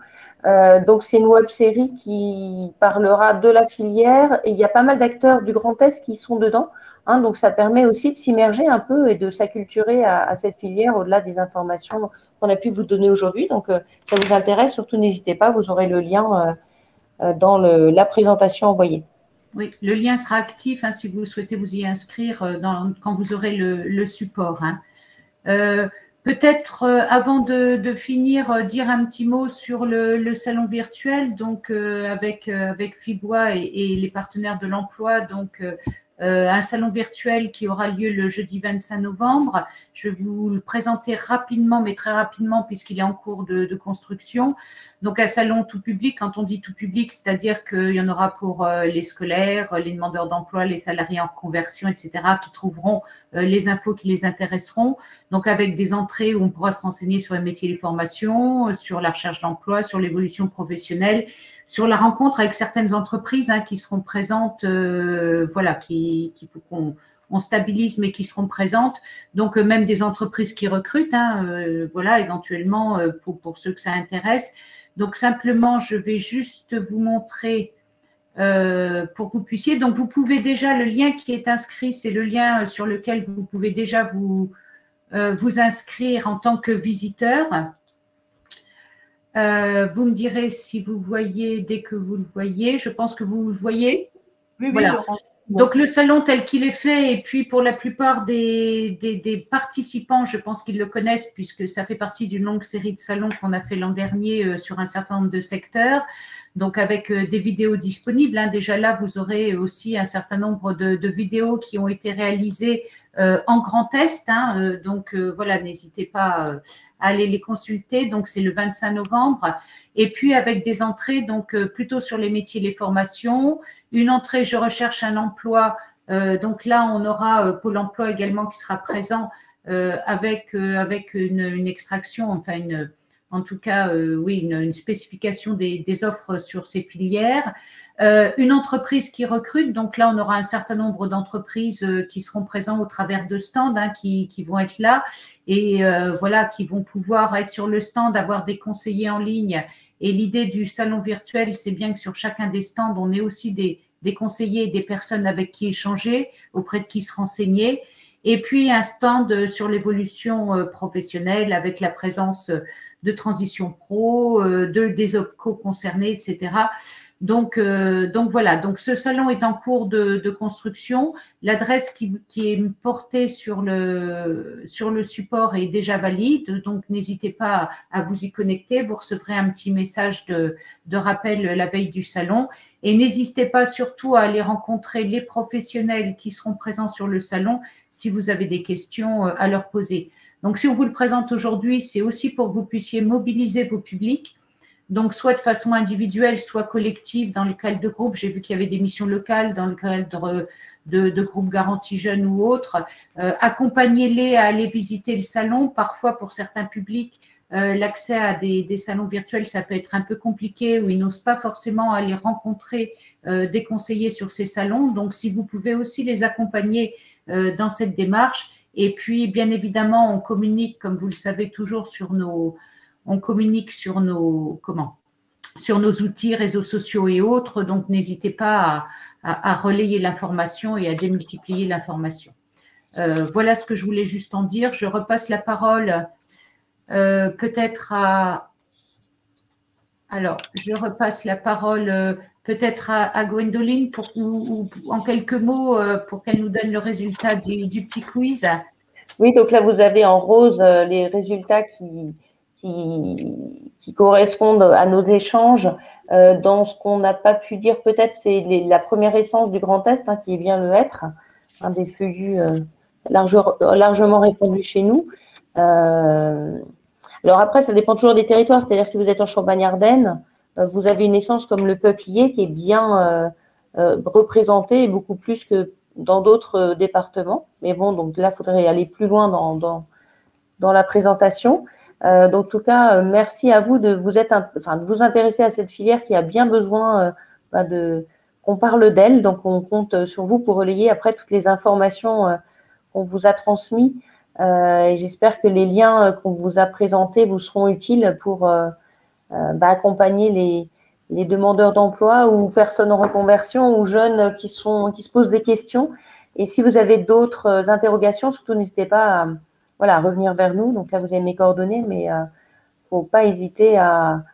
Donc, c'est une web-série qui parlera de la filière, et il y a pas mal d'acteurs du Grand Est qui sont dedans. Donc, ça permet aussi de s'immerger un peu et de s'acculturer à cette filière au-delà des informations qu'on a pu vous donner aujourd'hui. Donc, ça vous intéresse, surtout n'hésitez pas, vous aurez le lien dans la présentation envoyée.
Oui, le lien sera actif si vous souhaitez vous y inscrire quand vous aurez le support. Peut-être avant de finir, dire un petit mot sur le salon virtuel, donc avec FIBOA et les partenaires de l'emploi, donc un salon virtuel qui aura lieu le jeudi 25 novembre. Je vais vous le présenter rapidement, mais très rapidement, puisqu'il est en cours de construction. Donc, un salon tout public, quand on dit tout public, c'est-à-dire qu'il y en aura pour les scolaires, les demandeurs d'emploi, les salariés en conversion, etc., qui trouveront les infos qui les intéresseront. Donc, avec des entrées où on pourra se renseigner sur les métiers et les formations, sur la recherche d'emploi, sur l'évolution professionnelle, sur la rencontre avec certaines entreprises qui seront présentes, qu'il faut qu'on stabilise, mais qui seront présentes. Donc, même des entreprises qui recrutent, éventuellement, pour ceux que ça intéresse. Donc, simplement, je vais juste vous montrer pour que vous puissiez. Donc, vous pouvez déjà, le lien qui est inscrit, c'est le lien sur lequel vous pouvez déjà vous inscrire en tant que visiteur. Vous me direz si vous voyez dès que vous le voyez. Je pense que vous le voyez.
Oui,
voilà. Donc, le salon tel qu'il est fait, et puis pour la plupart des participants, je pense qu'ils le connaissent puisque ça fait partie d'une longue série de salons qu'on a fait l'an dernier sur un certain nombre de secteurs. Donc, avec des vidéos disponibles. Déjà là, vous aurez aussi un certain nombre de vidéos qui ont été réalisées en Grand Est. Donc, n'hésitez pas à aller les consulter. Donc, c'est le 25 novembre. Et puis, avec des entrées, donc plutôt sur les métiers et les formations. Une entrée, je recherche un emploi. Donc là, on aura Pôle emploi également qui sera présent avec une extraction, une spécification des offres sur ces filières. Une entreprise qui recrute, donc là, on aura un certain nombre d'entreprises qui seront présentes au travers de stands qui vont être là et qui vont pouvoir être sur le stand, avoir des conseillers en ligne. Et l'idée du salon virtuel, c'est bien que sur chacun des stands, on ait aussi des conseillers et des personnes avec qui échanger, auprès de qui se renseigner. Et puis, un stand sur l'évolution professionnelle avec la présence de Transition Pro, des OPCO concernés, etc. Donc voilà, donc ce salon est en cours de construction. L'adresse qui est portée sur le support est déjà valide, donc n'hésitez pas à vous y connecter. Vous recevrez un petit message de rappel la veille du salon. Et n'hésitez pas surtout à aller rencontrer les professionnels qui seront présents sur le salon si vous avez des questions à leur poser. Donc, si on vous le présente aujourd'hui, c'est aussi pour que vous puissiez mobiliser vos publics. donc soit de façon individuelle, soit collective dans le cadre de groupe. J'ai vu qu'il y avait des missions locales dans le cadre de groupes garantie jeunes ou autres. Accompagnez-les à aller visiter le salon. Parfois, pour certains publics, l'accès à des salons virtuels, ça peut être un peu compliqué ou ils n'osent pas forcément aller rencontrer des conseillers sur ces salons. Donc, si vous pouvez aussi les accompagner dans cette démarche. Et puis, bien évidemment, on communique, comme vous le savez, toujours sur nos outils, réseaux sociaux et autres. Donc, n'hésitez pas à relayer l'information et à démultiplier l'information. Voilà ce que je voulais juste en dire. Je repasse la parole peut-être à Gwendoline ou en quelques mots pour qu'elle nous donne le résultat du petit quiz.
Oui, donc là, vous avez en rose les résultats qui correspondent à nos échanges. Dans ce qu'on n'a pas pu dire, peut-être, c'est la première essence du Grand Est qui vient de être un des feuillus largement répandus chez nous. Alors après, ça dépend toujours des territoires. C'est-à-dire, si vous êtes en Champagne-Ardenne, vous avez une essence comme le peuplier qui est bien représentée et beaucoup plus que dans d'autres départements. Mais bon, donc là, il faudrait aller plus loin dans la présentation. Donc, en tout cas, merci à vous de vous intéresser à cette filière qui a bien besoin qu'on parle d'elle. Donc, on compte sur vous pour relayer après toutes les informations qu'on vous a transmises. Et j'espère que les liens qu'on vous a présentés vous seront utiles pour accompagner les demandeurs d'emploi ou personnes en reconversion ou jeunes qui se posent des questions. Et si vous avez d'autres interrogations, surtout n'hésitez pas à revenir vers nous. Donc là, vous avez mes coordonnées, mais il ne faut pas hésiter à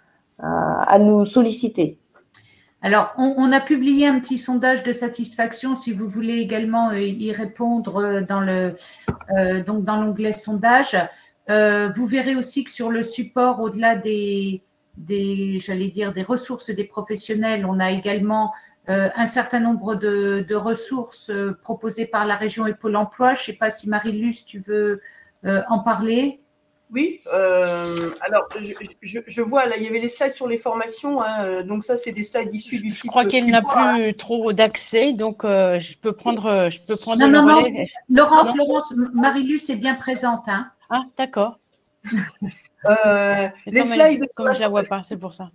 nous solliciter.
Alors, on a publié un petit sondage de satisfaction, si vous voulez également y répondre dans l'onglet sondage. Vous verrez aussi que sur le support, au-delà des ressources des professionnels, on a également un certain nombre de ressources proposées par la région et Pôle emploi. Je ne sais pas si Marie-Luce, tu veux en parler.
Oui, alors je vois, là, il y avait les slides sur les formations, donc ça, c'est des slides issus du site.
Je crois qu'elle n'a plus trop d'accès, donc je peux prendre
le relais. Laurence, Marie-Luce est bien présente. Hein.
Ah, d'accord.
Les slides,
comme je ne la vois pas, c'est pour ça.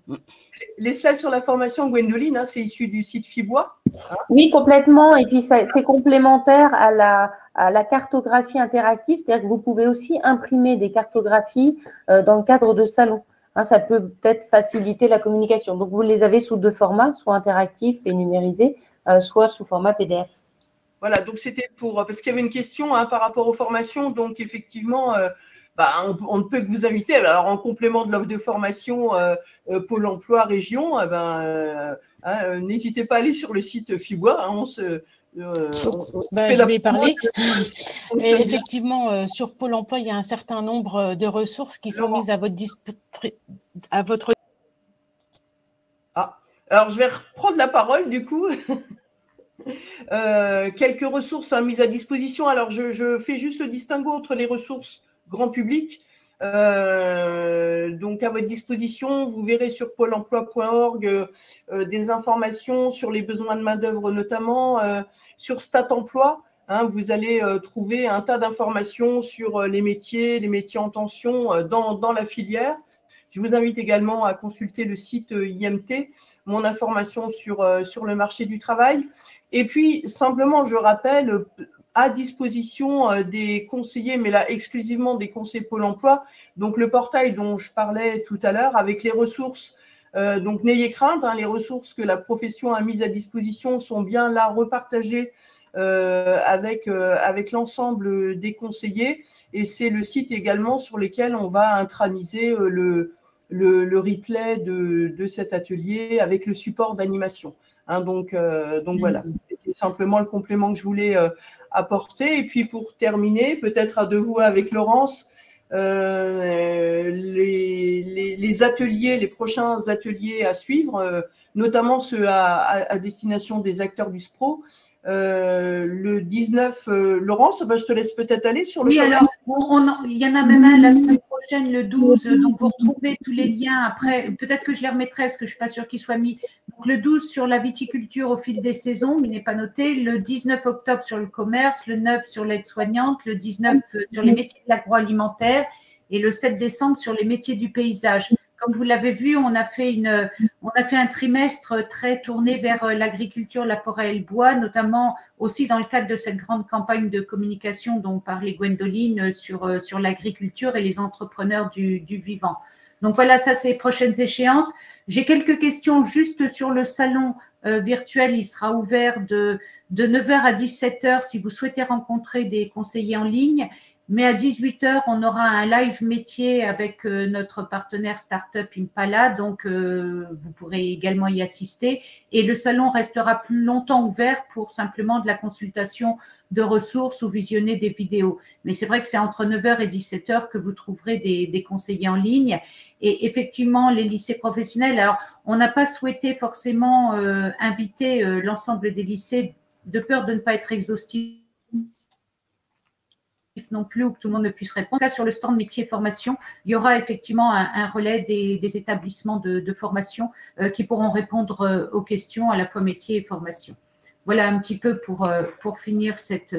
Les slides sur la formation, Gwendoline, c'est issu du site Fibois.
Oui, complètement. Et puis, c'est complémentaire à la cartographie interactive. C'est-à-dire que vous pouvez aussi imprimer des cartographies dans le cadre de salons. Ça peut peut-être faciliter la communication. Donc, vous les avez sous deux formats, soit interactif et numérisé, soit sous format PDF.
Voilà, donc c'était parce qu'il y avait une question par rapport aux formations. Donc, effectivement, on ne peut que vous inviter. Alors, en complément de l'offre de formation Pôle emploi région, n'hésitez pas à aller sur le site Fibois.
Je vais parler. Et effectivement, sur Pôle emploi, il y a un certain nombre de ressources qui sont mises à votre.
Alors, je vais reprendre la parole du coup. Quelques ressources mises à disposition. Alors, je fais juste le distinguo entre les ressources grand public. Donc, à votre disposition, vous verrez sur pôle emploi.org des informations sur les besoins de main-d'œuvre, notamment sur Stat Emploi. Vous allez trouver un tas d'informations sur les métiers en tension dans la filière. Je vous invite également à consulter le site IMT, mon information sur le marché du travail. Et puis, simplement, je rappelle, à disposition des conseillers, mais là exclusivement des conseillers Pôle emploi, donc le portail dont je parlais tout à l'heure avec les ressources. Donc n'ayez crainte, les ressources que la profession a mises à disposition sont bien là repartagées avec l'ensemble des conseillers, et c'est le site également sur lequel on va intraniser le replay de cet atelier avec le support d'animation. Donc voilà, c'était simplement le complément que je voulais apporter. Et puis pour terminer, peut-être à deux voix avec Laurence, les ateliers, les prochains ateliers à suivre, notamment ceux à destination des acteurs du SPRO, Le 19, Laurence, je te laisse peut-être aller sur le.
Oui, alors, il y en a même un la semaine prochaine, le 12, donc vous retrouvez tous les liens après. Peut-être que je les remettrai parce que je ne suis pas sûre qu'ils soient mis. Donc, le 12 sur la viticulture au fil des saisons, mais il n'est pas noté. Le 19 octobre sur le commerce, le 9 sur l'aide-soignante, le 19 sur les métiers de l'agroalimentaire et le 7 décembre sur les métiers du paysage. Comme vous l'avez vu, on a fait un trimestre très tourné vers l'agriculture, la forêt et le bois, notamment aussi dans le cadre de cette grande campagne de communication dont parlait Gwendoline sur l'agriculture et les entrepreneurs du vivant. Donc voilà, ça c'est les prochaines échéances. J'ai quelques questions juste sur le salon virtuel. Il sera ouvert de 9h à 17h si vous souhaitez rencontrer des conseillers en ligne. Mais à 18h, on aura un live métier avec notre partenaire Startup Impala, donc vous pourrez également y assister. Et le salon restera plus longtemps ouvert pour simplement de la consultation de ressources ou visionner des vidéos. Mais c'est vrai que c'est entre 9h et 17h que vous trouverez des conseillers en ligne. Et effectivement, les lycées professionnels, alors on n'a pas souhaité forcément inviter l'ensemble des lycées de peur de ne pas être exhaustif non plus, ou que tout le monde ne puisse répondre. Là, sur le stand métier et formation, il y aura effectivement un relais des établissements de formation qui pourront répondre aux questions à la fois métier et formation. Voilà un petit peu pour finir cette…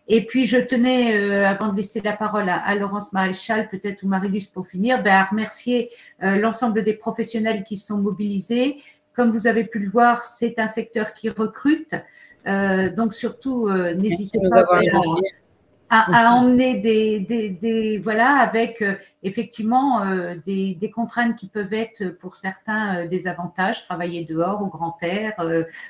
Et puis, je tenais, avant de laisser la parole à Laurence Maréchal, peut-être, ou Marie-Luce pour finir, à remercier l'ensemble des professionnels qui sont mobilisés. Comme vous avez pu le voir, c'est un secteur qui recrute. Donc, surtout, n'hésitez pas à emmener voilà, avec effectivement des contraintes qui peuvent être pour certains des avantages, travailler dehors, au grand air,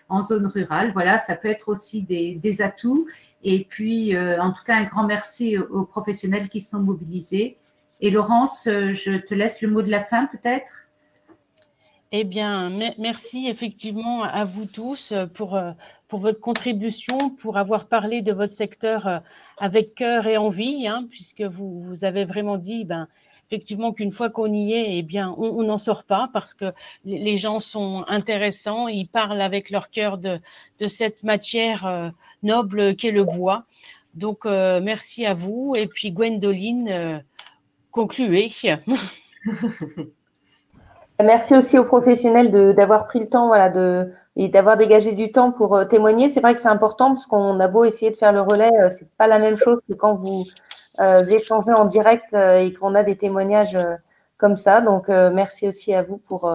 en zone rurale. Voilà, ça peut être aussi des atouts. Et puis, en tout cas, un grand merci aux professionnels qui sont mobilisés. Et Laurence, je te laisse le mot de la fin peut-être.
Eh bien, merci effectivement à vous tous pour votre contribution, pour avoir parlé de votre secteur avec cœur et envie, hein, puisque vous avez vraiment dit, effectivement, qu'une fois qu'on y est, eh bien, on n'en sort pas parce que les gens sont intéressants, ils parlent avec leur cœur de cette matière noble qu'est le bois. Donc, merci à vous. Et puis, Gwendoline, concluez.
Merci aussi aux professionnels d'avoir pris le temps, voilà, et d'avoir dégagé du temps pour témoigner. C'est vrai que c'est important parce qu'on a beau essayer de faire le relais, c'est pas la même chose que quand vous échangez en direct et qu'on a des témoignages comme ça. Donc, merci aussi à vous pour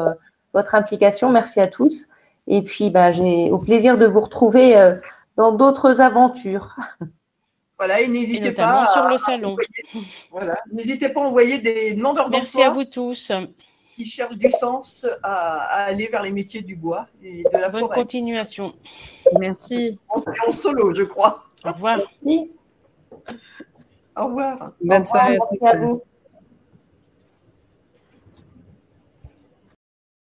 votre implication. Merci à tous. Et puis, j'ai au plaisir de vous retrouver dans d'autres aventures.
Voilà, et n'hésitez pas
sur le salon.
Voilà, n'hésitez pas à envoyer des demandeurs d'emploi.
Merci à vous tous.
Qui cherchent du sens à aller vers les métiers du bois et de la forêt.
Bonne continuation.
Merci.
C'est en solo, je crois.
Au revoir.
Merci.
Au revoir.
Bonne soirée
à tous.